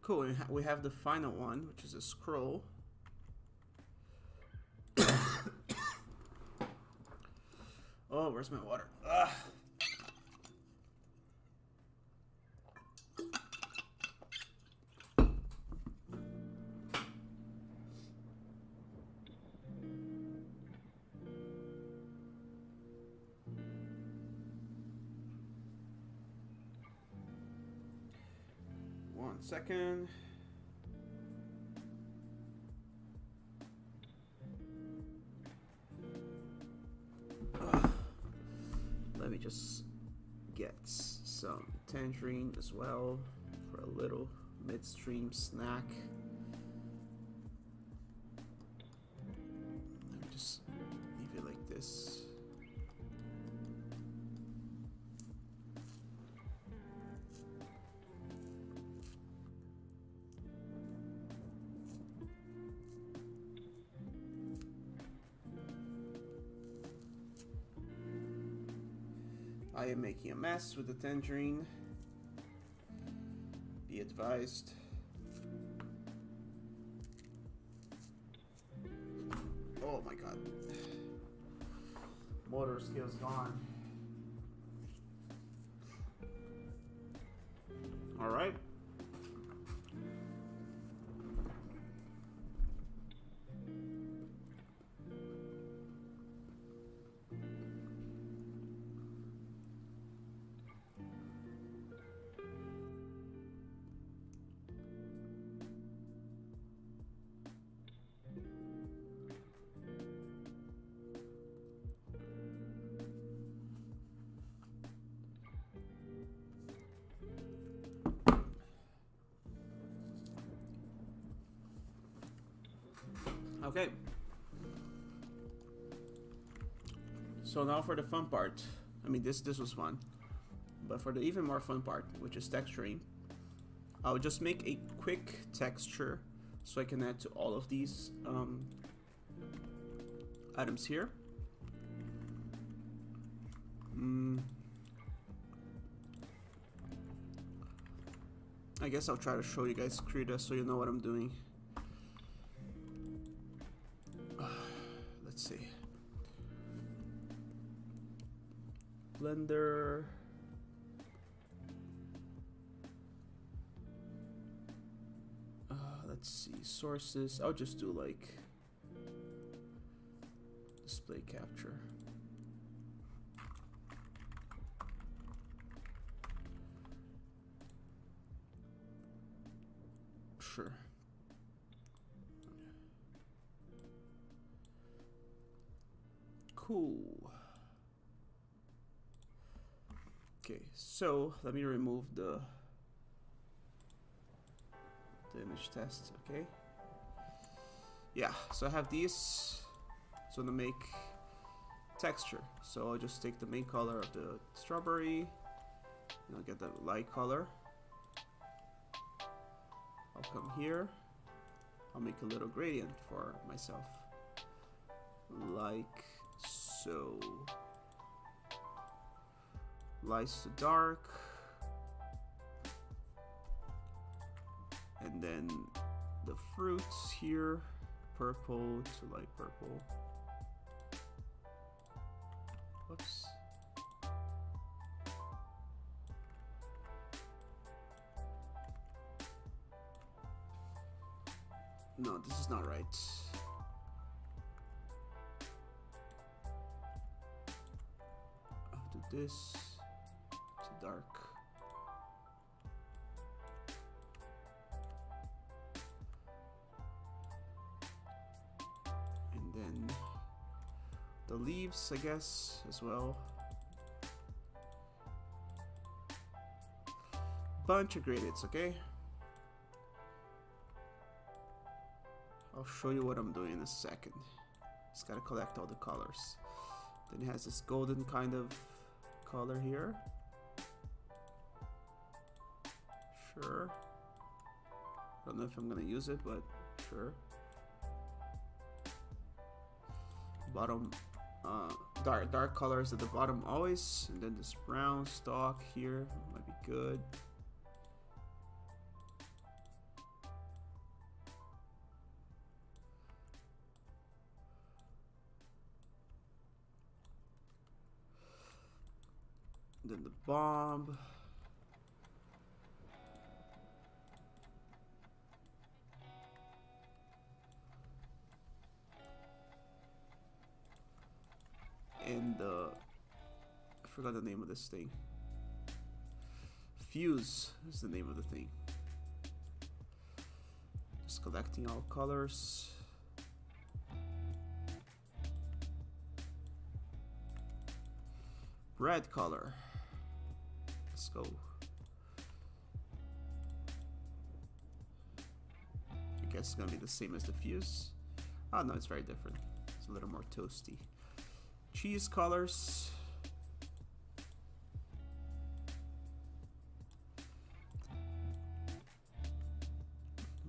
S1: Cool, we have the final one, which is a scroll. Oh, where's my water? Ugh. One second. Let me just get some tangerine as well for a little midstream snack. Let me just leave it like this. I am making a mess with the tangerine. Be advised. Oh my god. Motor skills gone. All right. Okay. So now for the fun part. I mean, this was fun. But for the even more fun part, which is texturing, I'll just make a quick texture so I can add to all of these items here. I guess I'll try to show you guys Krita so you know what I'm doing. Let's see. Blender. Let's see, sources. I'll just do like display capture. Sure. Cool. Okay, so let me remove the image test. Okay. Yeah, so I have these. So to make texture, so I'll just take the main color of the strawberry and I'll get the light color. I'll come here I'll make a little gradient for myself. Like so. Lights to dark. And then the fruits here, purple to light purple. Whoops. No, this is not right. I'll do this to dark. And then the leaves, I guess, as well. Bunch of gradients, okay? I'll show you what I'm doing in a second. Just gotta collect all the colors. Then it has this golden kind of color here. Sure. Don't know if I'm gonna use it, but sure. Bottom, dark colors at the bottom always, and then this brown stalk here might be good. Then the bomb. And I forgot the name of this thing. Fuse is the name of the thing. Just collecting all colors. Red color. Let's go. I guess it's gonna be the same as the fuse. Oh no, it's very different. It's a little more toasty. Cheese colors.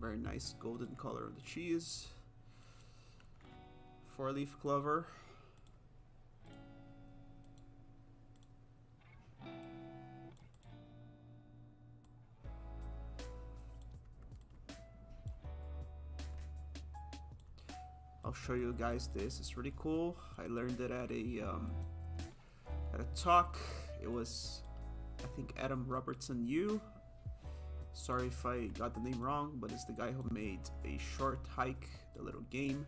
S1: Very nice golden color of the cheese. 4-leaf clover. I'll show you guys this. It's really cool. I learned it at a talk. It was, I think, Adam Robertson Yu. Sorry if I got the name wrong, but it's the guy who made A Short Hike, the little game.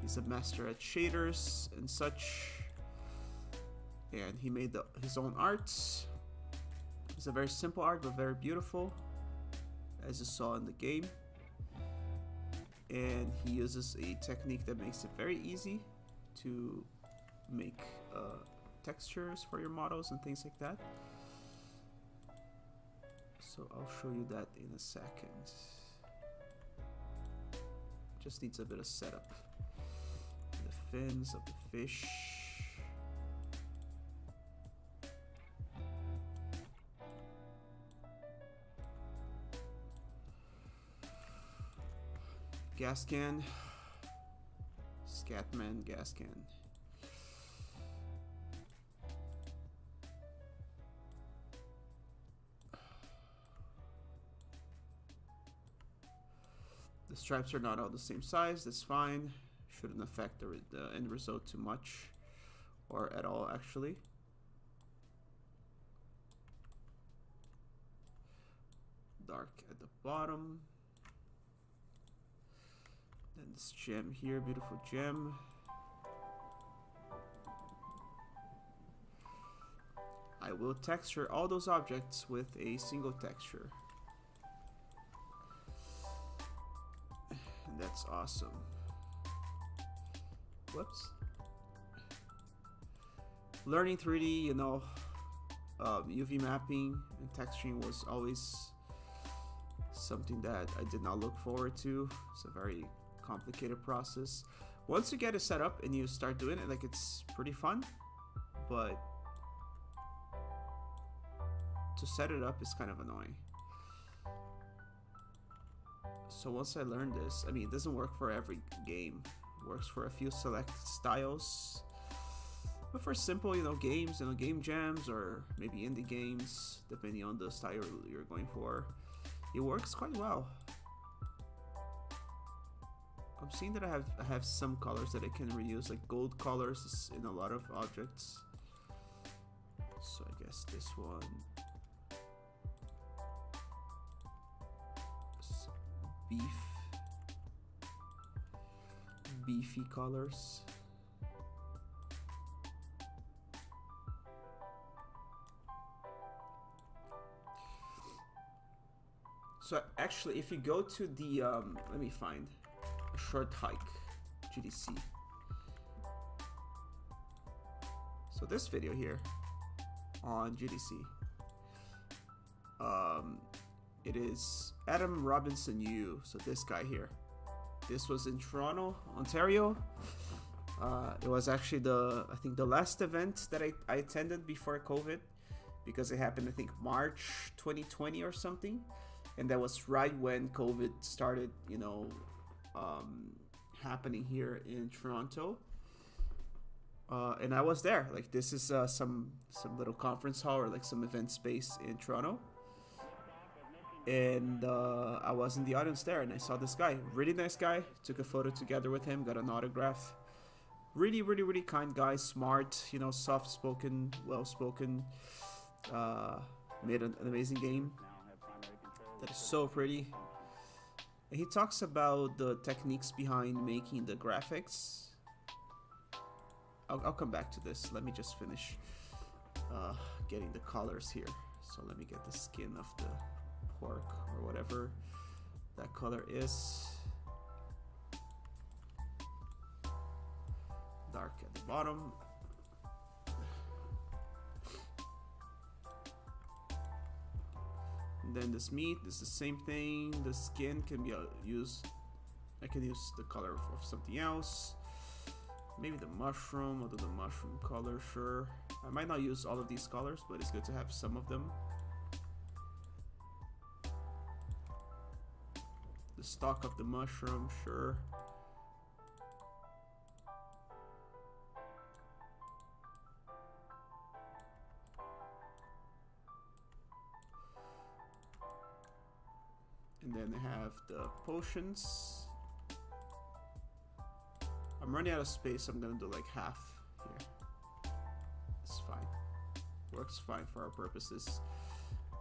S1: He's a master at shaders and such, and he made his own arts. It's a very simple art, but very beautiful, as you saw in the game. And he uses a technique that makes it very easy to make textures for your models and things like that. So I'll show you that in a second. Just needs a bit of setup. The fins of the fish. Gas can. Scatman gas can. The stripes are not all the same size. That's fine. Shouldn't affect the end result too much, or at all actually. Dark at the bottom. Then this gem here, beautiful gem. I will texture all those objects with a single texture. And that's awesome. Whoops. Learning 3D, you know, UV mapping and texturing was always something that I did not look forward to. It's a very complicated process. Once you get it set up and you start doing it, like, it's pretty fun, but to set it up is kind of annoying. So once I learned this, I mean, it doesn't work for every game. It works for a few select styles. But for simple, games, game jams, or maybe indie games, depending on the style you're going for, it works quite well. I'm seeing that I have some colors that I can reuse, like gold colors in a lot of objects. So I guess this one. Beefy colors. So actually, if you go to the let me find a short hike GDC. So this video here on GDC, it is Adam Robinson U. So this guy here. This was in Toronto, Ontario. It was actually I think the last event that I attended before COVID, because it happened I think March 2020 or something, and that was right when COVID started, happening here in Toronto. And I was there. Like, this is some little conference hall or like some event space in Toronto. And I was in the audience there, and I saw this guy, really nice guy. Took a photo together with him, got an autograph. Really, really, really kind guy, smart, soft-spoken, well-spoken. Made an amazing game that is so pretty. And he talks about the techniques behind making the graphics. I'll come back to this. Let me just finish getting the colors here. So let me get the skin of the pork or whatever that color is. Dark at the bottom. And then this meat is the same thing. The skin can be used. I can use the color of something else. Maybe the mushroom, or the mushroom color, sure. I might not use all of these colors, but it's good to have some of them. The stalk of the mushroom, sure. And then I have the potions. I'm running out of space, I'm gonna do like half here. It's fine. Works fine for our purposes.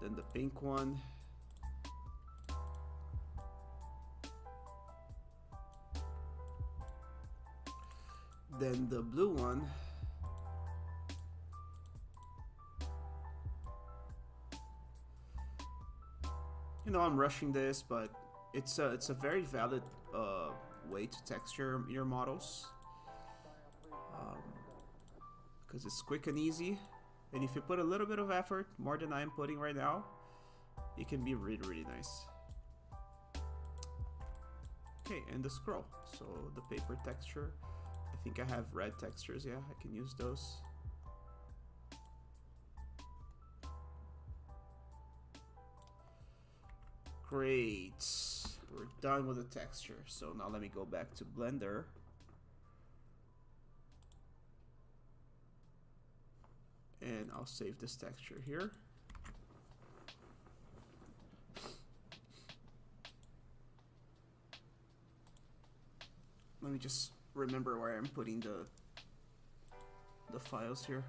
S1: Then the pink one. Then the blue one. I'm rushing this, but it's a very valid way to texture your models, because it's quick and easy, and if you put a little bit of effort, more than I'm putting right now, it can be really, really nice. Okay, and the scroll, so the paper texture, I think I have red textures, yeah, I can use those. Great, we're done with the texture. So now let me go back to Blender. And I'll save this texture here. Let me just remember where I'm putting the files here.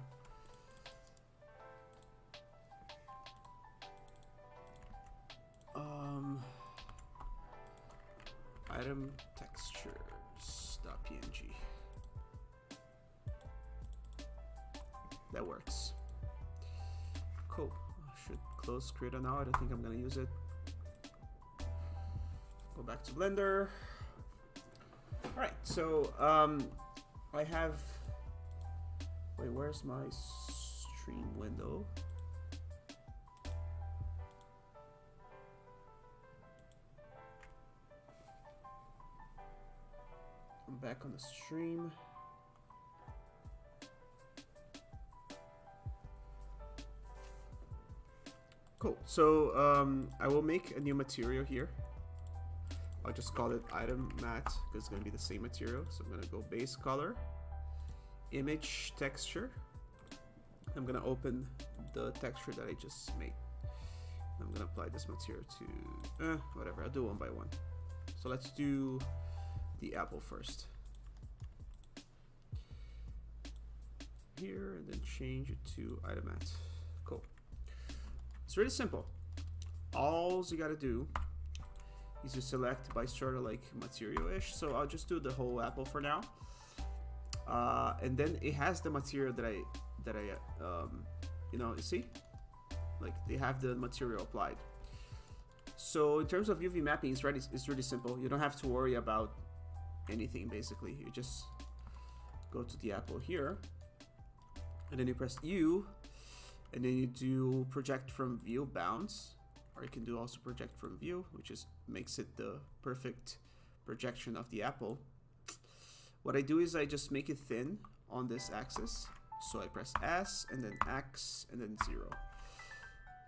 S1: Item textures.png. That works. Cool. I should close Creator now. I don't think I'm gonna use it. Go back to Blender. Alright, so I have, wait, where's my stream window? I'm back on the stream. Cool. So I will make a new material here. I'll just call it item matte because it's going to be the same material. So I'm going to go base color, image texture. I'm going to open the texture that I just made. I'm going to apply this material to whatever. I'll do one by one. So let's do the apple first. Here, and then change it to item matte. Cool. It's really simple. All you got to do is you select by sort of like material-ish. So I'll just do the whole apple for now. And then it has the material that I you know, you see, like they have the material applied. So in terms of UV mapping, it's really simple. You don't have to worry about anything basically. You just go to the apple here, and then you press U, and then you do project from view bounds, or you can do also project from view, which just makes it the perfect projection of the apple. What I do is I just make it thin on this axis. So I press S and then X and then 0.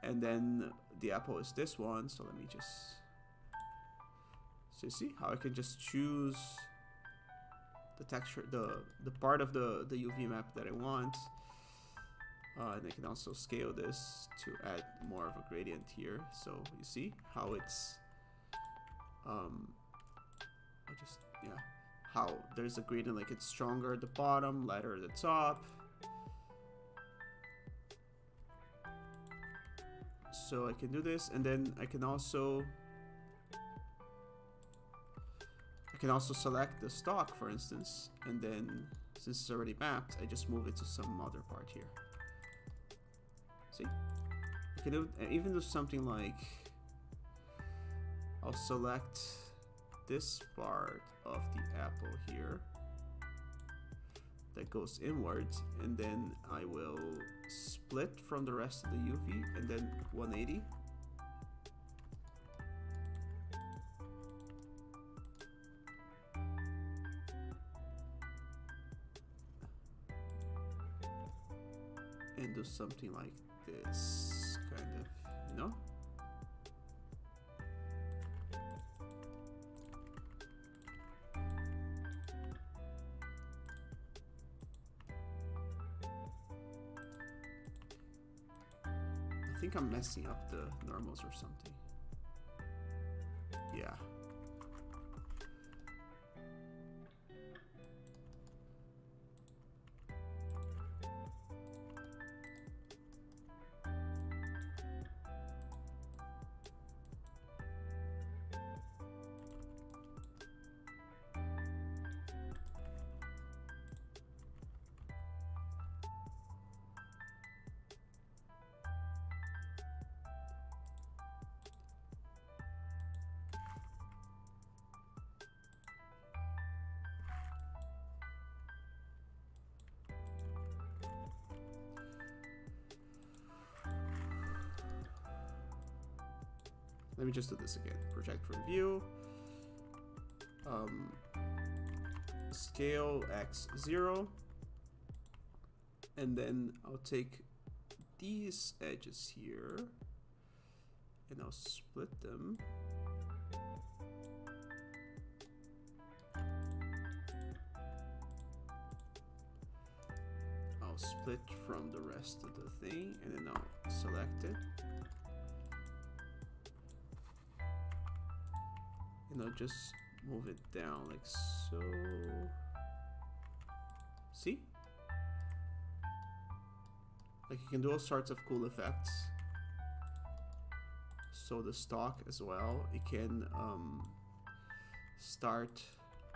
S1: And then the apple is this one. So let me just, so you see how I can just choose the texture, the part of the UV map that I want. And I can also scale this to add more of a gradient here. So you see how it's, how there's a gradient, like it's stronger at the bottom, lighter at the top. So I can do this, and then I can also select the stock, for instance, and then since it's already mapped, I just move it to some other part here. See, I can even do something like, I'll select this part of the apple here that goes inwards, and then I will split from the rest of the UV, and then 180. And do something like this, kind of, you know? I think I'm messing up the normals or something. Yeah. Let me just do this again. Project from view. Scale X0. And then I'll take these edges here and I'll split them. I'll split from the rest of the thing, and then I'll select it. And I'll just move it down like so. See? Like you can do all sorts of cool effects. So the stock as well, it can start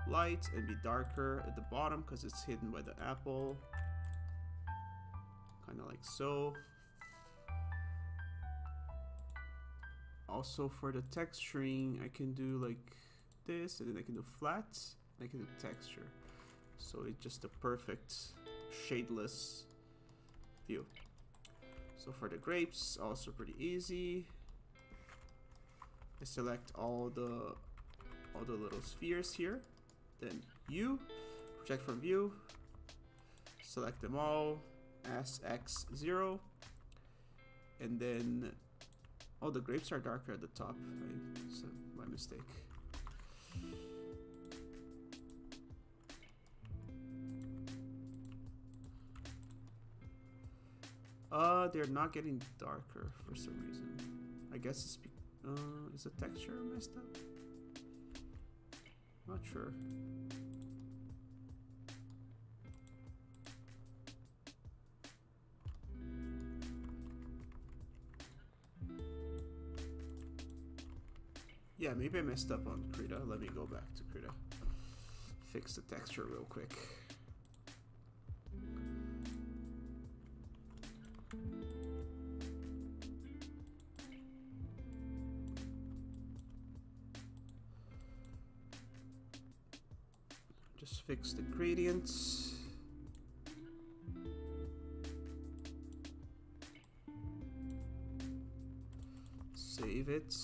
S1: light and be darker at the bottom because it's hidden by the apple. Kind of like so. Also for the texturing, I can do like this, and then I can do flat, and I can do texture. So it's just a perfect shadeless view. So for the grapes, also pretty easy. I select all the little spheres here. Then U, project from view, select them all, SX0, and then, oh, the grapes are darker at the top. Right? So my mistake. They're not getting darker for some reason. I guess it's is the texture messed up? Not sure. Yeah, maybe I messed up on Krita. Let me go back to Krita. Fix the texture real quick. Just fix the gradients. Save it.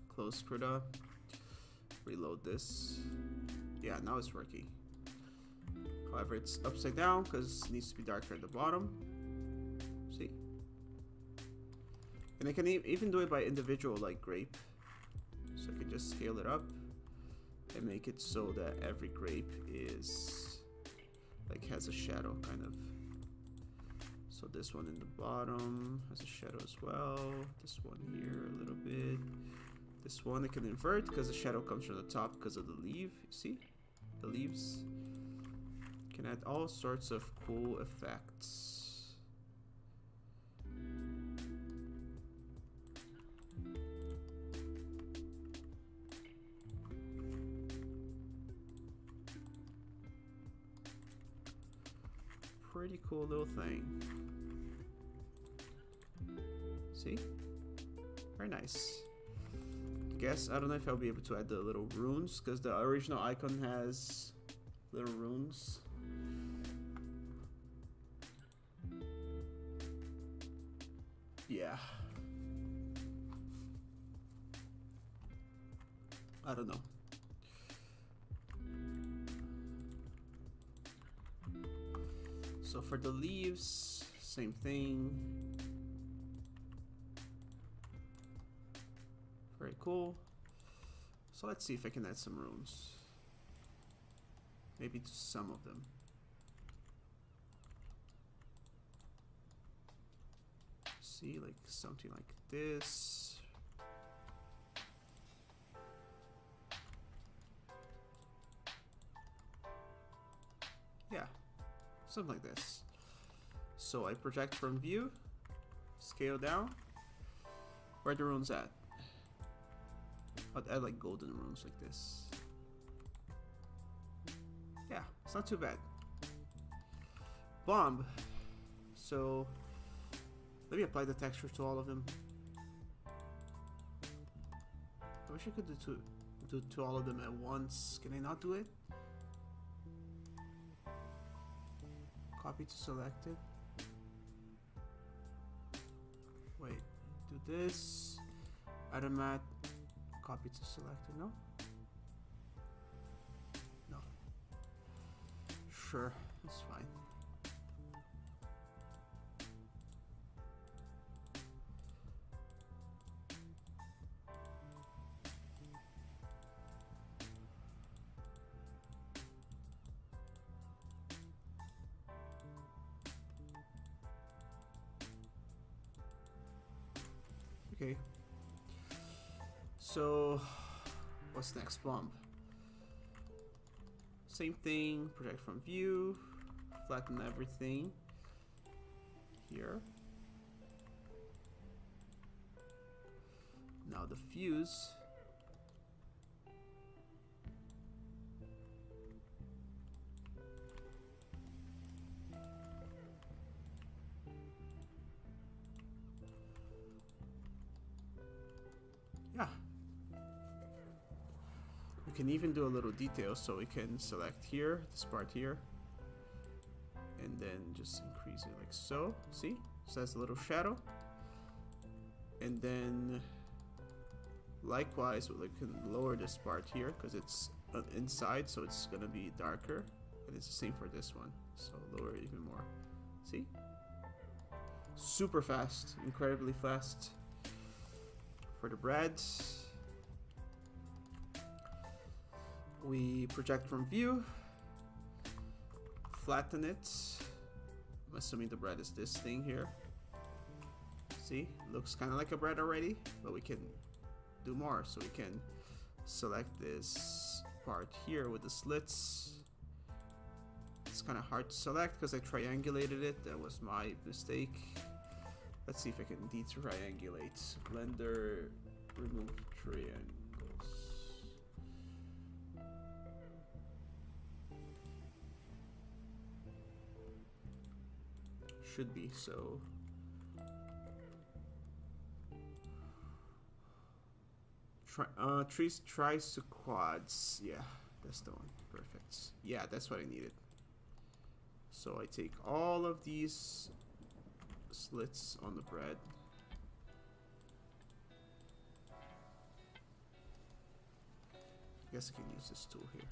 S1: Close Krita. Reload this. Yeah, now it's working. However, it's upside down because it needs to be darker at the bottom. See? And I can even do it by individual, like grape. So I can just scale it up and make it so that every grape is like has a shadow kind of. So this one in the bottom has a shadow as well. This one here a little bit. This one I can invert because the shadow comes from the top because of the leaf. You see? The leaves can add all sorts of cool effects. Pretty cool little thing. See? Very nice. Guess I don't know if I'll be able to add the little runes because the original icon has little runes. Yeah. I don't know. So for the leaves, same thing. Very cool. So let's see if I can add some runes. Maybe to some of them. See, like something like this. Yeah, something like this. So I project from view, scale down. Where are the runes at? I'd add like golden runes like this. Yeah, it's not too bad. Bomb. So let me apply the texture to all of them. I wish I could do to all of them at once. Can I not do it? Copy to selected. Wait, do this. Add a matte. Copy to selected. No? No. Sure, that's fine. Okay. So, what's next? Bomb. Same thing, project from view, flatten everything here. Now the fuse. Yeah. We can even do a little detail, so we can select here, this part here, and then just increase it like so. See? So that's a little shadow. And then likewise, we can lower this part here because it's inside, so it's gonna be darker. And it's the same for this one. So lower it even more. See? Super fast, incredibly fast. For the bread. We project from view, flatten it. I'm assuming the bread is this thing here. See, looks kind of like a bread already, but we can do more. So we can select this part here with the slits. It's kind of hard to select because I triangulated it. That was my mistake. Let's see if I can de-triangulate. Blender, remove triangles. Should be so. Trees tries to quads. Yeah, that's the one. Perfect. Yeah, that's what I needed. So I take all of these slits on the bread. I guess I can use this tool here.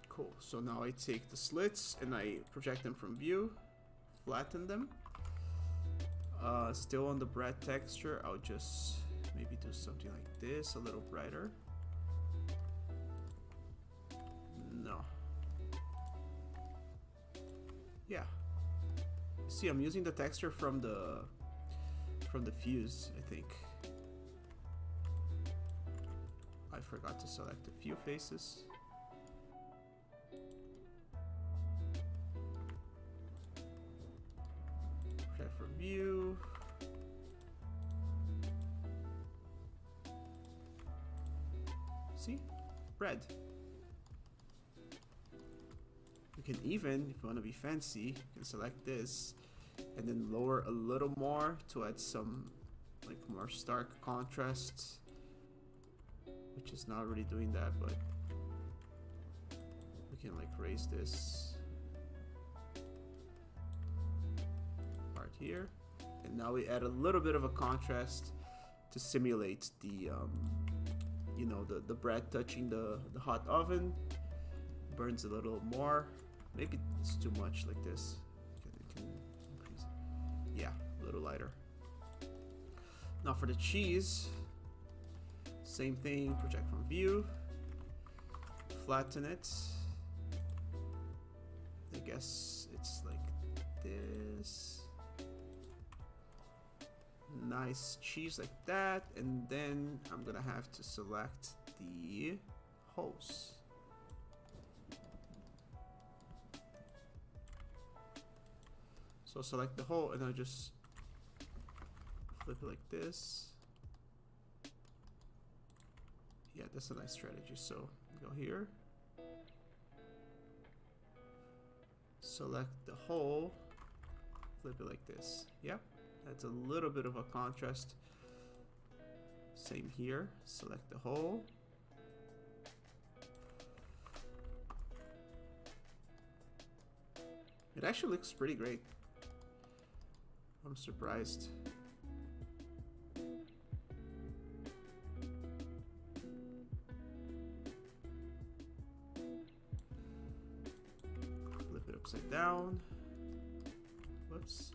S1: Cool. So now I take the slits and I project them from view, flatten them. Still on the bread texture, I'll just maybe do something like this, a little brighter. No. Yeah. See, I'm using the texture from the fuse, I think. I forgot to select a few faces. Project from view. See? Bread. You can even, if you want to be fancy, you can select this and then lower a little more to add some like more stark contrast, which is not really doing that, but we can like raise this part here, and now we add a little bit of a contrast to simulate the you know, the bread touching the hot oven. Burns a little more. Maybe it's too much like this. It can increase it. Yeah, a little lighter. Now for the cheese, same thing, project from view, flatten it. I guess it's like this. Nice cheese like that, and then I'm gonna have to select the hose. So select the hole and I'll just flip it like this. Yeah, that's a nice strategy. So go here, select the hole, flip it like this. Yep, that's a little bit of a contrast. Same here, select the hole. It actually looks pretty great. I'm surprised. Flip it upside down. Whoops.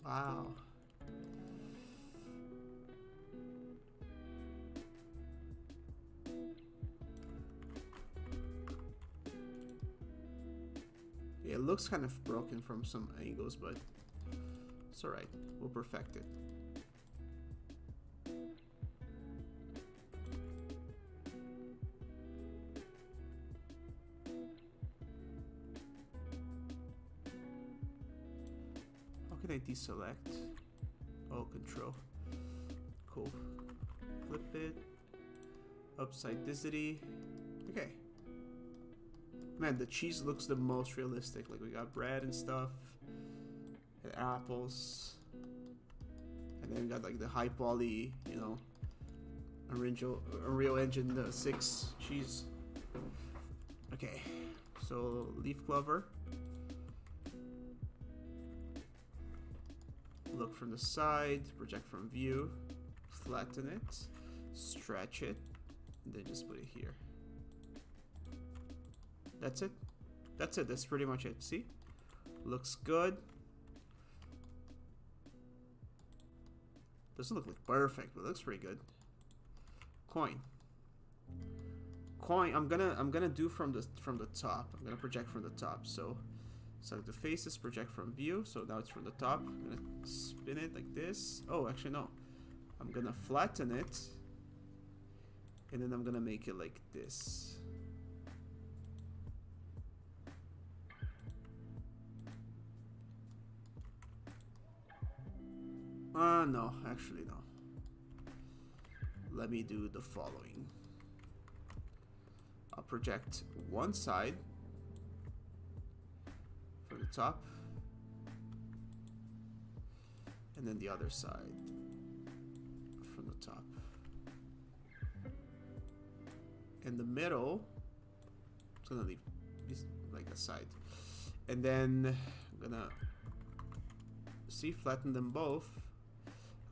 S1: Wow. It looks kind of broken from some angles, but it's alright. We'll perfect it. How can I deselect? Oh, control. Cool. Flip it. Upside density. Okay. Man, the cheese looks the most realistic. Like we got bread and stuff, and apples, and then we got like the high poly, you know, Unreal Engine 6 cheese. Okay, so leaf clover. look from the side, project from view, flatten it, stretch it, and then just put it here. That's it. That's it. That's pretty much it. See? Looks good. Doesn't look like perfect, but it looks pretty good. Coin. Coin. I'm gonna do from the top. I'm gonna project from the top. So select the faces, project from view. So now it's from the top. I'm gonna spin it like this. Oh, actually no. I'm gonna flatten it, and then I'm gonna make it like this. No, actually no. Let me do the following. I'll project one side from the top, and then the other side from the top. In the middle, it's gonna leave this like a side, and then I'm gonna flatten them both.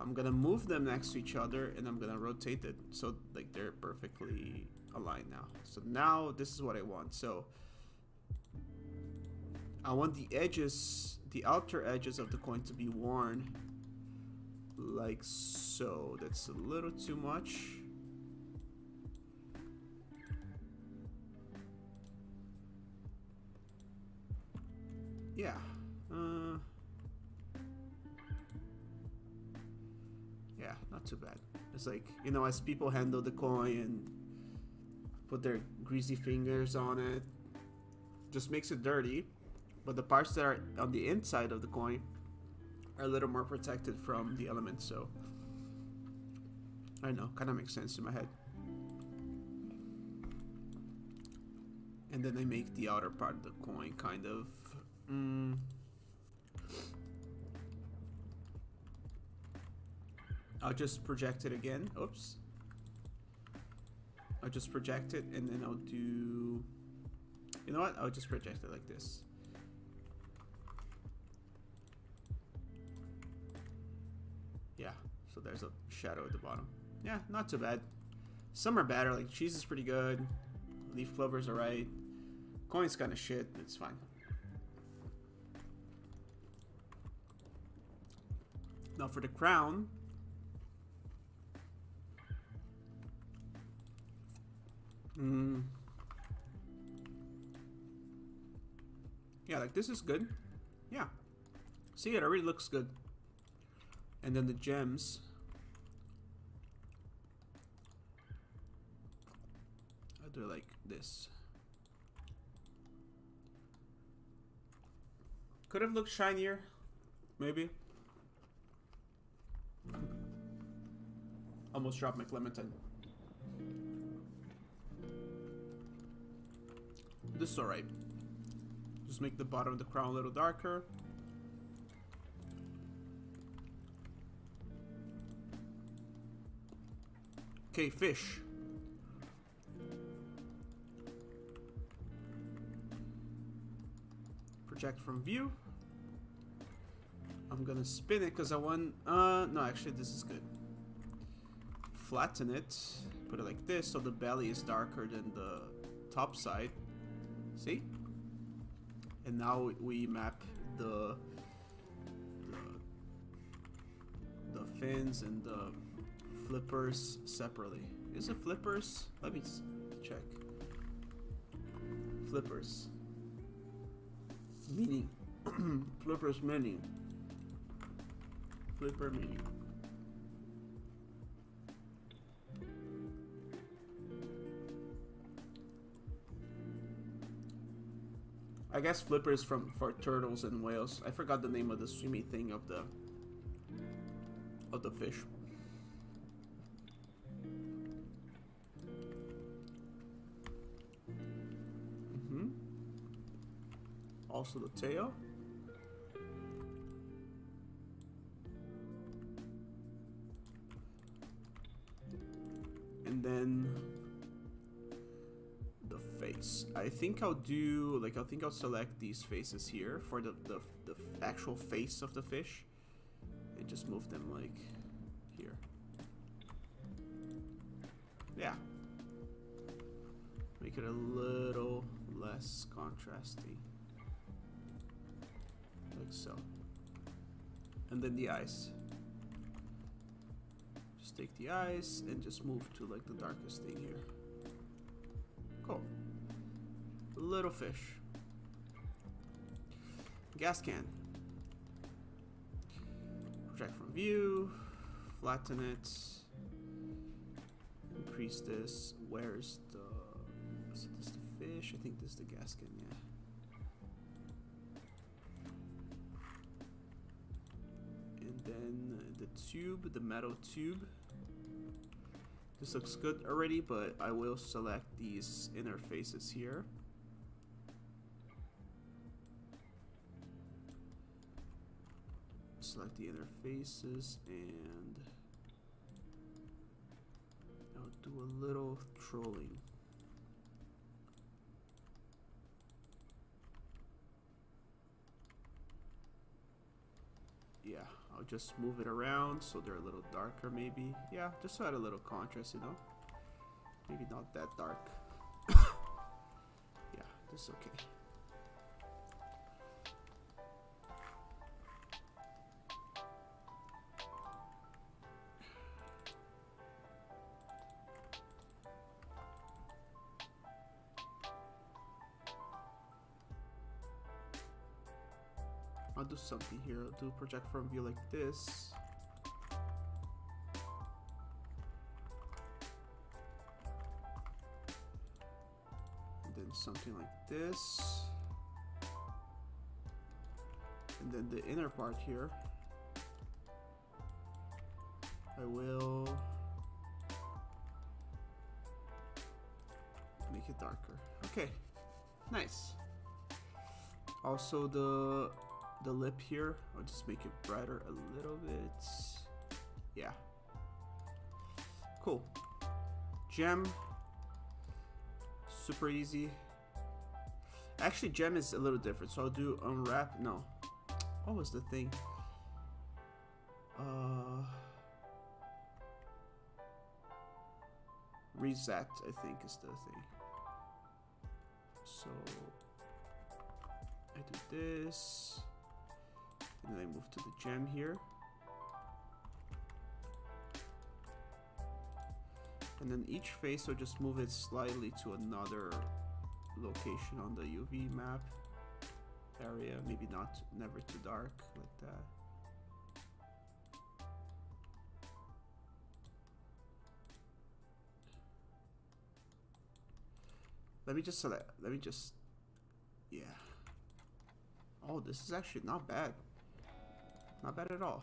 S1: I'm gonna move them next to each other, and I'm gonna rotate it so like they're perfectly aligned now. So now this is what I want. So I want the edges, the outer edges of the coin to be worn like so. That's a little too much. Yeah. Yeah, not too bad. It's like, you know, as people handle the coin and put their greasy fingers on it, just makes it dirty. But the parts that are on the inside of the coin are a little more protected from the elements. So I don't know, kind of makes sense in my head. And then I make the outer part of the coin kind of I'll just project it again. Oops. I'll just project it, and then I'll do... You know what? I'll just project it like this. Yeah, so there's a shadow at the bottom. Yeah, not too bad. Some are better, like cheese is pretty good. Leaf clover's alright. Coin's kind of shit, but it's fine. Now for the crown. Yeah, like this is good. Yeah. See, it already looks good. And then the gems. I'll do it like this. Could have looked shinier, maybe. Almost dropped my clementine. This is alright. Just make the bottom of the crown a little darker. Okay, fish. Project from view. I'm gonna spin it because I want... no, actually this is good. Flatten it. Put it like this so the belly is darker than the top side. See? And now we map the fins and the flippers separately. Is it flippers? Let me check. Flippers. Meaning. Flippers meaning. Flipper meaning. I guess flippers for turtles and whales. I forgot the name of the swimmy thing of the fish. Also the tail. And then the face. I think I'll do I think I'll select these faces here for the actual face of the fish. and just move them like here. Yeah. Make it a little less contrasty. Like so. And then the eyes. Just take the eyes and just move to like the darkest thing here. Cool. Little fish. Gas can. Project from view. Flatten it. Increase this. Where's the... Is this the fish? I think this is the gas can, yeah. And then the tube, the metal tube. This looks good already, but I will select these inner faces here. Select the inner faces and I'll do a little trolling. Yeah, I'll just move it around so they're a little darker maybe. Yeah, just to add a little contrast, you know. Maybe not that dark. Yeah, this is okay. I'll do something here. I'll do project from view like this. And then something like this. And then the inner part here, I will make it darker. Okay, nice. Also the lip here, I'll just make it brighter a little bit. Yeah. Cool. Gem. Super easy. Actually, gem is a little different, so I'll do unwrap. No. What was the thing? Reset, I think, is the thing. So I do this. And then I move to the gem here. And then each face, I'll just move it slightly to another location on the UV map area. Maybe not, never too dark like that. Let me just select, yeah. Oh, this is actually not bad. Not bad at all.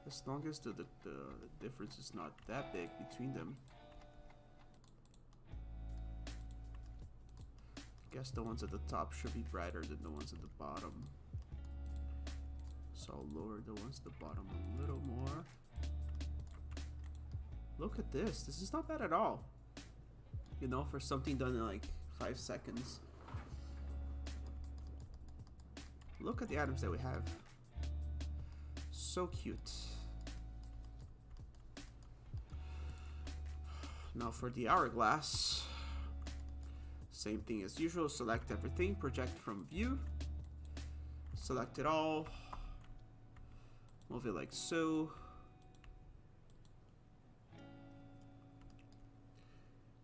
S1: As long as the difference is not that big between them. I guess the ones at the top should be brighter than the ones at the bottom. So I'll lower the ones at the bottom a little more. Look at this. This is not bad at all. You know, for something done in like 5 seconds. Look at the items that we have. So cute. Now for the hourglass. Same thing as usual. Select everything. Project from view. Select it all. Move it like so.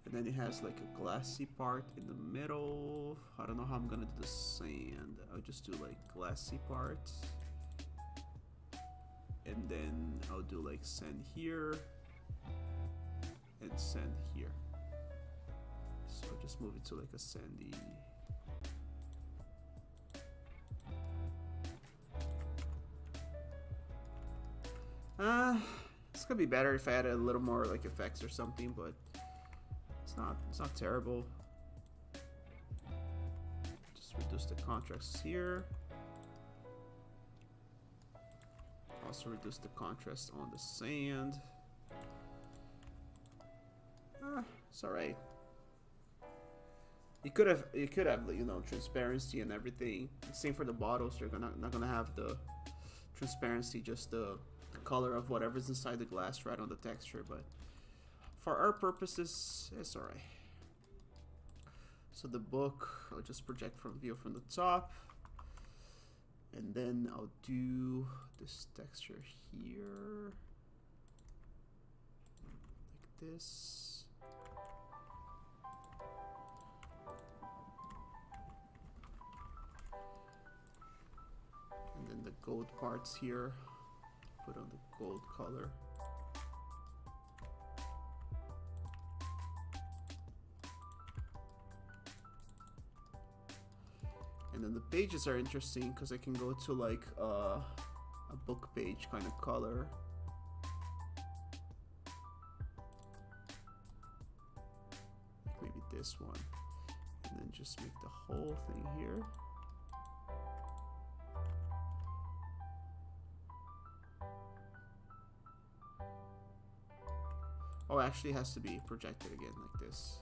S1: And then it has like a glassy part in the middle. I don't know how I'm gonna do the sand. I'll just do like glassy part. And then I'll do like sand here. And sand here. So I'll just move it to like a sandy. It's gonna be better if I added a little more like effects or something, but it's not terrible. Just reduce the contrast here. Also reduce the contrast on the sand. It's alright. You could have, you know, transparency and everything. Same for the bottles. You're not gonna have the transparency, just the color of whatever's inside the glass right on the texture. But for our purposes, it's alright. So the book, I'll just project from view from the top, and then I'll do this texture here, like this. And then the gold parts here, put on the gold color. And then the pages are interesting because I can go to like a book page kind of color. Maybe this one. And then just make the whole thing here. Oh, actually it has to be projected again like this.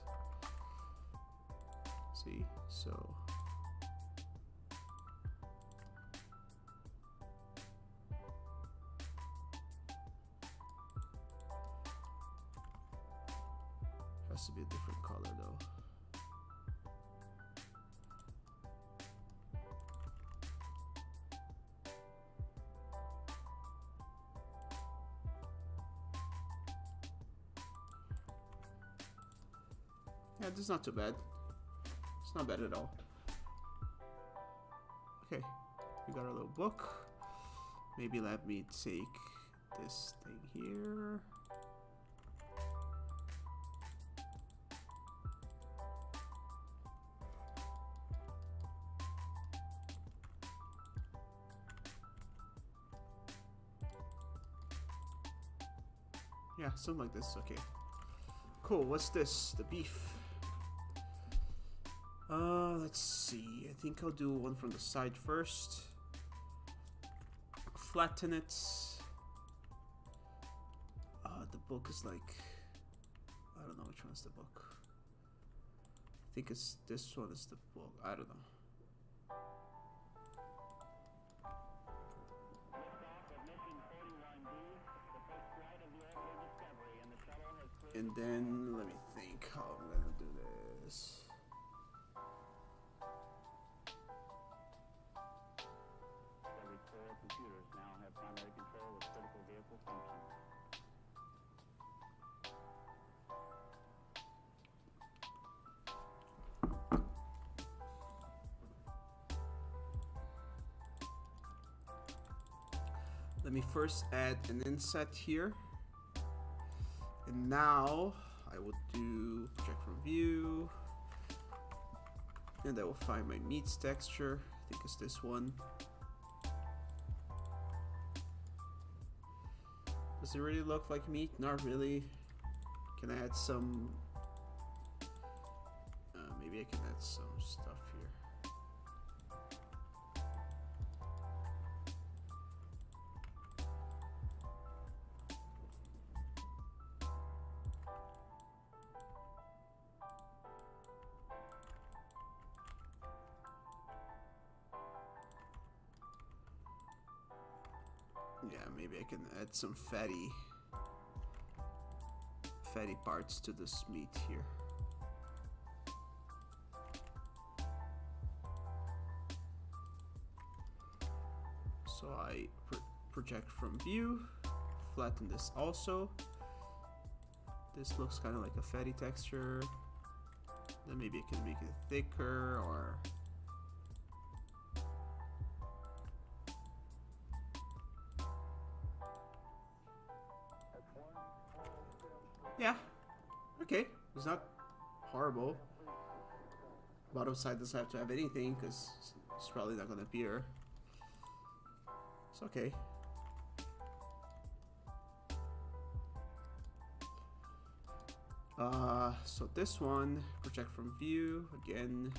S1: See, so has to be a different color though. Yeah, this is not too bad. It's not bad at all. Okay, we got our little book. Maybe let me take this thing here. Yeah, something like this. Okay. Cool. What's this? The beef. Let's see. I think I'll do one from the side first. Flatten it. The book is like, I don't know which one's the book. I think it's this one is the book. I don't know. And then let me think how I'm gonna do this.
S2: Every core computers now have primary control of critical vehicle functions.
S1: Let me first add an inset here. And now I will do project from view. And I will find my meats texture. I think it's this one. Does it really look like meat? Not really. Can I add some? Maybe I can add some stuff here. Yeah, maybe I can add some fatty parts to this meat here. So I project from view, flatten this also. This looks kind of like a fatty texture. Then maybe I can make it thicker or yeah, okay, it's not horrible. Bottom side doesn't have to have anything because it's probably not gonna appear. It's okay. So this one, project from view again,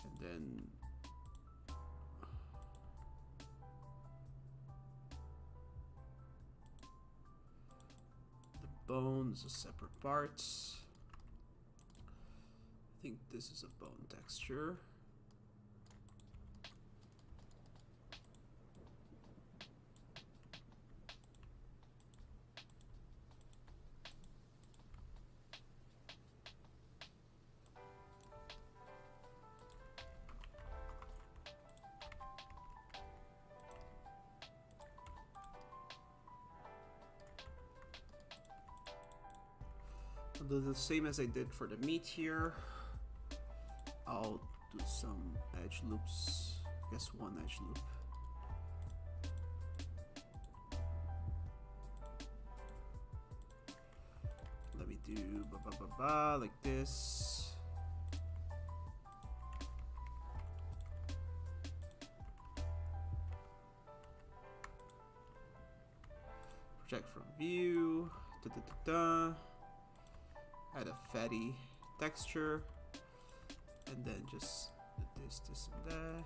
S1: and then bones are separate parts. I think this is a bone texture. I'll do the same as I did for the meat here. I'll do some edge loops. I guess one edge loop. Let me do like this. Project from view. Add a fatty texture. And then just this, and that.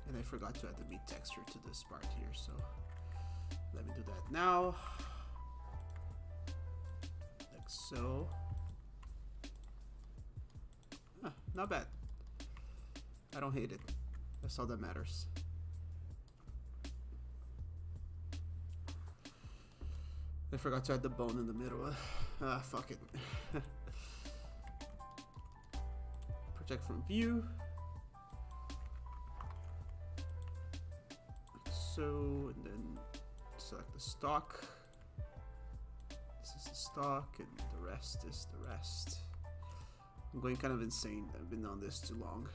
S1: And I forgot to add the meat texture to this part here, so let me do that now. Like so. Not bad. I don't hate it. That's all that matters. I forgot to add the bone in the middle. Fuck it. Project from view. Like so, and then select the stock. This is the stock, and the rest is the rest. I'm going kind of insane. I've been on this too long.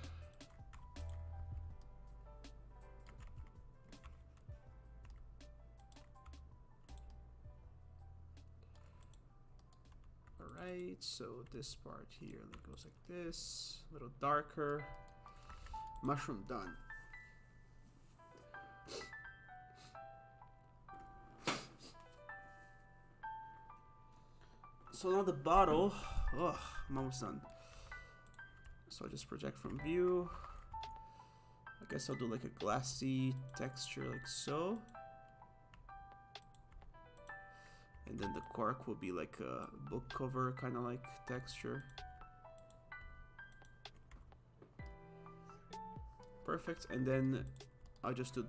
S1: Alright, so this part here goes like this, a little darker. Mushroom done. So now the bottle, I'm almost done. So I just project from view. I guess I'll do like a glassy texture like so. And then the cork will be like a book cover kind of like texture. Perfect. And then I'll just do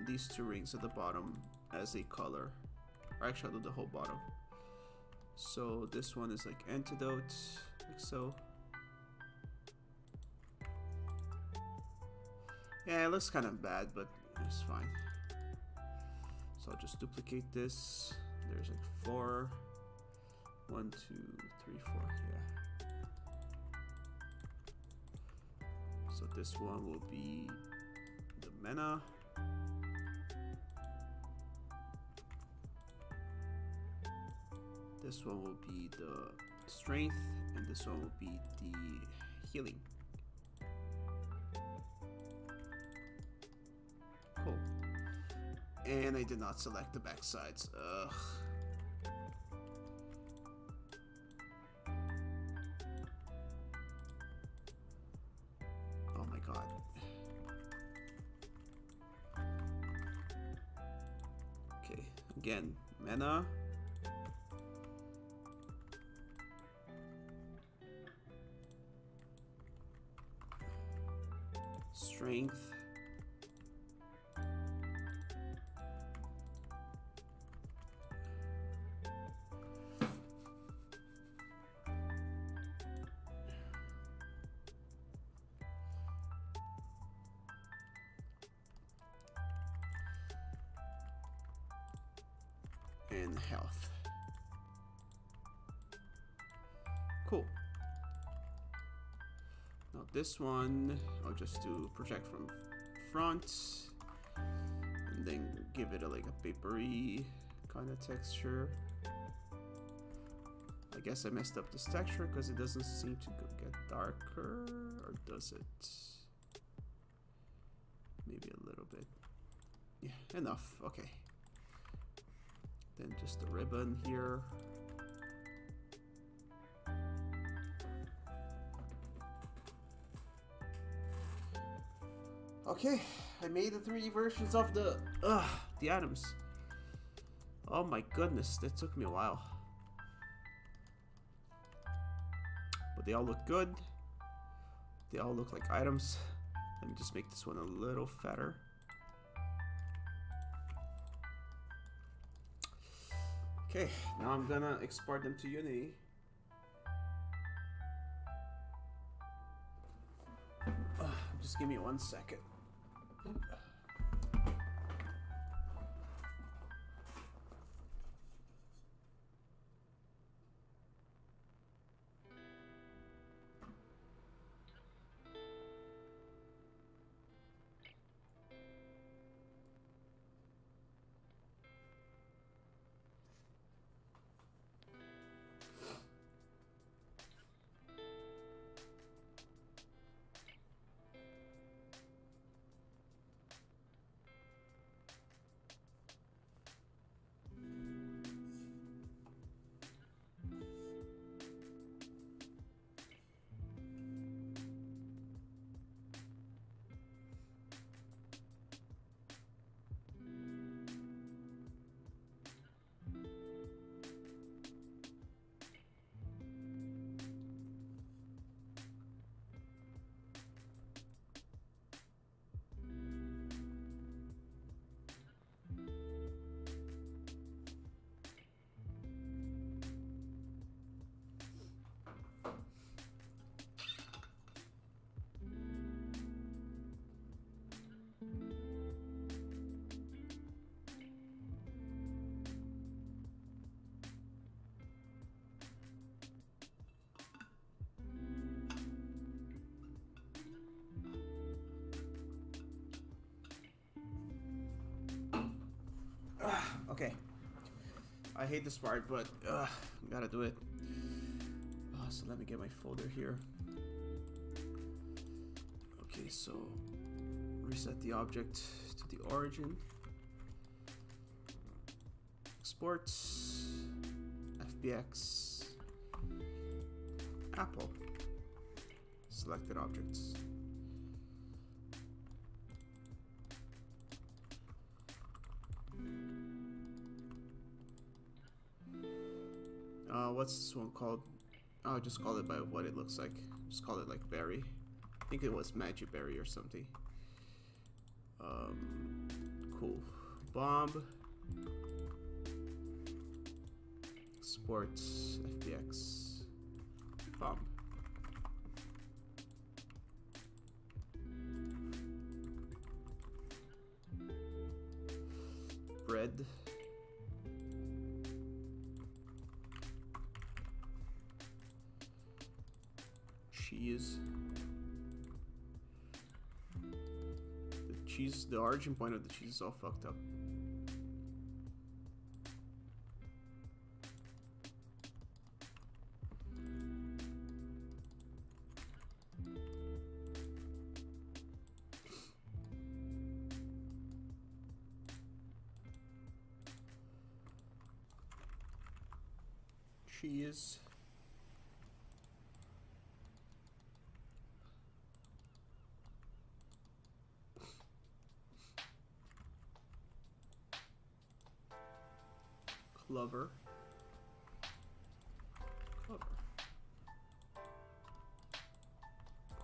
S1: these two rings at the bottom as a color. Or actually I'll do the whole bottom. So this one is like antidote, like so. Yeah, it looks kind of bad, but it's fine. So I'll just duplicate this. There's like 4. 1, 2, 3, 4. Yeah. So this one will be the mana. This one will be the strength, and this one will be the healing. Cool. And I did not select the back sides. Ugh. Oh my god. Okay, again, mana. Strength. And health. Cool. Now this one, I'll just do project from front, and then give it like a papery kind of texture. I guess I messed up this texture because it doesn't seem to get darker, or does it? Maybe a little bit. Yeah, enough. Okay. Then just a ribbon here. Okay, I made the 3D versions of the items. Oh my goodness, that took me a while. But they all look good. They all look like items. Let me just make this one a little fatter. Okay, now I'm gonna export them to Unity. Just give me 1 second. Okay. I hate this part, but gotta do it. So let me get my folder here. Okay, so reset the object to the origin. Export. FBX. Apple. Selected objects. What's this one called? I'll just call it by what it looks like. Just call it like berry. I think it was magic berry or something. Cool. Bomb. Sports. FBX. Bomb. Bread. Cheese. The origin point of the cheese is all fucked up. Cheese. Clover. Clover.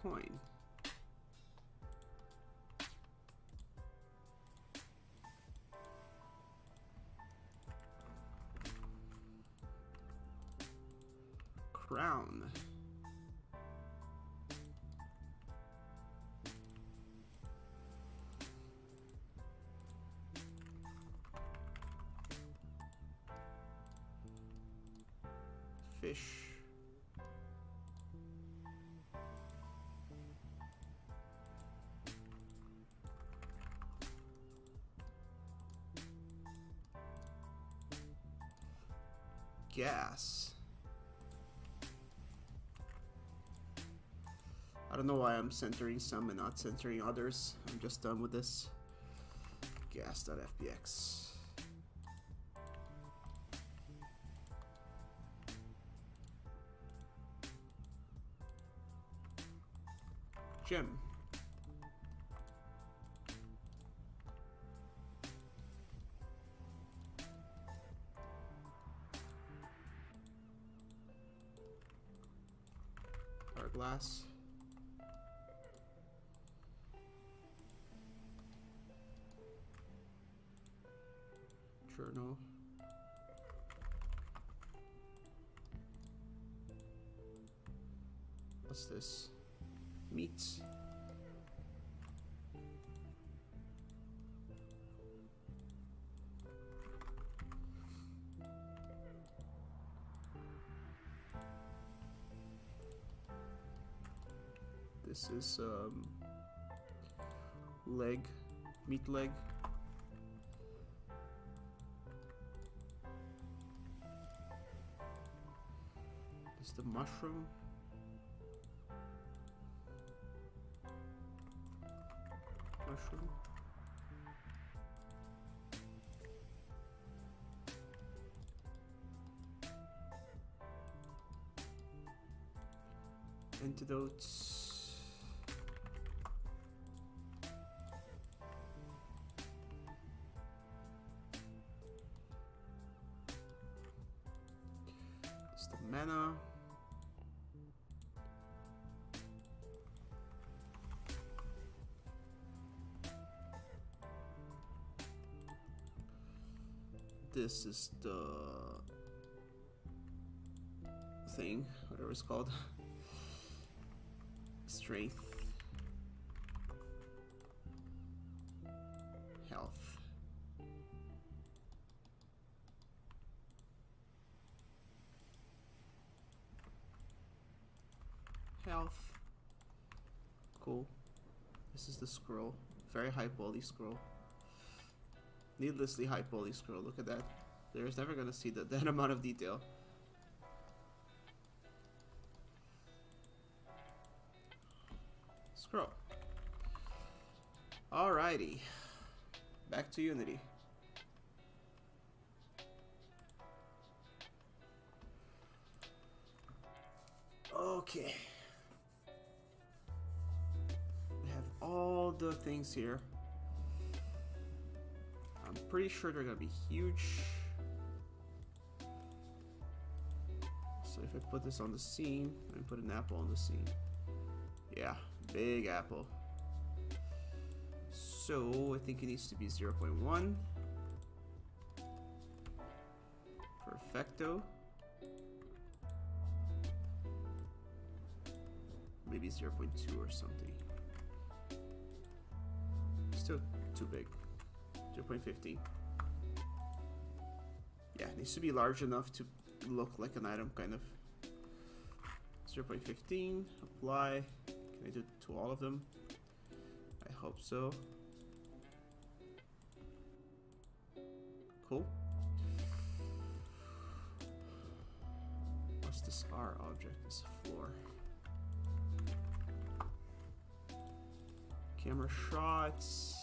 S1: Coin. Crown. Fish. Gas. I don't know why I'm centering some and not centering others. I'm just done with this. Gas.fbx. Gem. glass. Journal. What's this? Meat. This is leg, meat leg. This is the mushroom. Mushroom. Antidotes. It's the mana. This is the thing, whatever it's called. Strength. Health. Health. Cool. This is the scroll. Very high poly scroll. Needlessly high poly scroll. Look at that. There's never gonna see that amount of detail. Scroll. Alrighty. Back to Unity. Okay. We have all the things here. I'm pretty sure they're gonna be huge. So if I put this on the scene, and put an apple on the scene. Yeah, big apple. So I think it needs to be 0.1. Perfecto. Maybe 0.2 or something. Still too big. 0.15. Yeah, it needs to be large enough to look like an item, kind of. 0.15. Apply. Can I do it to all of them? I hope so. Cool. What's this R object? It's a floor. Camera shots.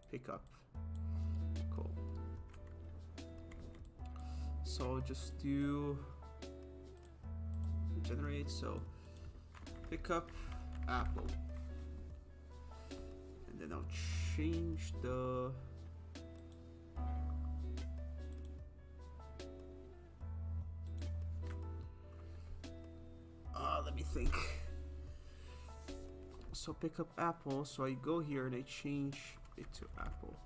S1: Pickup. Cool. So I'll just do generate. So pickup apple. And then I'll change the let me think. So pick up apple, so I go here and I change it to apple.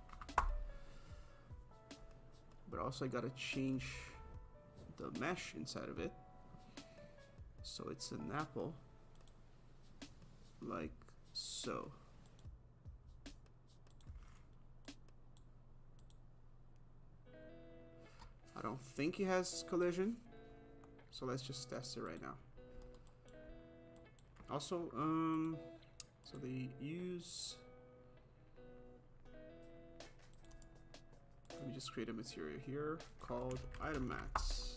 S1: But also I gotta change the mesh inside of it. So it's an apple. Like so. I don't think it has collision. So let's just test it right now. Also, so they use, let me just create a material here called item mats.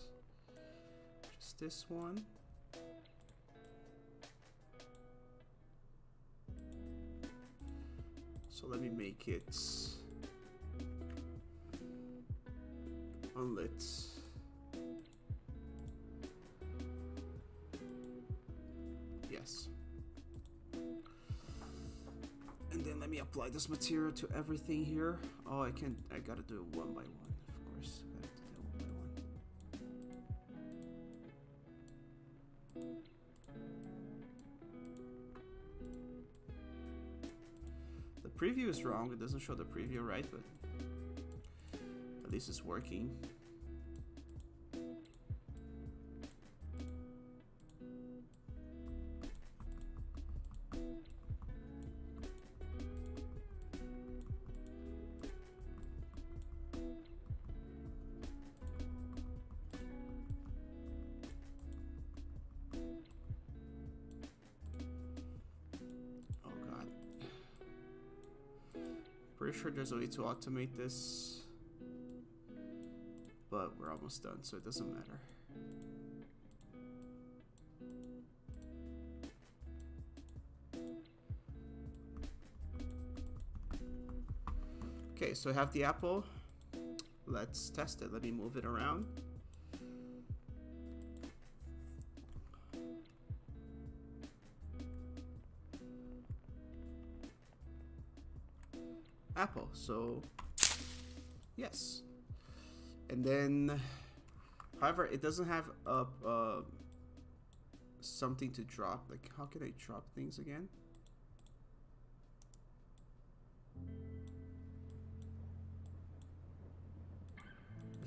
S1: Just this one. So let me make it unlit. Yes. And then let me apply this material to everything here. Oh, I gotta do it one by one, of course. I gotta do that one by one. preview is wrong. It doesn't show the preview right, but at least it's working. Pretty sure there's a way to automate this, but we're almost done, so it doesn't matter. Okay, so I have the apple. Let's test it. Let me move it around. Apple, so yes. And then, however, it doesn't have something to drop. Like, how can I drop things again?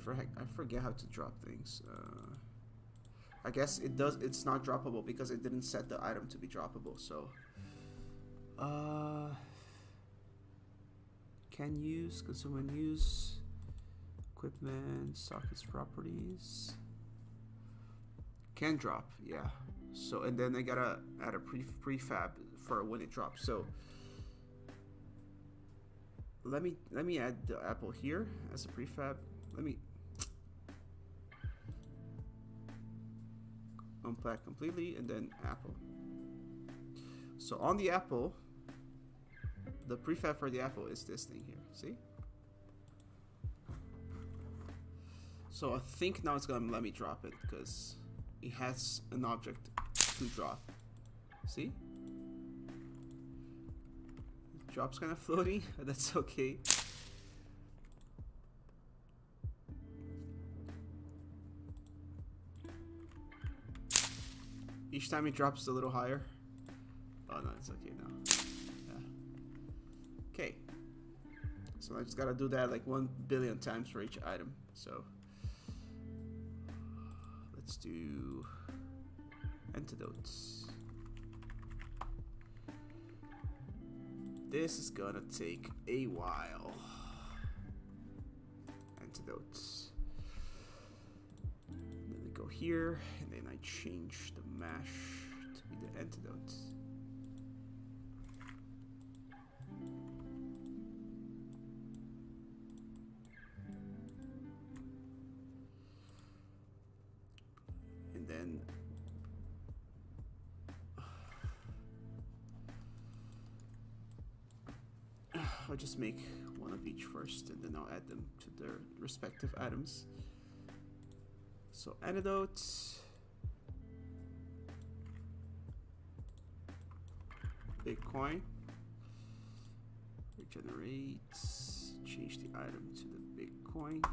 S1: I forget how to drop things. I guess it does. It's not droppable because it didn't set the item to be droppable. So, can use, consume and use, equipment, sockets, properties. Can drop, yeah. So, and then I gotta add a prefab for when it drops. So let me add the apple here as a prefab. Let me unpack completely and then apple. So on the apple, the prefab for the apple is this thing here, see? So I think now it's gonna let me drop it because it has an object to drop. See? The drop's kind of floating, but that's okay. Each time it drops a little higher. Oh no, it's okay now. Okay, so I just gotta do that like 1 billion times for each item. So let's do antidotes. This is gonna take a while. Antidotes. And then I go here, and then I change the mash to be the antidotes. And then I'll just make one of each first, and then I'll add them to their respective items. So antidotes, Bitcoin, regenerate, change the item to the Bitcoin.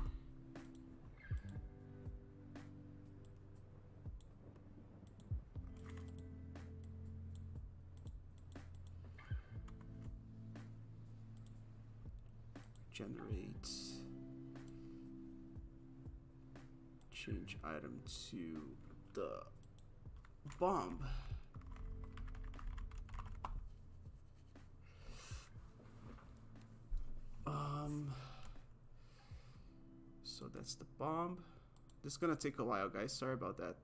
S1: Generate, change item to the bomb. So that's the bomb. This is gonna take a while, guys. Sorry about that.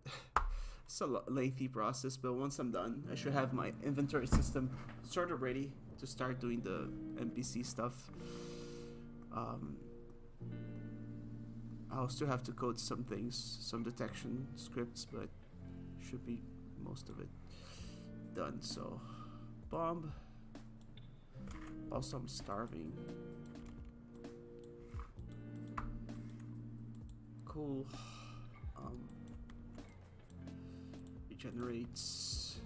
S1: It's a lengthy process, but once I'm done, I should have my inventory system sort of ready to start doing the NPC stuff. I'll still have to code some things, some detection scripts, but should be most of it done. So, bomb. Also, I'm starving. Cool. Regenerates.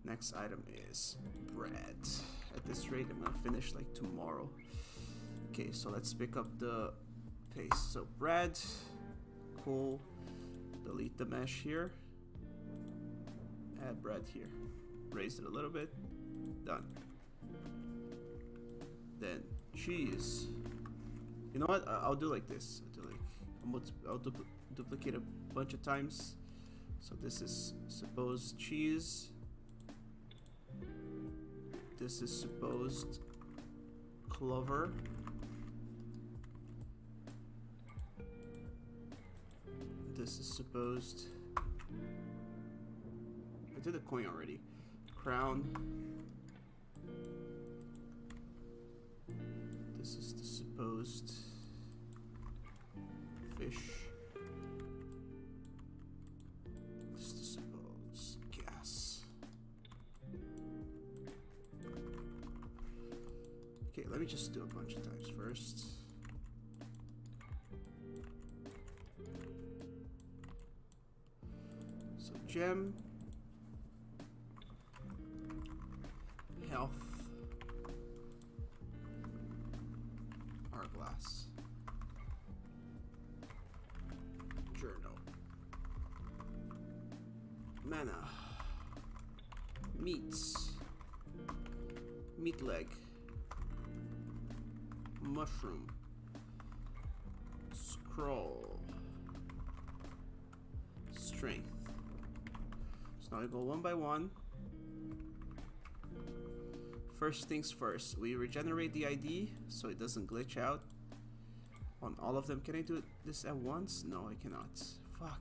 S1: Next item is bread. At this rate, I'm gonna finish like tomorrow. Okay, so let's pick up the paste. So bread, cool. Delete the mesh here. Add bread here. Raise it a little bit. Done. then cheese. You know what? I'll do like this. I'll duplicate a bunch of times. So this is supposed cheese. This is supposed clover. This is supposed. I did the coin already. Crown. This is the supposed fish. This is the supposed gas. Okay, let me just do a bunch of times first. So gem, health, hourglass, journal, mana, meats, meat leg, mushroom, scroll, strength. So now we go one by one. First things first, we regenerate the ID so it doesn't glitch out on all of them. Can I do this at once? No, I cannot. Fuck.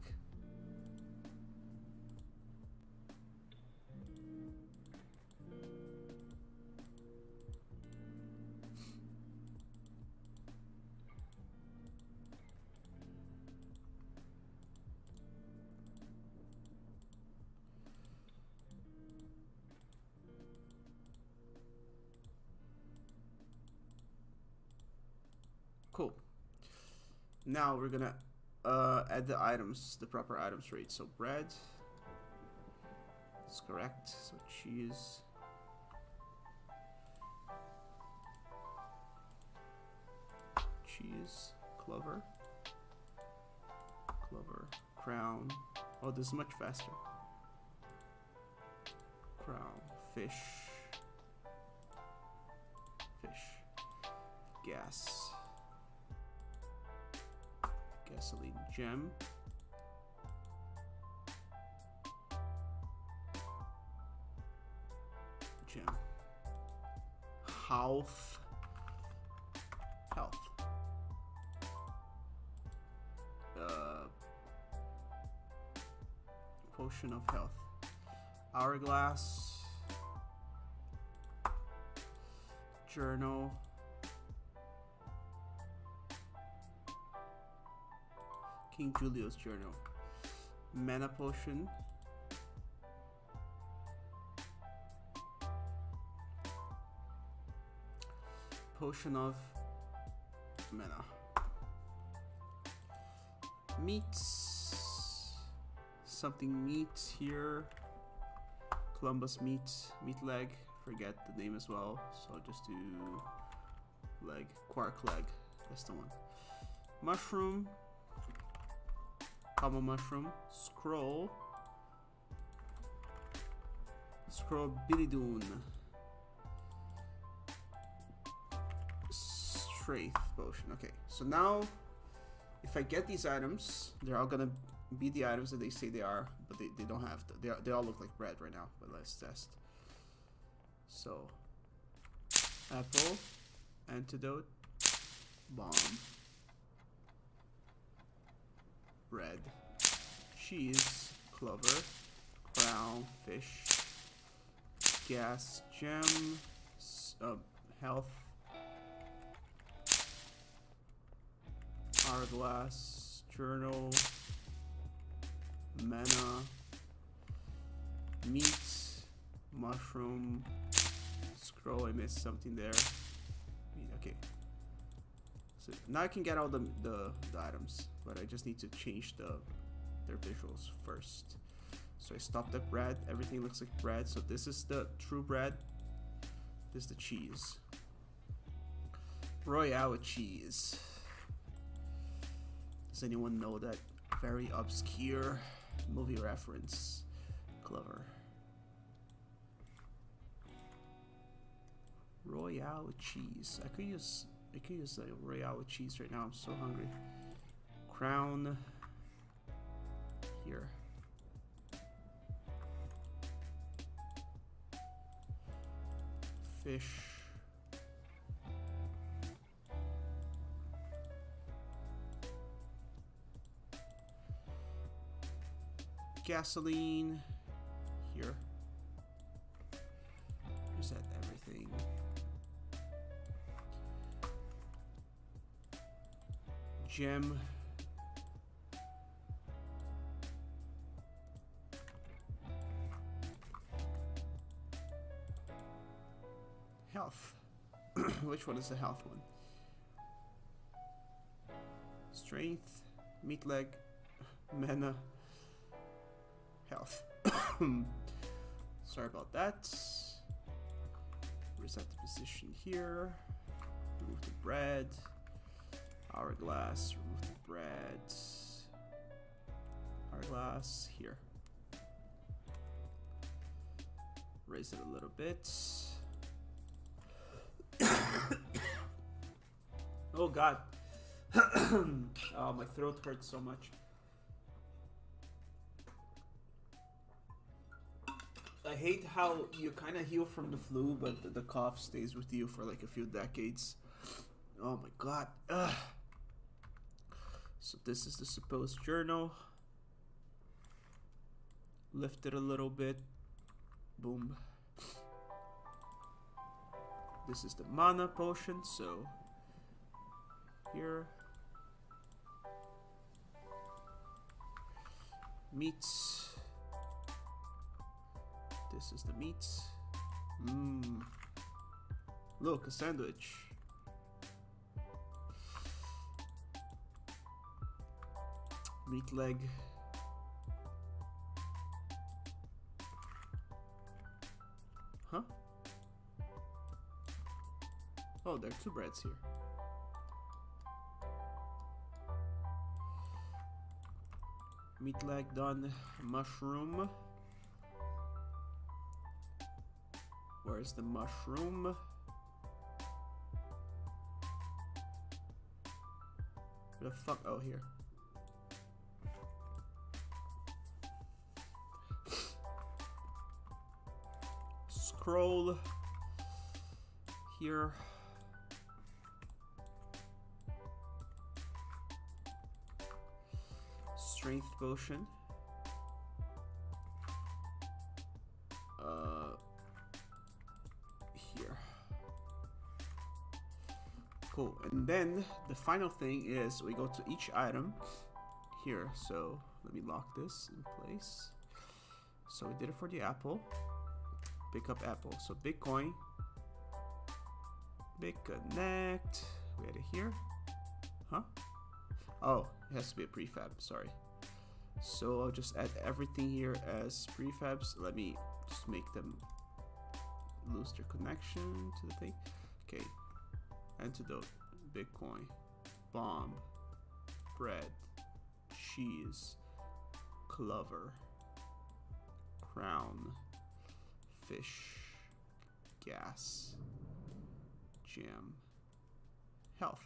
S1: Cool. Now we're gonna add the items, the proper items rate. So bread is correct. So cheese, clover, crown. Oh, this is much faster. Crown, fish, gas. Gasoline, gem, health, potion of health, hourglass, journal, King Julio's journal, mana potion, potion of mana, meats, something meat here, Columbus meat leg, forget the name as well, so I'll just do leg, quark leg, that's the one, mushroom, common mushroom, scroll, Billy Doon, strength potion. Okay, so now if I get these items, they're all gonna be the items that they say they are, but they don't have to. They all look like bread right now, but let's test. So apple, antidote, bomb, bread, cheese, clover, crown, fish, gas, gem, health, hourglass, journal, mana, meat, mushroom, scroll. I missed something there. Okay. So now I can get all the items, but I just need to change their visuals first. So I stopped at bread. Everything looks like bread. So this is the true bread. This is the cheese. Royale cheese. Does anyone know that very obscure movie reference? Clever. Royale with cheese. I could use a Royale with cheese right now. I'm so hungry. Crown here. Fish. Gasoline here. Reset everything. Gem. Health. Which one is the health one? Strength, meat leg, mana, health. Sorry about that. Reset the position here. Remove the bread. Hourglass, remove the bread. Hourglass here. Raise it a little bit. Oh god. Oh, my throat hurts so much. I hate how you kind of heal from the flu, but the cough stays with you for like a few decades. Oh my god. Ugh. So this is the supposed journal. Lift it a little bit. Boom. This is the mana potion, so here. Meats. This is the meat. Look, a sandwich. Meat leg. Huh? Oh, there are two breads here. Meat leg done. Mushroom. Where's the mushroom? Where the fuck? Oh, here. Scroll. Here. Strength potion. Here. Cool. And then the final thing is we go to each item here. So let me lock this in place. So we did it for the apple. Pick up apple. So Bitcoin. Big connect. We had it here. Huh? Oh, it has to be a prefab. Sorry. So I'll just add everything here as prefabs. Let me just make them lose their connection to the thing. Okay. Antidote. Bitcoin. Bomb. Bread. Cheese. Clover. Crown. Fish. Gas. Jam. Health.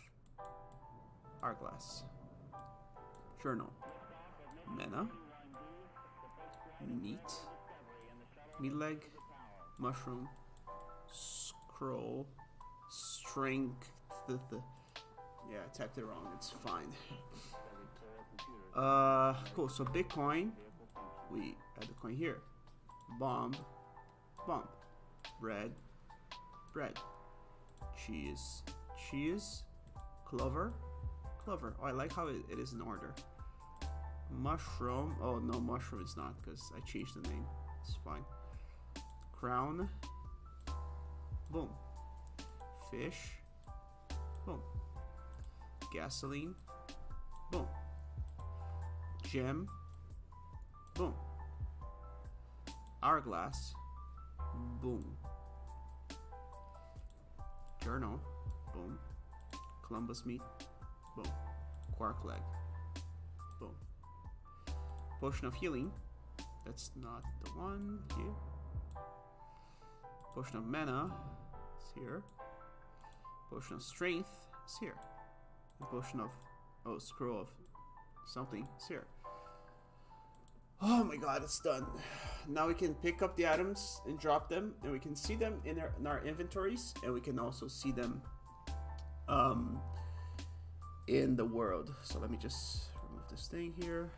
S1: Hourglass. Journal. Mana. Meat. Meat leg. Mushroom. Scroll. Strength. Yeah, I typed it wrong. It's fine. Cool. So Bitcoin. We add the coin here. Bomb. Bomb. Bread. Bread. Cheese. Cheese. Clover. Clover. Oh, I like how it is in order. Mushroom. Oh, no, mushroom it's not because I changed the name. It's fine. Crown. Boom. Fish. Boom. Gasoline. Boom. Gem. Boom. Hourglass. Boom. Journal. Boom. Columbus meat. Boom. Quark leg. Boom. Potion of healing. That's not the one here. Potion of mana. It's here. Potion of strength is here. The potion of scroll of something is here. Oh my god, it's done. Now we can pick up the items and drop them, and we can see them in our inventories, and we can also see them in the world. So let me just remove this thing here.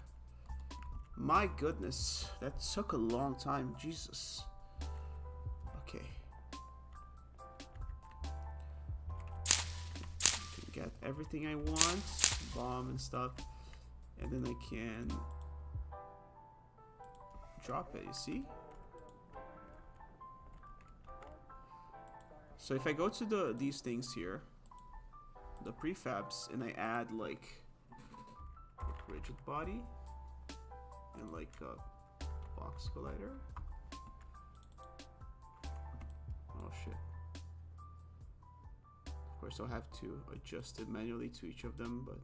S1: My goodness, that took a long time. Jesus. Okay. I can get everything I want, bomb and stuff, and then I can drop it, you see? So if I go to these things here, the prefabs, and I add like rigid body and like a box collider. Oh shit. Of course I'll have to adjust it manually to each of them, but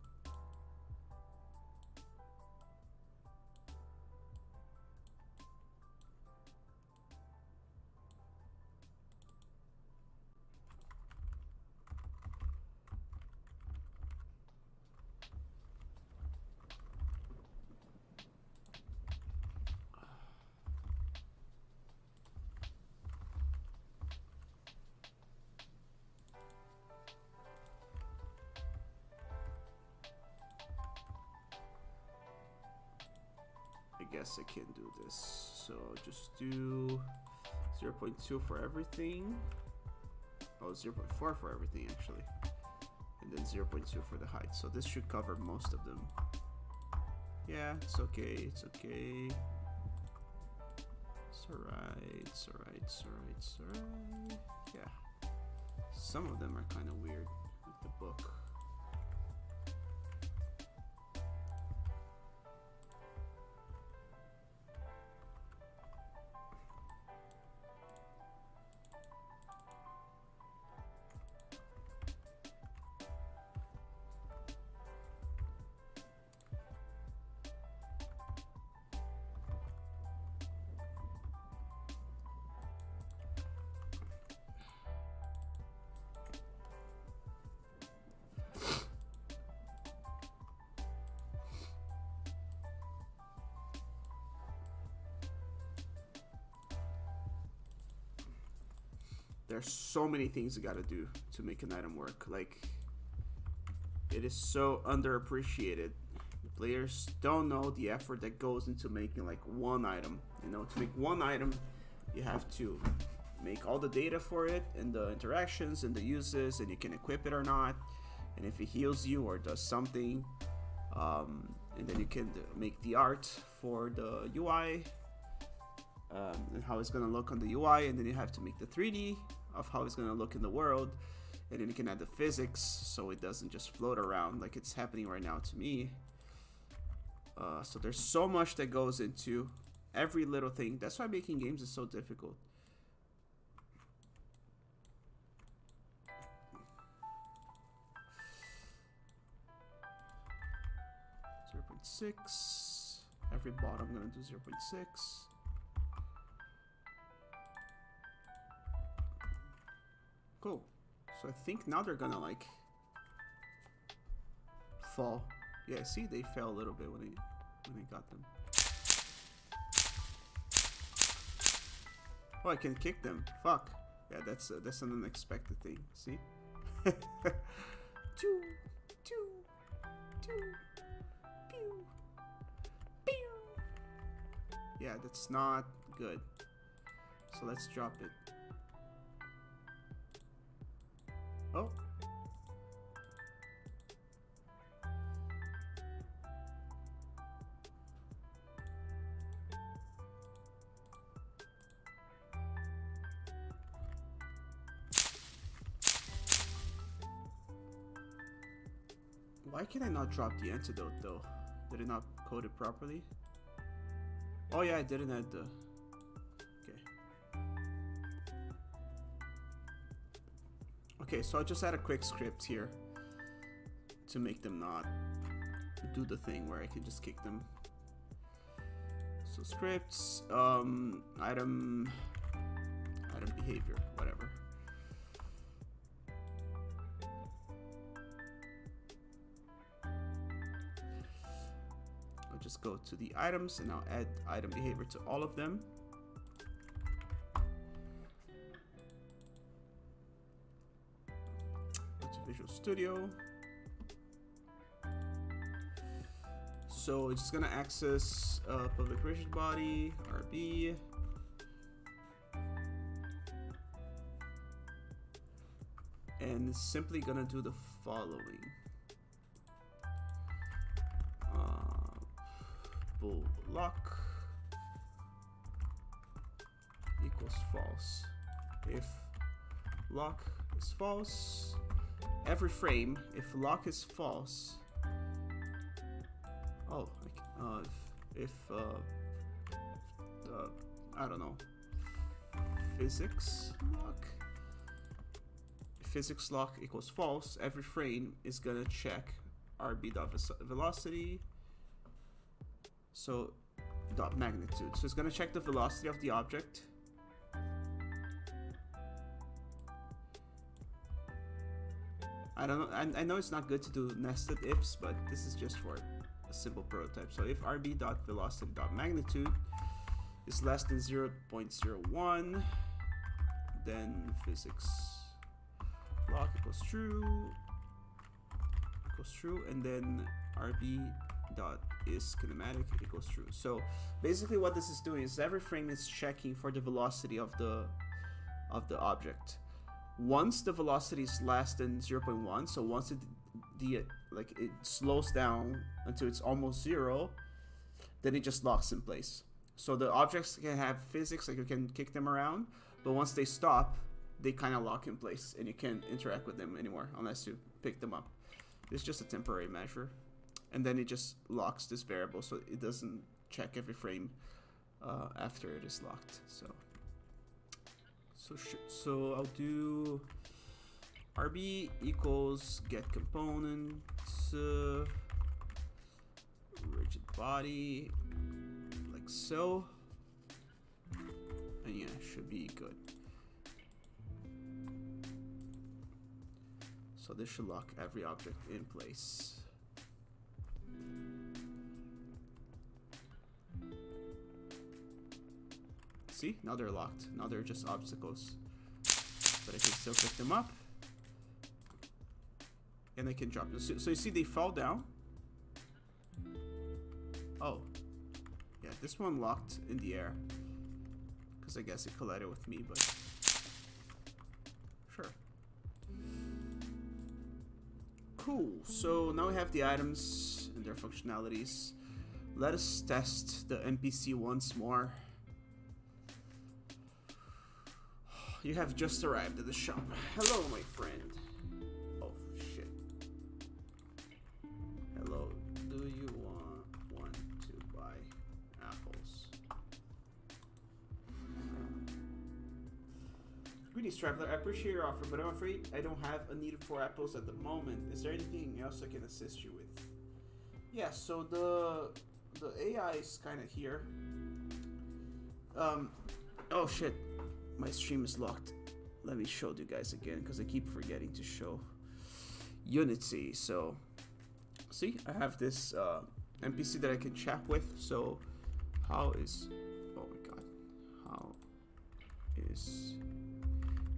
S1: I guess I can do this. So just do 0.2 for everything. Oh, 0.4 for everything actually. And then 0.2 for the height. So this should cover most of them. Yeah, it's okay, it's okay. It's alright, it's alright, it's alright, it's alright. Yeah. Some of them are kind of weird with the book. There's so many things you gotta do to make an item work. Like, it is so underappreciated. The players don't know the effort that goes into making like one item. You know, to make one item, you have to make all the data for it and the interactions and the uses, and you can equip it or not, and if it heals you or does something, and then you can make the art for the UI. And how it's gonna look on the UI, and then you have to make the 3D of how it's gonna look in the world, and then you can add the physics so it doesn't just float around like it's happening right now to me. So there's so much that goes into every little thing. That's why making games is so difficult. .6. Every bottom I'm gonna do 0.6. Cool. So I think now they're gonna like fall. Yeah, see, they fell a little bit when I got them. Oh, I can kick them. Fuck. Yeah, that's an unexpected thing. See? Choo, choo, choo, pew, pew. Yeah, that's not good. So let's drop it. Oh. Why can I not drop the antidote though? Did it not code it properly? Oh yeah, I didn't add the... Okay. Okay, so I just add a quick script here to make them not do the thing where I can just kick them. So scripts, item behavior, whatever. just go to the items and I'll add item behavior to all of them. Go to Visual Studio. So it's just gonna access public rigid body, RB. And it's simply gonna do the following. Bool lock equals false. If lock is false, every frame, if lock is false, oh, if I don't know, physics lock equals false, every frame is gonna check rb.velocity, so dot magnitude. So it's gonna check the velocity of the object. I don't know. I know it's not good to do nested ifs, but this is just for a simple prototype. So if rb.velocity.magnitude is less than 0.01, then physics lock equals true, and then rb dot is kinematic equals true. So basically what this is doing is every frame is checking for the velocity of the object. Once the velocity is less than 0.1, so once it slows down until it's almost 0, then it just locks in place. So the objects can have physics, like you can kick them around, but once they stop, they kind of lock in place and you can't interact with them anymore unless you pick them up. It's just a temporary measure, and then it just locks this variable, so it doesn't check every frame after it is locked. So I'll do rb equals get component rigid body, like so, and yeah, should be good. So this should lock every object in place. See, now they're locked. Now they're just obstacles. But I can still pick them up. And I can drop them. So you see they fall down. Oh. Yeah, this one locked in the air. Because I guess it collided with me, but sure. Cool, so now we have the items and their functionalities. Let us test the NPC once more. You have just arrived at the shop. Hello, my friend. Oh, shit. Hello, do you want to buy apples? Greetings, traveler. I appreciate your offer, but I'm afraid I don't have a need for apples at the moment. Is there anything else I can assist you with? Yeah, so the AI is kind of here. Oh shit, my stream is locked. Let me show you guys again because I keep forgetting to show Unity. So, see, I have this NPC that I can chat with. So, how is? Oh my god, how is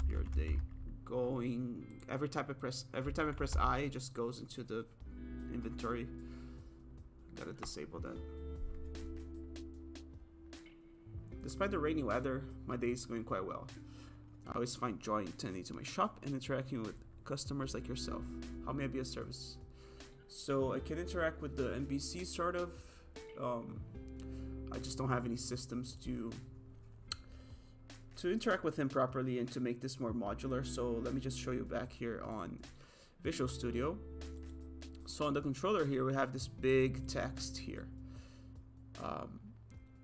S1: your day going? Every time I press I, it just goes into the inventory. Gotta disable that. Despite the rainy weather, my day is going quite well. I always find joy in tending to my shop and interacting with customers like yourself. How may I be of service? So I can interact with the NPC sort of. I just don't have any systems to interact with him properly and to make this more modular. So let me just show you back here on Visual Studio. So on the controller here, we have this big text here.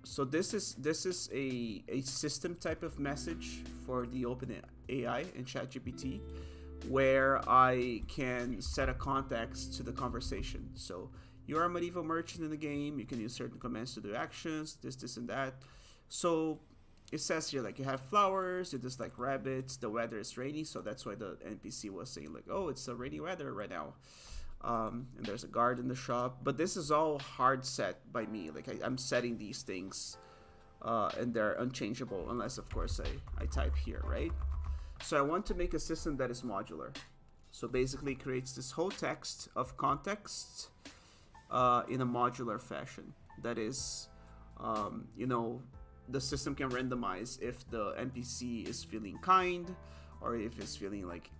S1: So this is a system type of message for the OpenAI and ChatGPT, where I can set a context to the conversation. So you are a medieval merchant in the game. You can use certain commands to do actions, this, and that. So it says here, like, you have flowers, you just like rabbits, the weather is rainy, so that's why the NPC was saying like, oh, it's a rainy weather right now. And there's a guard in the shop. But this is all hard set by me. Like I'm setting these things, and they're unchangeable unless, of course, I type here, right? So I want to make a system that is modular. So basically, it creates this whole text of context in a modular fashion. That is, you know, the system can randomize if the NPC is feeling kind, or if it's feeling like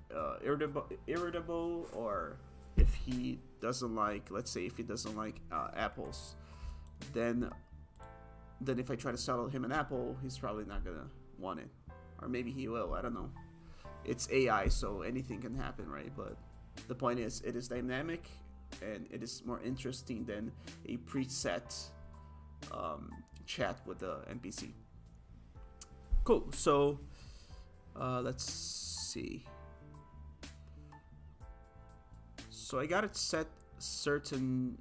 S1: irritable, or if he doesn't like, let's say, if he doesn't like apples, then if I try to sell him an apple, he's probably not gonna want it, or maybe he will. I don't know. It's AI, so anything can happen, right? But the point is, it is dynamic, and it is more interesting than a preset chat with the NPC. Cool. So let's see. So I gotta set certain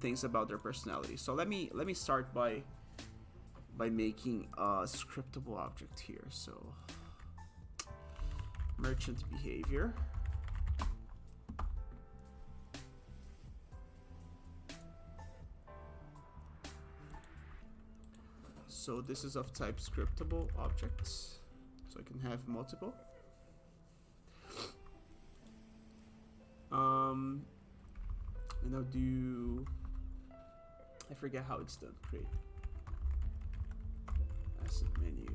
S1: things about their personality. So let me start by making a scriptable object here. So merchant behavior. So this is of type scriptable objects, so I can have multiple. And I'll do, I forget how it's done. Create asset menu,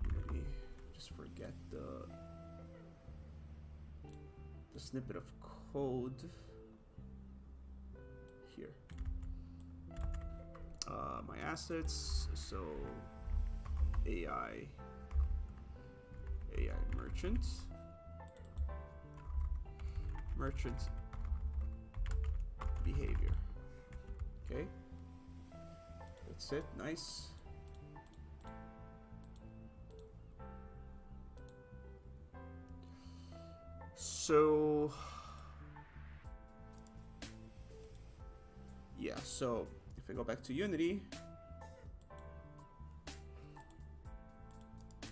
S1: Unity. Just forget the snippet of code here. My assets, so AI merchant behavior. Okay, that's it. Nice. So yeah, so if I go back to Unity,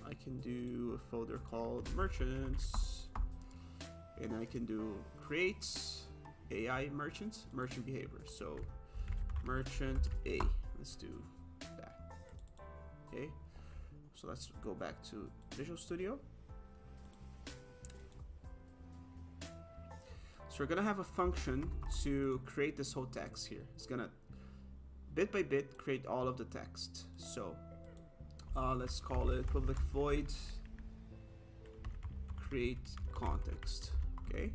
S1: I can do a folder called merchants, and I can do create AI merchant behavior. So merchant A, let's do that. Okay, so let's go back to Visual Studio. So we're gonna have a function to create this whole text here. It's gonna bit by bit create all of the text. So let's call it public void create context. Okay,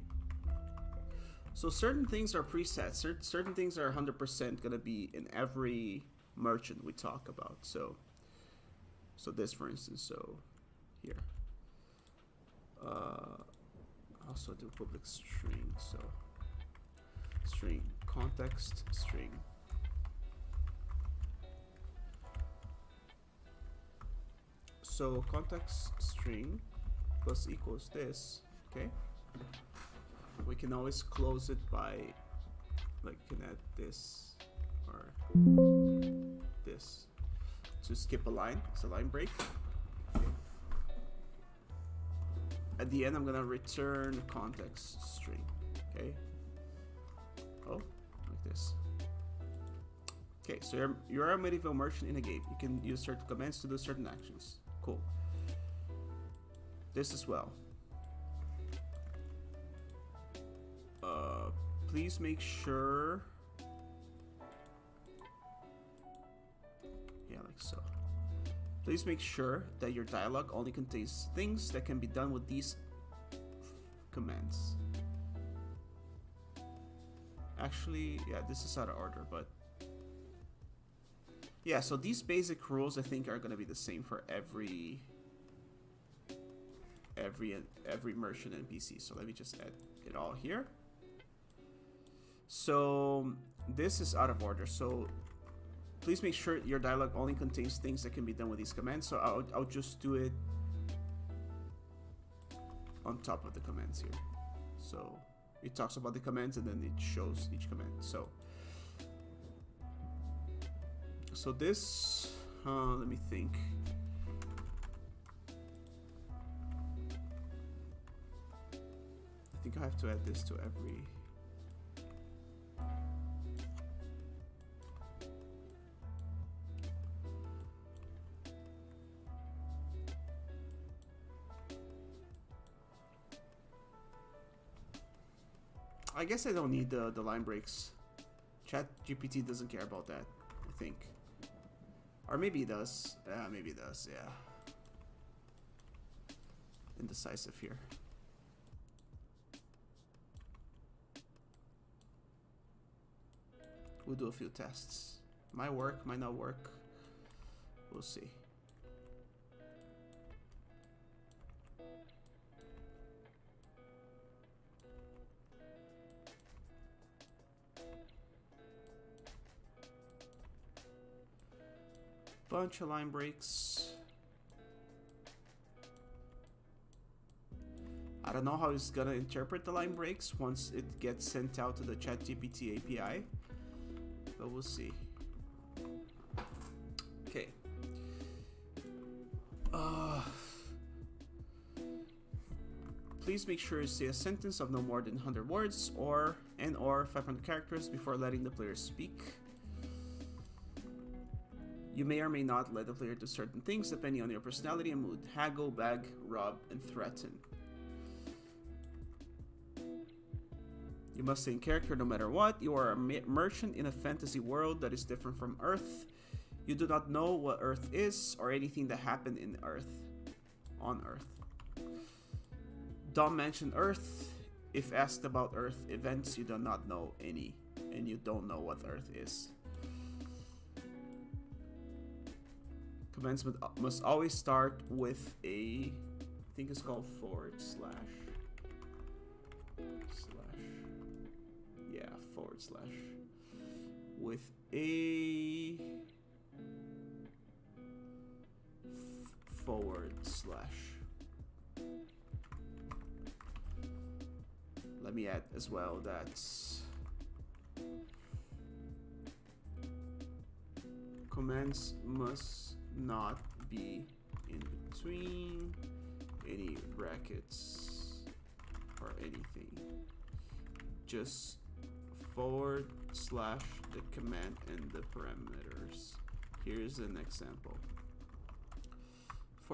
S1: so certain things are preset, certain things are 100% gonna be in every merchant we talk about. So this, for instance, so here also do public string, so string context string. So context string plus equals this. Okay, we can always close it by, like, you can add this or this to skip a line. It's a line break. Okay. At the end, I'm gonna return context string. Okay. Oh, like this. Okay, so you're a medieval merchant in a game. You can use certain commands to do certain actions. Cool. This as well. Please make sure. Yeah, like so. Please make sure that your dialogue only contains things that can be done with these commands. Actually, yeah, this is out of order, but yeah, so these basic rules I think are gonna be the same for every merchant NPC. So let me just add it all here. So this is out of order. So please make sure your dialogue only contains things that can be done with these commands. So I'll just do it on top of the commands here. So it talks about the commands and then it shows each command. So this, let me think. I think I have to add this to every. I guess I don't need the line breaks. Chat GPT doesn't care about that, I think. Or maybe it does. Maybe it does, yeah. Indecisive here. We'll do a few tests. Might work, might not work. We'll see. Bunch of line breaks. I don't know how it's gonna interpret the line breaks once it gets sent out to the ChatGPT API, but we'll see. Okay. Please make sure you say a sentence of no more than 100 words or 500 characters before letting the player speak. You may or may not let the player do certain things depending on your personality and mood. Haggle, beg, rob, and threaten. You must stay in character no matter what. You are a merchant in a fantasy world that is different from Earth. You do not know what Earth is or anything that happened in Earth. On Earth. Don't mention Earth. If asked about Earth events, you do not know any. And you don't know what Earth is. Commands must always start with a, I think it's called / yeah, / with a /. Let me add as well that commands must not be in between any brackets or anything. Just / the command and the parameters. Here's an example. /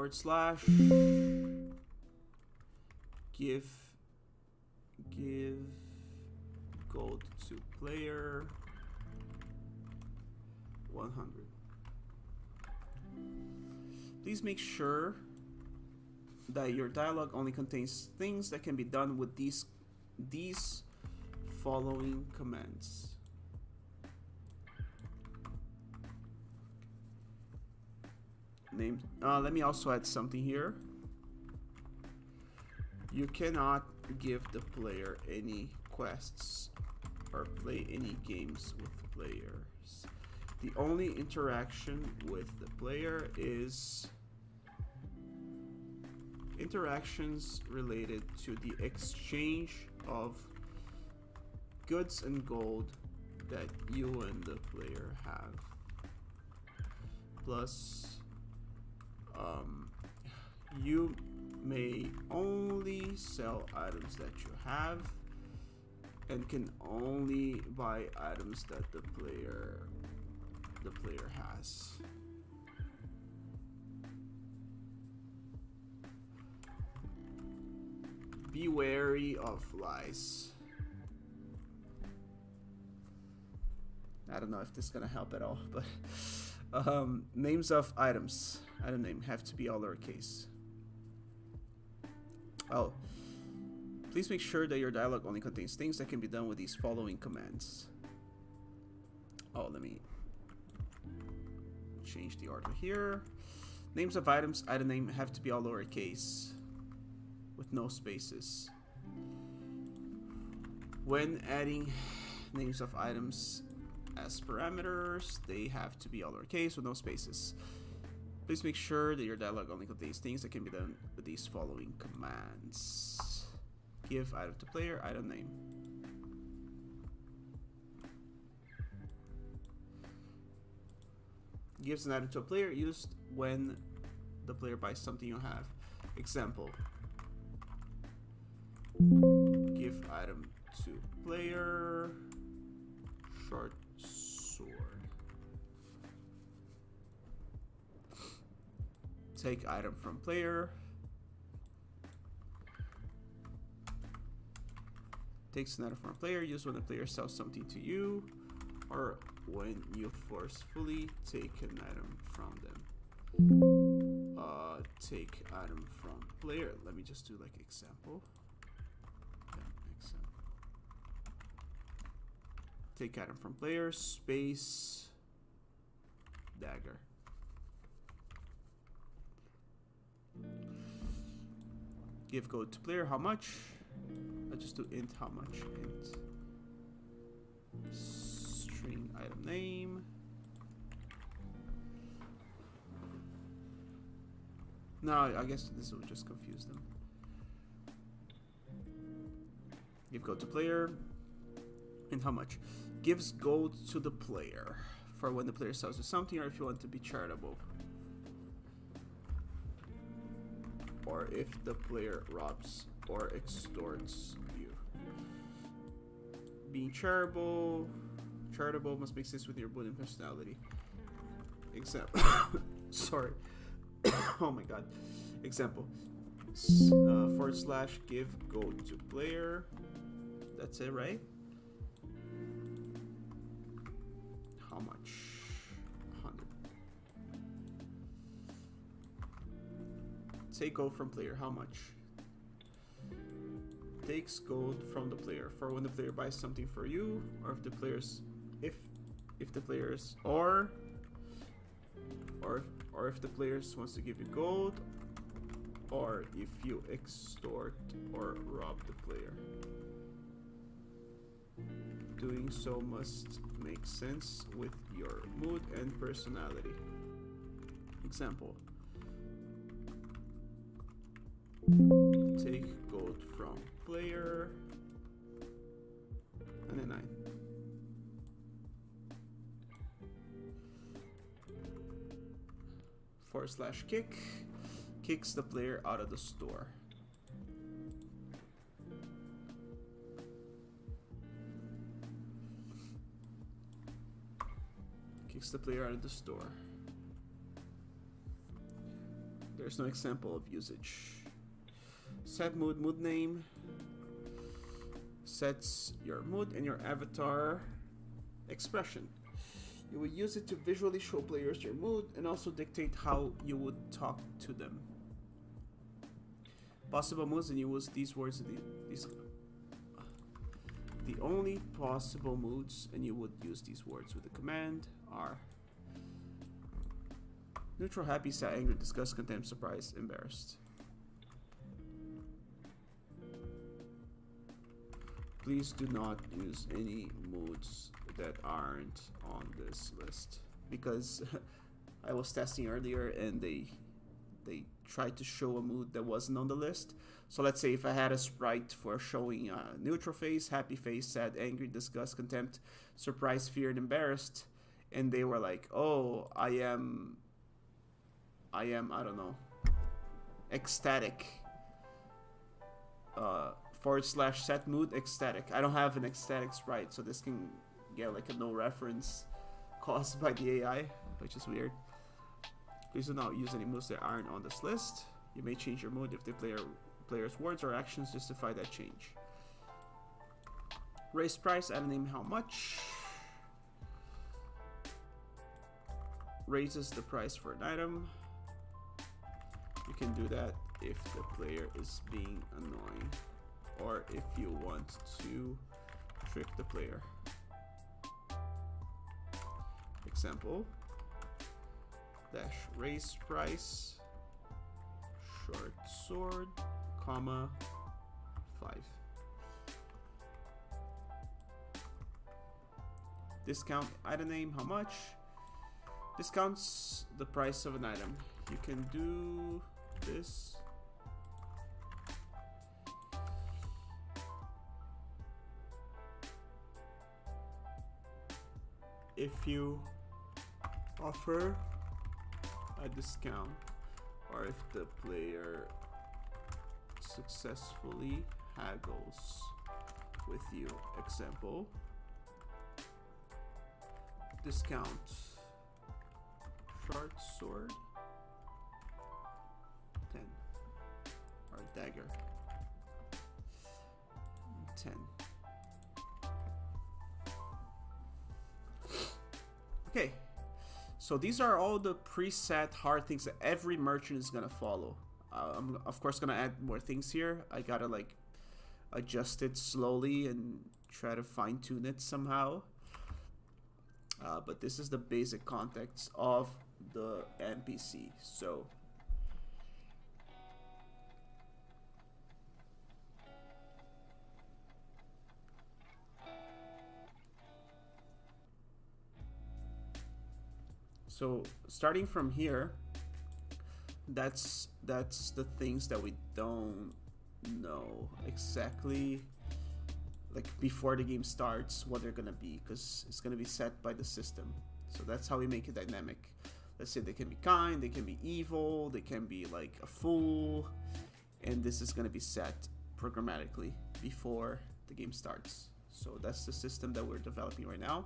S1: give gold to player 100. Please make sure that your dialogue only contains things that can be done with these following commands. Let me also add something here. You cannot give the player any quests or play any games with players. The only interaction with the player is interactions related to the exchange of goods and gold that you and the player have. Plus, you may only sell items that you have and can only buy items that the player has. Be wary of lies. I don't know if this is gonna help at all, but names of items. Item name have to be all lowercase. Oh, please make sure that your dialogue only contains things that can be done with these following commands. Oh, let me change the order here. Names of items, item name have to be all lowercase with no spaces. When adding names of items as parameters, they have to be all lowercase with no spaces. Please make sure that your dialogue only contains things that can be done with these following commands. Give item to player, item name. Gives an item to a player used when the player buys something you have. Example. Give give item to player, short sword. Take item from player. Takes an item from a player, use when the player sells something to you, or when you forcefully take an item from them. Take item from player. Let me just do like example. Yeah, example. Take item from player, space, dagger. Give gold to player, how much? I'll just do int how much. Int string item name. No, I guess this will just confuse them. Give gold to player. And how much? Gives gold to the player for when the player sells you something, or if you want to be charitable. Or if the player robs or extorts you. Being charitable must make sense with your mood and personality. Example. Sorry. Oh my god. Example. / give gold to player. That's it, right? How much? 100. Take gold from player. How much? Takes gold from the player for when the player buys something for you, or if the players, if the players, or if the players wants to give you gold, or if you extort or rob the player. Doing so must make sense with your mood and personality. Example. Take gold from player, and then 9. / kick. Kicks the player out of the store. Kicks the player out of the store. There's no example of usage. Set mood name. Sets your mood and your avatar expression. You will use it to visually show players your mood and also dictate how you would talk to them. Possible moods, and you use these words. The only possible moods, and you would use these words with the command, are neutral, happy, sad, angry, disgust, contempt, surprised, embarrassed. Please do not use any moods that aren't on this list, because I was testing earlier and they tried to show a mood that wasn't on the list. So let's say if I had a sprite for showing neutral face, happy face, sad, angry, disgust, contempt, surprised, fear, and embarrassed, and they were like, oh, I am, I don't know, ecstatic. / set mood ecstatic. I don't have an ecstatic sprite, so this can get like a no reference caused by the AI, which is weird. Please do not use any moods that aren't on this list. You may change your mood if the player's words or actions justify that change. Raise price, add a name, how much. Raises the price for an item. You can do that if the player is being annoying, or if you want to trick the player. Example. - raise price, short sword, comma, 5. Discount item name, how much. Discounts the price of an item. You can do this. If you offer a discount, or if the player successfully haggles with you. Example. Discount. Short sword. 10. Or dagger. 10. Okay. So these are all the preset hard things that every merchant is gonna follow. I'm of course gonna add more things here. I gotta like adjust it slowly and try to fine tune it somehow. But this is the basic context of the NPC. So starting from here, that's the things that we don't know exactly, like before the game starts, what they're gonna be, because it's gonna be set by the system. So that's how we make it dynamic. Let's say they can be kind, they can be evil, they can be like a fool, and this is gonna be set programmatically before the game starts. So that's the system that we're developing right now.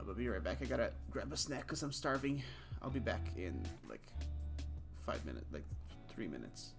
S1: But be right back. I gotta grab a snack because I'm starving. I'll be back in like 5 minutes, like 3 minutes.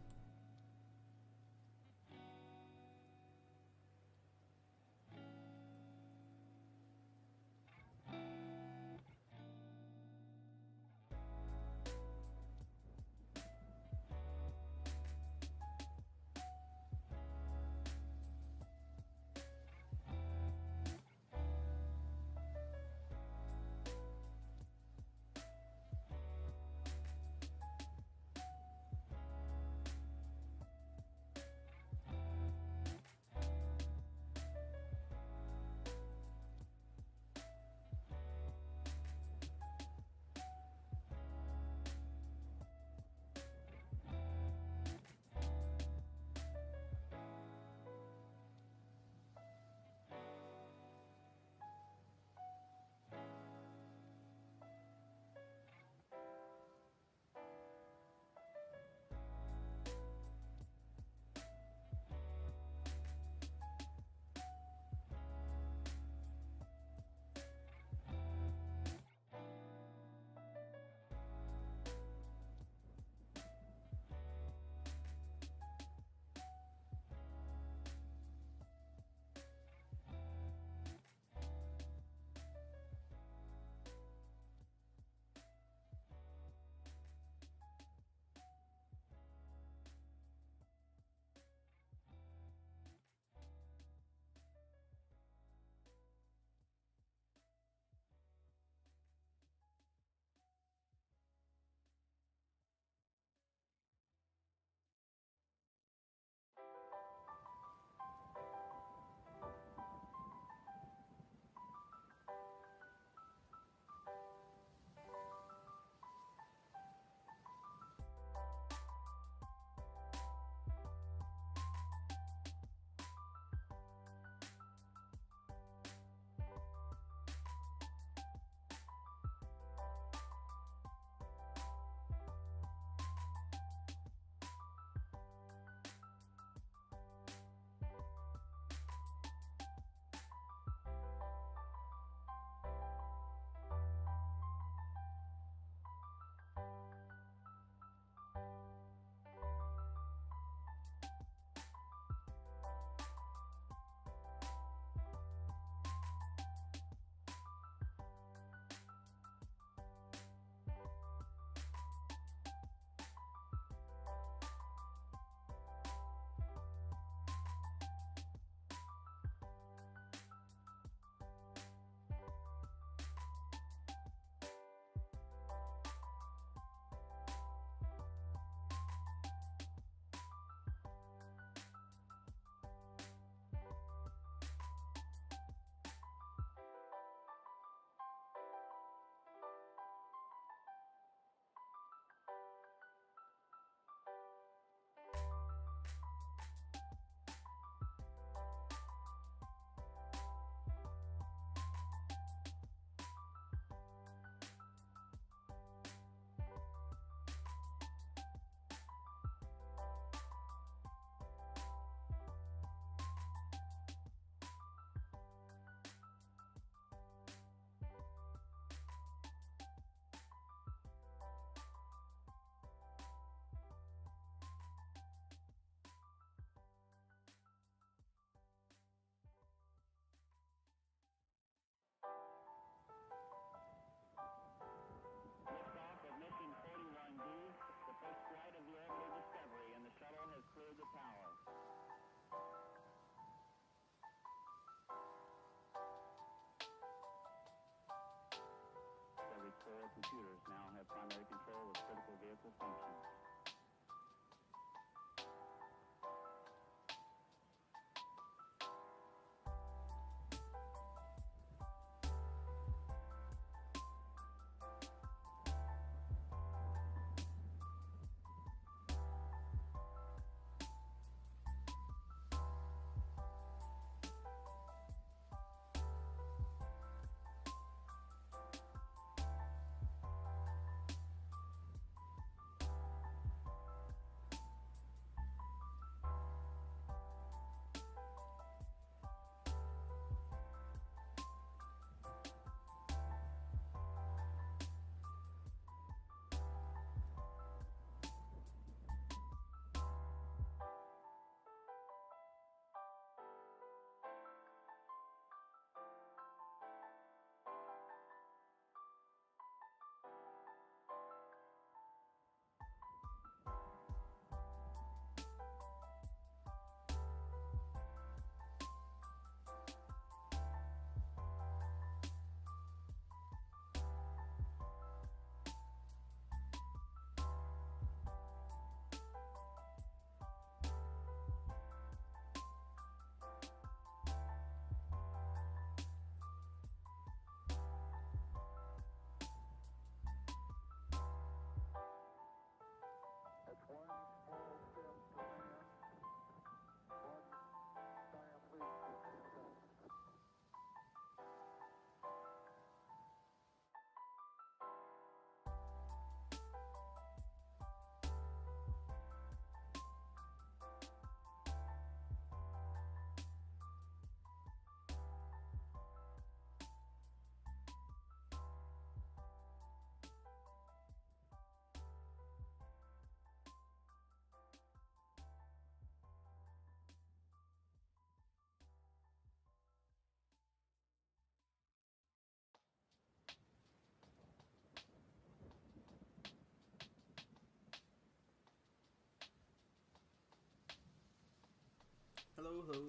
S1: Hello,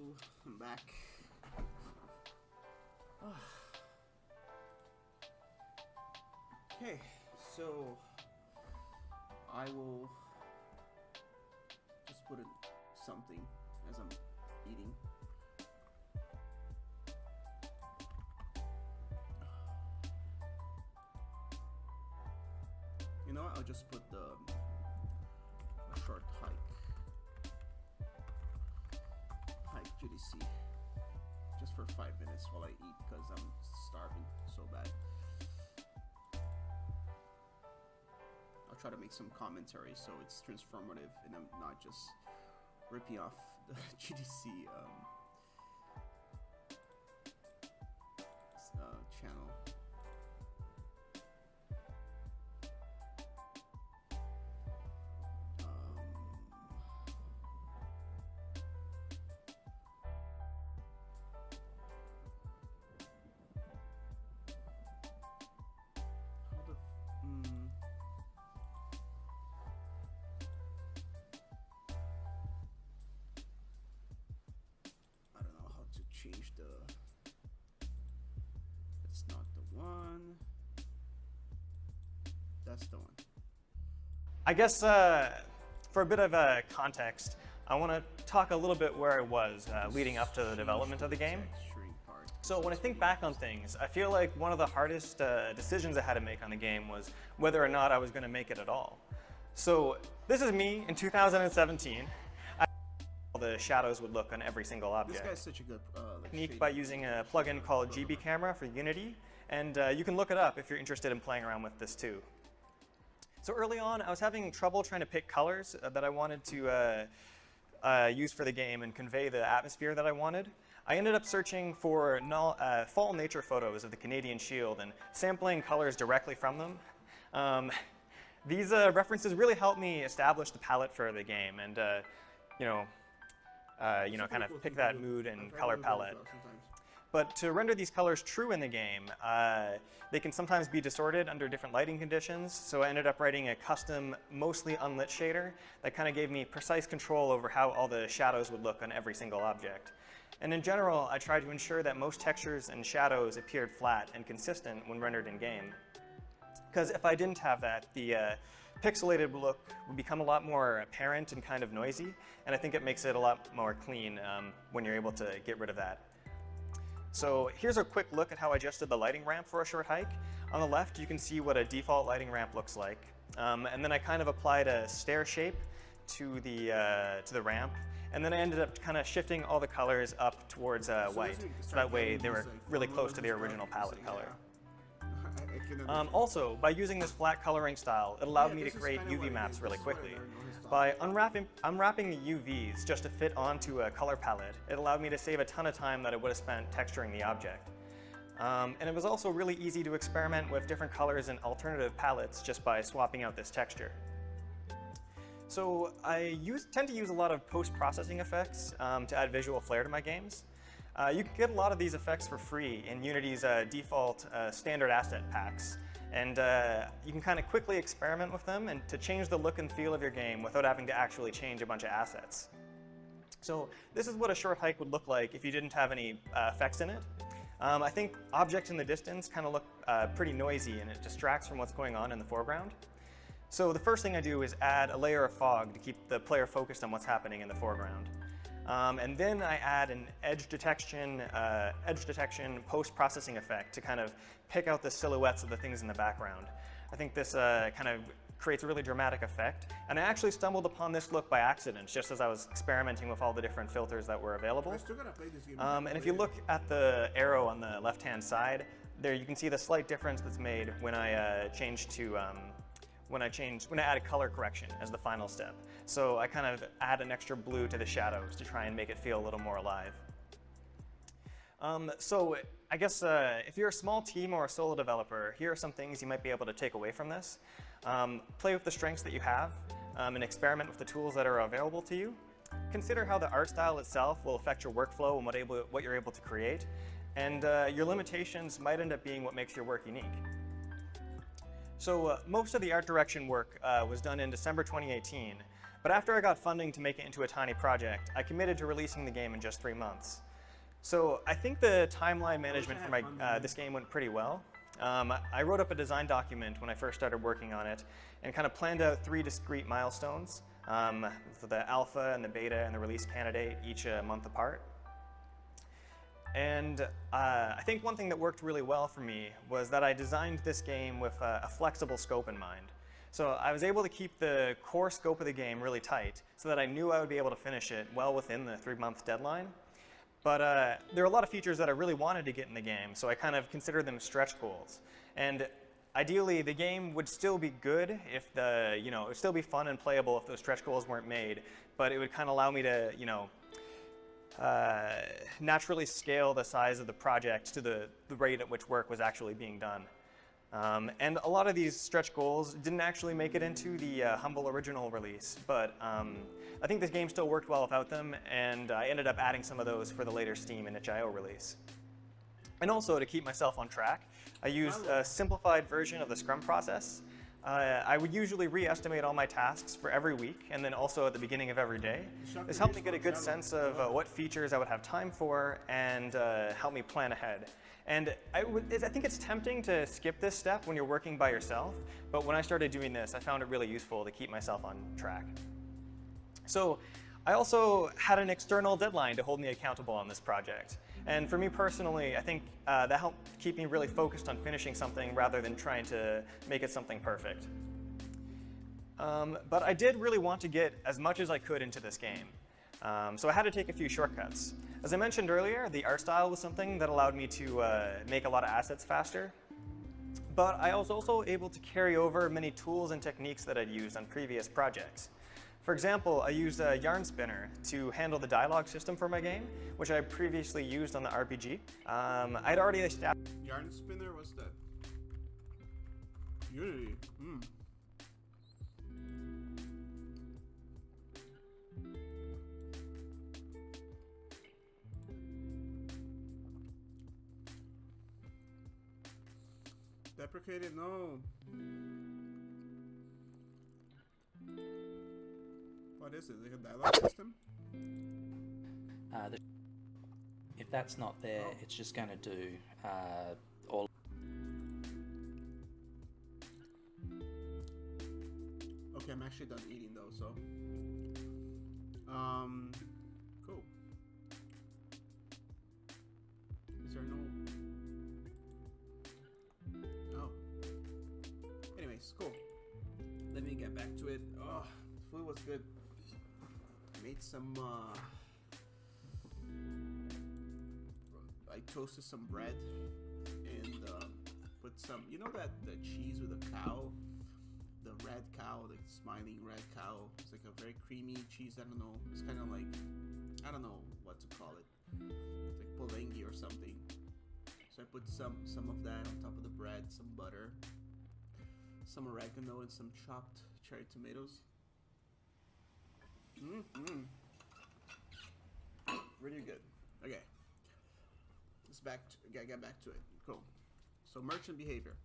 S1: I'm back. Okay, so I will just put in something as I'm eating. You know what? I'll just put a short hike GDC just for 5 minutes while I eat because I'm starving so bad. I'll try to make some commentary so it's transformative and I'm not just ripping off the GDC channel. Change the. It's not the one. That's the one.
S3: I guess for a bit of context, I want to talk a little bit where I was leading up to the development of the game. So when I think back on things, I feel like one of the hardest decisions I had to make on the game was whether or not I was going to make it at all. So this is me in 2017. The shadows would look on every single object.
S1: This guy's such a good
S3: technique by using a plugin called GB Camera for Unity, and you can look it up if you're interested in playing around with this too. So early on, I was having trouble trying to pick colors that I wanted to use for the game and convey the atmosphere that I wanted. I ended up searching for fall nature photos of the Canadian Shield and sampling colors directly from them. These references really helped me establish the palette for the game and kind of pick that mood and color palette. But to render these colors true in the game, they can sometimes be distorted under different lighting conditions, so I ended up writing a custom, mostly unlit shader that kind of gave me precise control over how all the shadows would look on every single object. And in general, I tried to ensure that most textures and shadows appeared flat and consistent when rendered in game. Because if I didn't have that, the pixelated look would become a lot more apparent and kind of noisy, and I think it makes it a lot more clean when you're able to get rid of that. So here's a quick look at how I adjusted the lighting ramp for a short hike. On the left, you can see what a default lighting ramp looks like, and then I kind of applied a stair shape to the ramp, and then I ended up kind of shifting all the colors up towards white, so that way they were really close to the original palette color. Also, by using this flat coloring style, it allowed me to create UV maps really quickly. By unwrapping the UVs just to fit onto a color palette, it allowed me to save a ton of time that I would have spent texturing the object. And it was also really easy to experiment with different colors and alternative palettes just by swapping out this texture. So I tend to use a lot of post-processing effects to add visual flair to my games. You can get a lot of these effects for free in Unity's default standard asset packs, and you can kind of quickly experiment with them and to change the look and feel of your game without having to actually change a bunch of assets. So this is what a short hike would look like if you didn't have any effects in it. I think objects in the distance kind of look pretty noisy and it distracts from what's going on in the foreground. So the first thing I do is add a layer of fog to keep the player focused on what's happening in the foreground. And then I add an edge detection post-processing effect to kind of pick out the silhouettes of the things in the background. I think this kind of creates a really dramatic effect. And I actually stumbled upon this look by accident, just as I was experimenting with all the different filters that were available. And if you look at the arrow on the left-hand side, there you can see the slight difference that's made when I when I add a color correction as the final step. So I kind of add an extra blue to the shadows to try and make it feel a little more alive. So I guess if you're a small team or a solo developer, here are some things you might be able to take away from this. Play with the strengths that you have and experiment with the tools that are available to you. Consider how the art style itself will affect your workflow and what you're able to create. And your limitations might end up being what makes your work unique. So most of the art direction work was done in December 2018, but But after I got funding to make it into a tiny project, I committed to releasing the game in just 3 months. So I think the timeline management for this game went pretty well. I wrote up a design document when I first started working on it and kind of planned out 3 discrete milestones, for the alpha and the beta and the release candidate, each a month apart. And I think one thing that worked really well for me was that I designed this game with a flexible scope in mind. So I was able to keep the core scope of the game really tight so that I knew I would be able to finish it well within the 3-month deadline. But there are a lot of features that I really wanted to get in the game, so I kind of considered them stretch goals. And ideally, the game would still be good if it would still be fun and playable if those stretch goals weren't made, but it would kind of allow me to, naturally scale the size of the project to the rate at which work was actually being done. And a lot of these stretch goals didn't actually make it into the Humble original release, but I think this game still worked well without them, and I ended up adding some of those for the later Steam and itch.io release. And also, to keep myself on track, I used a simplified version of the Scrum process. I would usually re-estimate all my tasks for every week, and then also at the beginning of every day. This helped me get a good sense of what features I would have time for, and help me plan ahead. And I think it's tempting to skip this step when you're working by yourself, but when I started doing this, I found it really useful to keep myself on track. So I also had an external deadline to hold me accountable on this project. And for me personally, I think that helped keep me really focused on finishing something rather than trying to make it something perfect. But I did really want to get as much as I could into this game. So I had to take a few shortcuts. As I mentioned earlier, the art style was something that allowed me to make a lot of assets faster. But I was also able to carry over many tools and techniques that I'd used on previous projects. For example, I used a yarn spinner to handle the dialogue system for my game, which I previously used on the RPG. I'd already established...
S1: Yarn spinner, what's that? Unity. Deprecated? No. What is it? Like a dialogue system?
S4: If that's not there, it's just going to do all.
S1: Okay, I'm actually done eating though, so. Cool. Is there no? Oh. Anyways, cool. Let me get back to it. Oh, the food was good. I made some. I toasted some bread and put some. You know that the cheese with a cow. The red cow, the smiling red cow. It's like a very creamy cheese. I don't know. It's kind of like, I don't know what to call it. It's like Polenghi or something. So I put some of that on top of the bread, some butter, some oregano, and some chopped cherry tomatoes. Really good. Okay. Let's get back to it. Cool. So merchant behavior.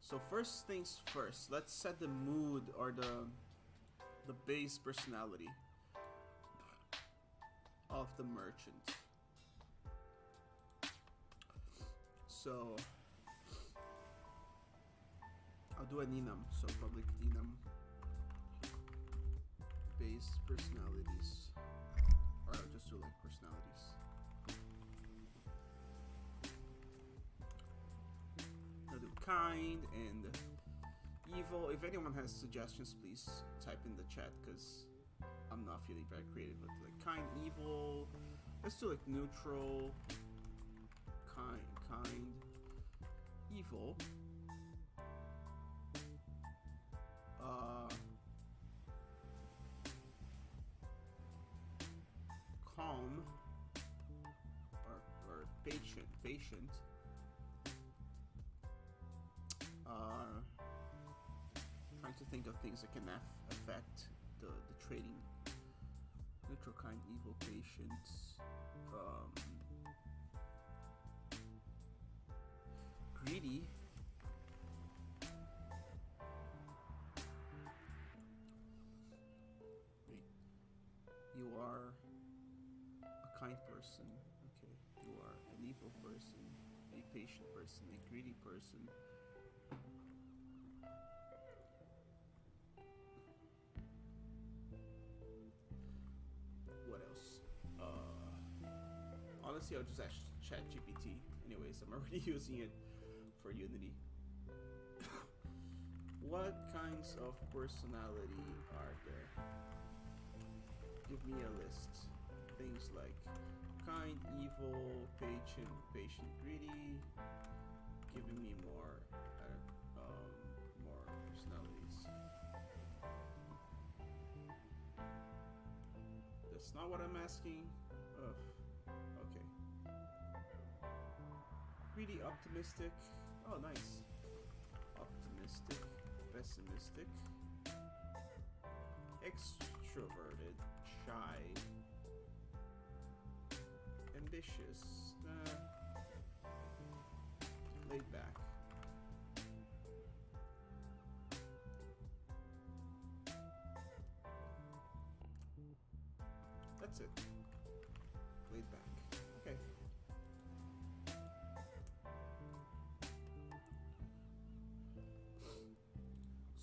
S1: So first things first, let's set the mood or the base personality of the merchant. So I'll do an enum, so public enum base personalities, or I'll just do like personalities. Kind and evil. If anyone has suggestions, please type in the chat because I'm not feeling very creative. But like kind, evil. Let's do like neutral. Kind, evil. Calm or patient. Trying to think of things that can affect the trading. Neutral, kind, evil, patience. Greedy. kind person. Okay, you are an evil person, a patient person, a greedy person. What else? Honestly, I'll just ask Chat GPT. Anyways, I'm already using it for Unity. What kinds of personality are there? Give me a list. Things like kind, evil, patient, greedy. Giving me more personalities. That's not what I'm asking. Ugh. Okay. Greedy, optimistic. Oh, nice. Optimistic, pessimistic, extroverted, shy, ambitious, laid back. That's it. Laid back. Okay.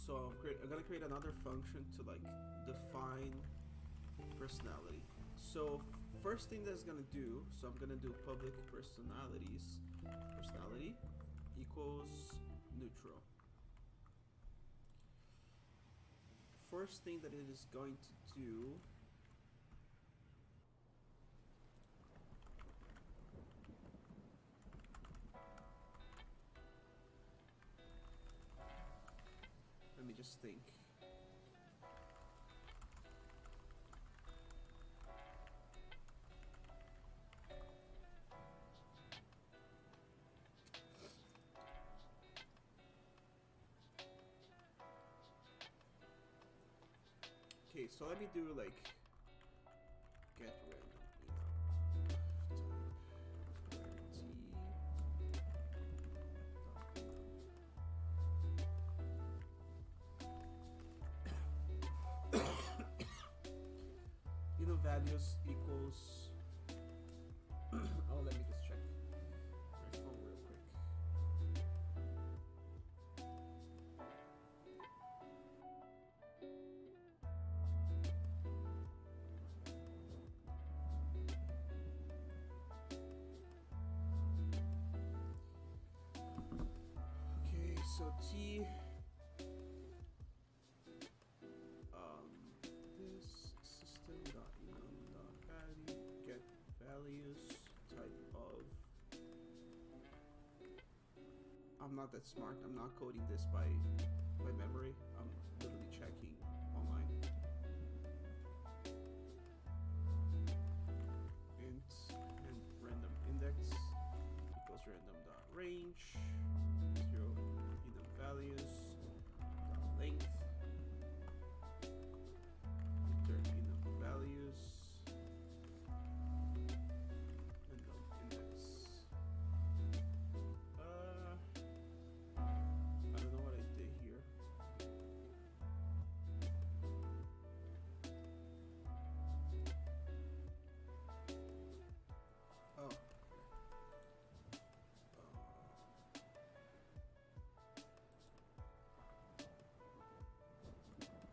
S1: So I'm gonna create another function to like define personality. So first thing that's gonna do, so I'm gonna do public personalities. Personality equals neutral. First thing that it is going to do let me just think. Okay, so let me do like get random values equals oh, let me just check my phone real quick. Okay, so T this system dot enum dot value get values type of. I'm not that smart. I'm not coding this by memory. I'm literally checking online. Int and random index equals random dot range 0 enum values dot length. Values and index. I don't know what I did here. Oh.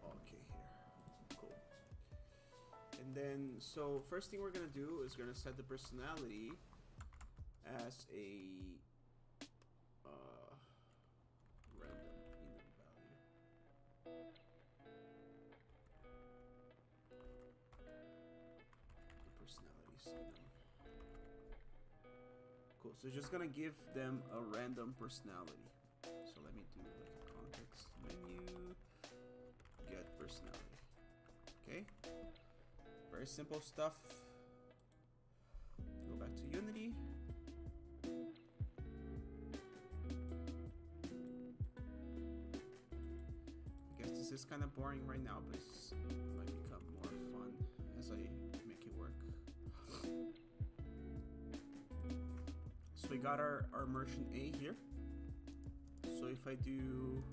S1: Okay, here. Cool. And then, so first thing we're gonna do is gonna set the personality as a random enum value. The personalities enum. Cool. So just gonna give them a random personality. So let me do like a context menu get personality. Okay. Very simple stuff. Go back to Unity. I guess this is kind of boring right now, but it might become more fun as I make it work. So we got our merchant A here. So if I do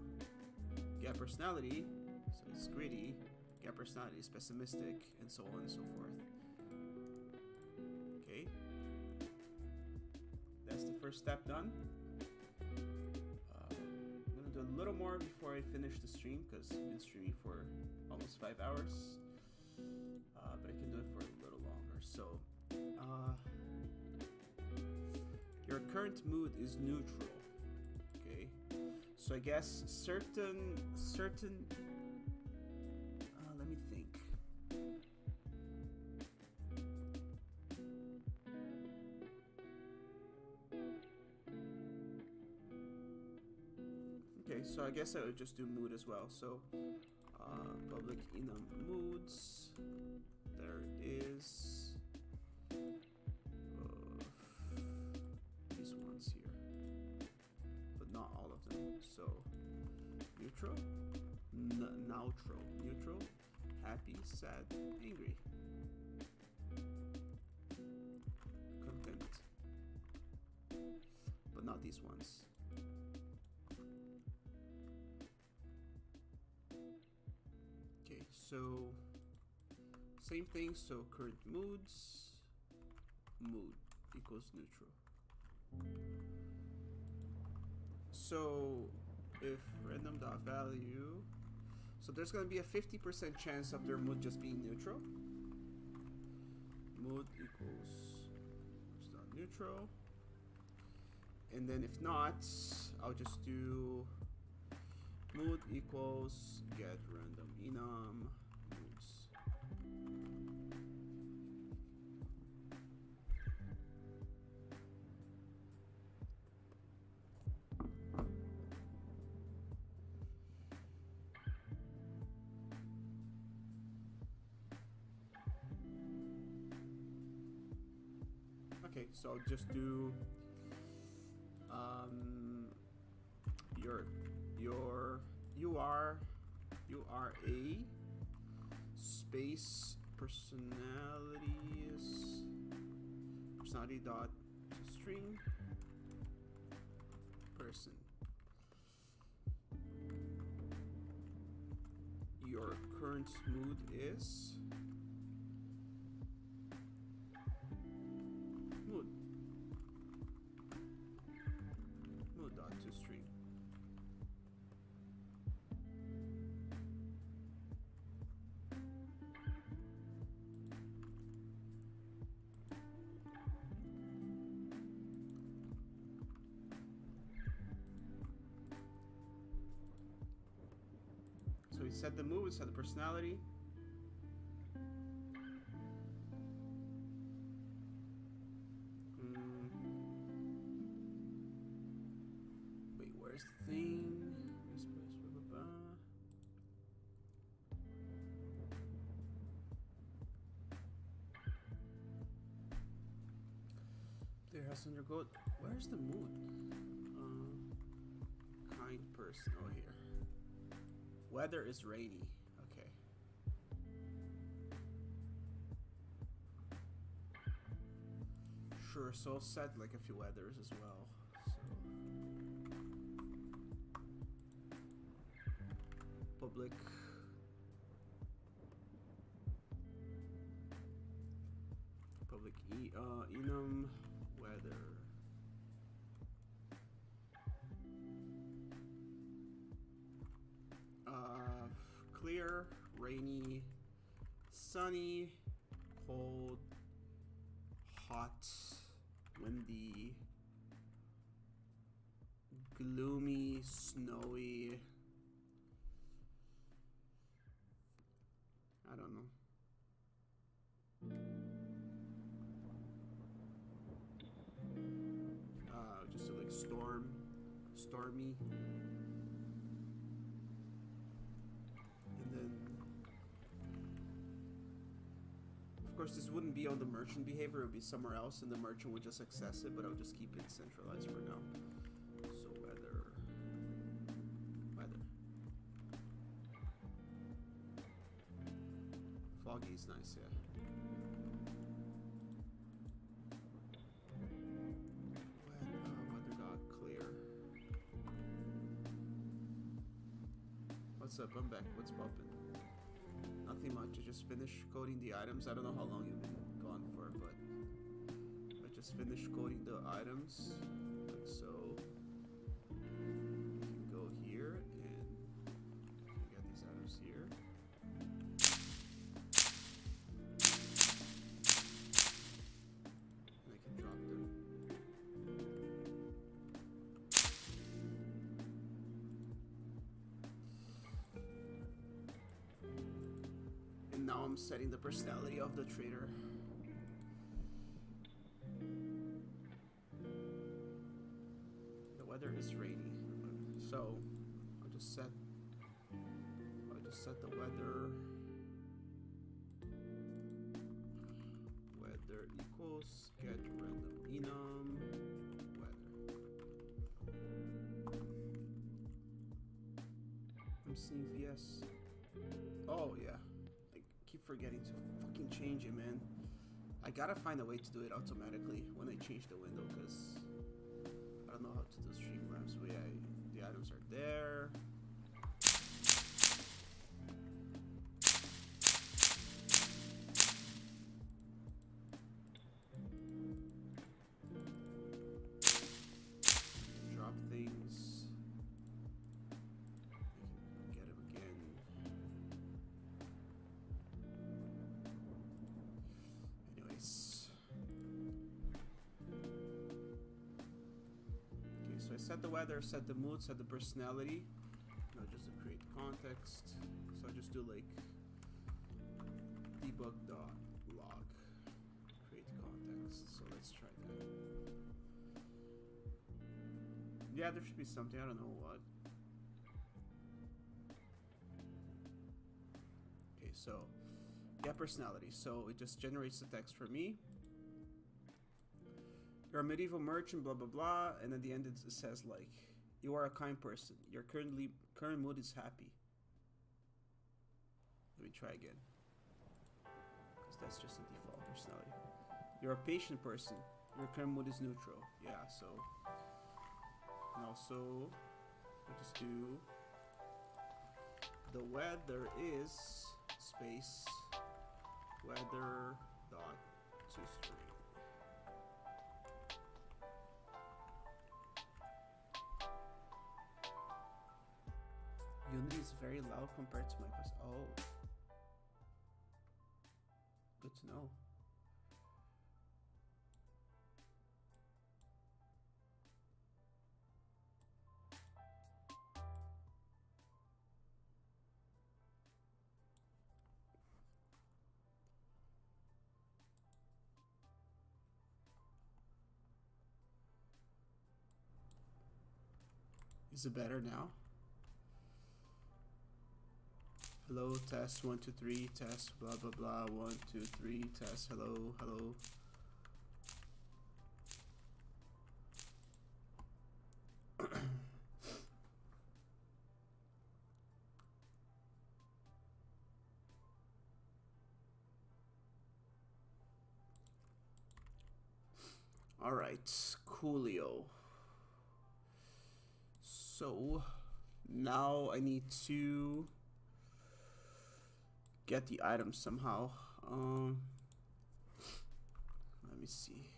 S1: get personality, so it's greedy, get personality is pessimistic, and so on and so forth. that's the first step done. I'm gonna do a little more before I finish the stream because I've been streaming for almost 5 hours. But I can do it for a little longer. So, your current mood is neutral. Okay, so I guess certain. Let me think. Okay, so I guess I would just do mood as well. So, public enum moods. There is these ones here, but not all of them. So, neutral, neutral, happy, sad, angry, content, but not these ones. Okay, so same thing. So current moods, mood equals neutral. So if random.value, so there's going to be a 50% chance of their mood just being neutral. Mood equals neutral. And then if not, I'll just do mood equals get random enum moods. Okay, so I'll just do you are a space personality dot string person. Your current mood is mood dot to string. So we set the mood, we set the personality. Wait, where's the thing? Player has to undergo. Where's the mood? Kind person. Oh, here. Weather is rainy. Okay. Sure, so I'll set like a few weathers as well. So public enum weather. Clear, rainy, sunny, cold, hot, windy, gloomy, snowy. I don't know. Just like stormy. And then, of course, this wouldn't be on the merchant behavior, it would be somewhere else, and the merchant would just access it, but I'll just keep it centralized for now. So weather. Foggy is nice, yeah. Weather dot clear. What's up? I'm back. What's poppin'? Nothing much. I just finished coding the items. I don't know how long you've been gone for, but I just just finish coding the items like so. You can go here and you can get these items here. And I can drop them. And now I'm setting the personality of the trader. The weather is rainy, so I'll just set the weather equals get random enum weather. I'm seeing VS. Oh yeah, I keep forgetting to fucking change it, man. I gotta find a way to do it automatically when I change the window, because I don't know how to do Streamlabs. But yeah, the items are there. Drop things. I can get them again. Anyways. Okay, so I set the weather, set the mood, set the personality. Now just to create context. So I just do like debug.log. Create context. So let's try that. Yeah, there should be something, I don't know what. Okay, so get personality. So it just generates the text for me. You're a medieval merchant, blah blah blah, and at the end it says like, you are a kind person. Your current mood is happy. Let me try again, because that's just a default personality. You're a patient person. Your current mood is neutral. Yeah, so. And also, I just do the weather is space weather dot toString. Unity is very loud compared to my Oh, good to know. Is it better now? Hello, test 1 2 3, test blah blah blah 1 2 3, test hello hello. All right, coolio. So now I need to get the items somehow. Let me see.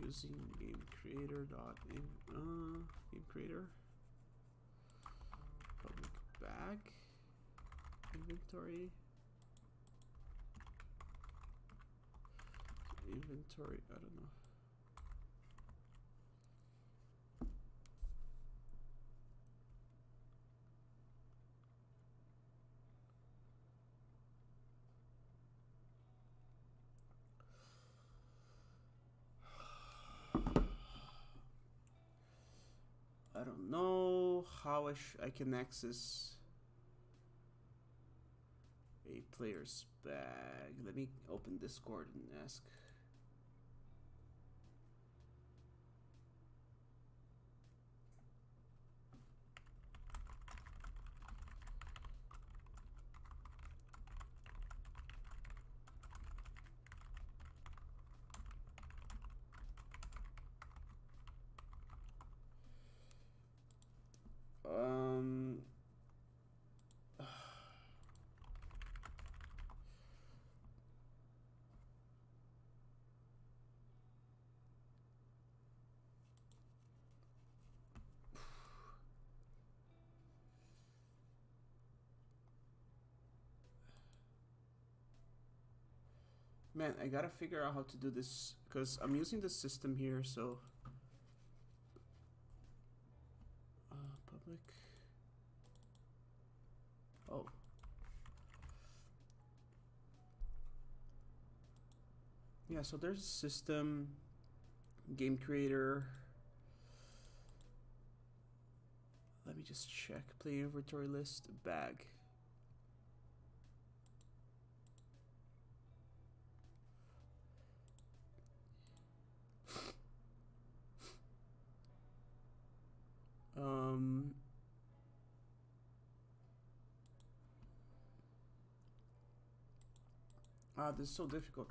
S1: Using game creator game creator public bag inventory I don't know. I don't know how I can access a player's bag. Let me open Discord and ask. Man, I gotta figure out how to do this because I'm using the system here, so public. Oh. Yeah, so there's a system, game creator. Let me just check. Player inventory list, bag. This is so difficult.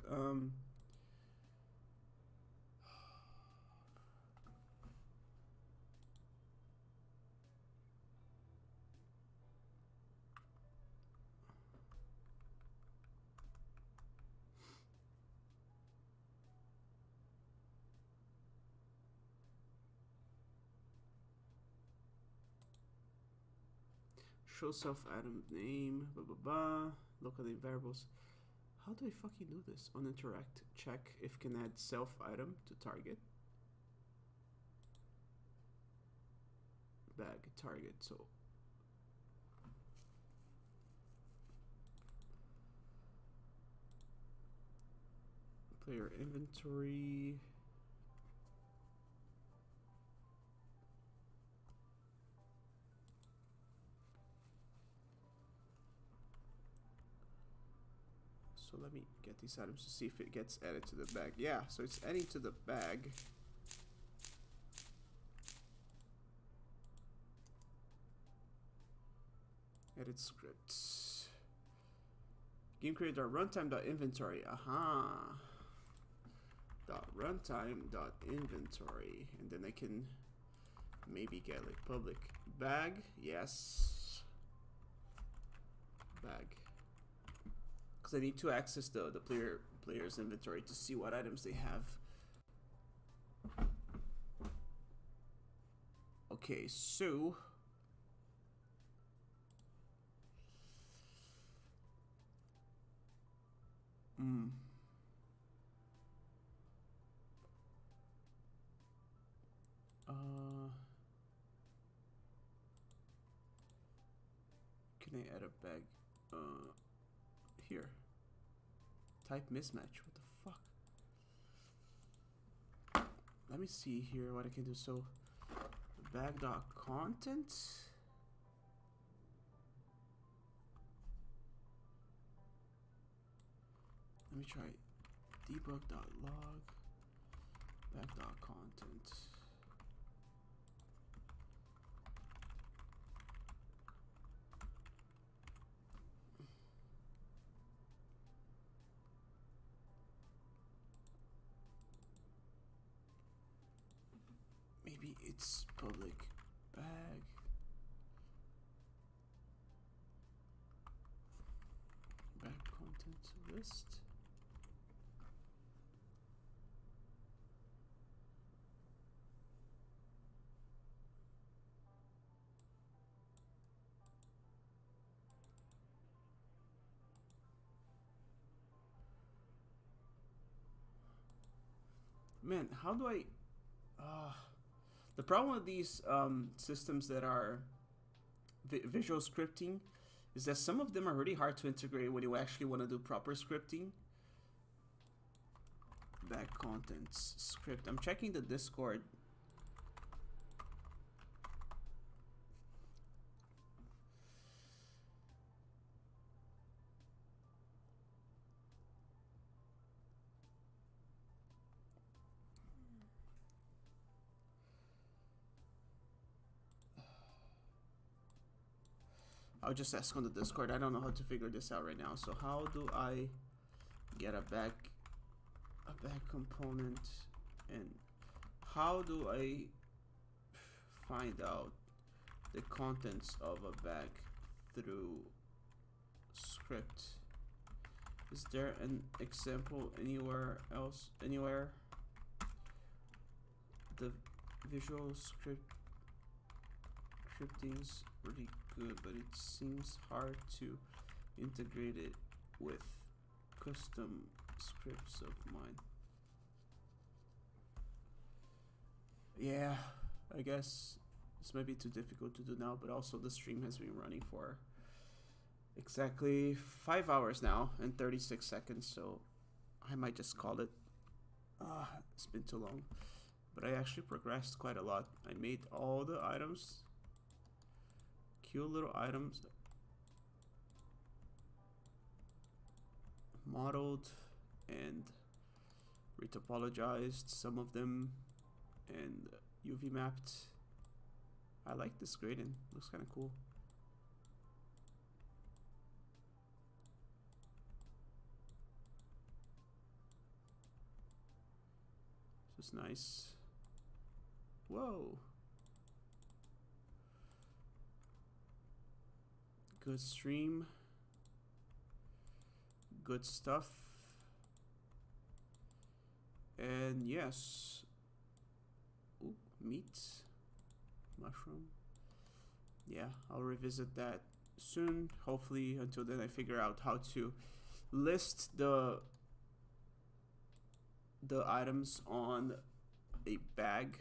S1: Show self item name, blah blah blah. Local name variables. How do I fucking do this? On interact, check if can add self item to target. Bag target, so player inventory. So let me get these items to see if it gets added to the bag. Yeah, so it's adding to the bag. Edit scripts. Game creator runtime.inventory. Aha. Runtime.inventory. And then I can maybe get like public bag. Yes. Bag. Because I need to access the player's inventory to see what items they have. Okay, so can I add a bag? Here. Type mismatch. What the fuck? Let me see here what I can do. So, bag.content. Let me try debug.log. Bag.content. Maybe it's public bag. Bag content list. Man, how do I... the problem with these systems that are visual scripting is that some of them are really hard to integrate when you actually want to do proper scripting. Bag contents script. I'm checking the Discord. I'll just ask on the Discord. I don't know how to figure this out right now. So how do I get a bag component, and how do I find out the contents of a bag through script? Is there an example anywhere else? Anywhere? The visual scripting's really good, but it seems hard to integrate it with custom scripts of mine. Yeah, I guess this might be too difficult to do now, but also the stream has been running for exactly 5 hours now and 36 seconds, so I might just call it. It's been too long, but I actually progressed quite a lot. I made all the items, cute little items, modeled and retopologized some of them, and UV mapped. I like this gradient, looks kind of cool. This is nice. Whoa. Good stream. Good stuff. And yes. Ooh, meat. Mushroom. Yeah, I'll revisit that soon. Hopefully until then I figure out how to list the items on a bag,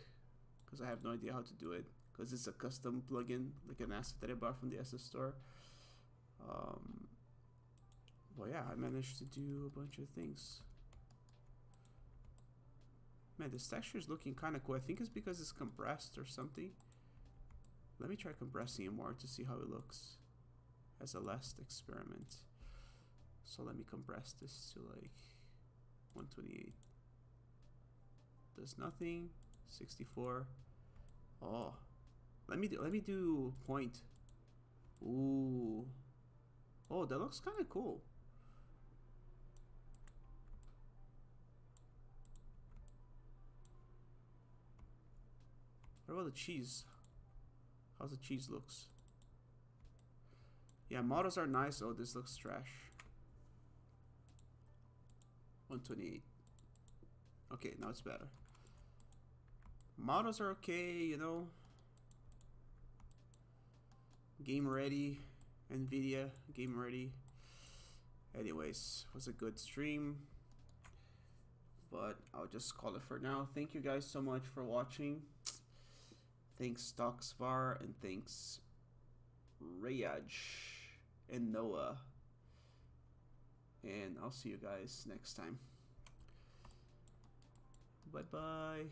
S1: because I have no idea how to do it, because it's a custom plugin, like an asset that I bought from the SS store. But yeah, I managed to do a bunch of things. Man, this texture is looking kind of cool. I think it's because it's compressed or something. Let me try compressing it more to see how it looks as a last experiment. So let me compress this to like 128. Does nothing. 64. Oh, let me do point. Ooh. Oh, that looks kind of cool. What about the cheese? How's the cheese looks? Yeah, models are nice. Oh, this looks trash. 128. Okay, now it's better. Models are okay, you know. Game ready. NVIDIA, game ready. Anyways, was a good stream. But I'll just call it for now. Thank you guys so much for watching. Thanks Stocksvar, and thanks Rayaj and Noah. And I'll see you guys next time. Bye bye.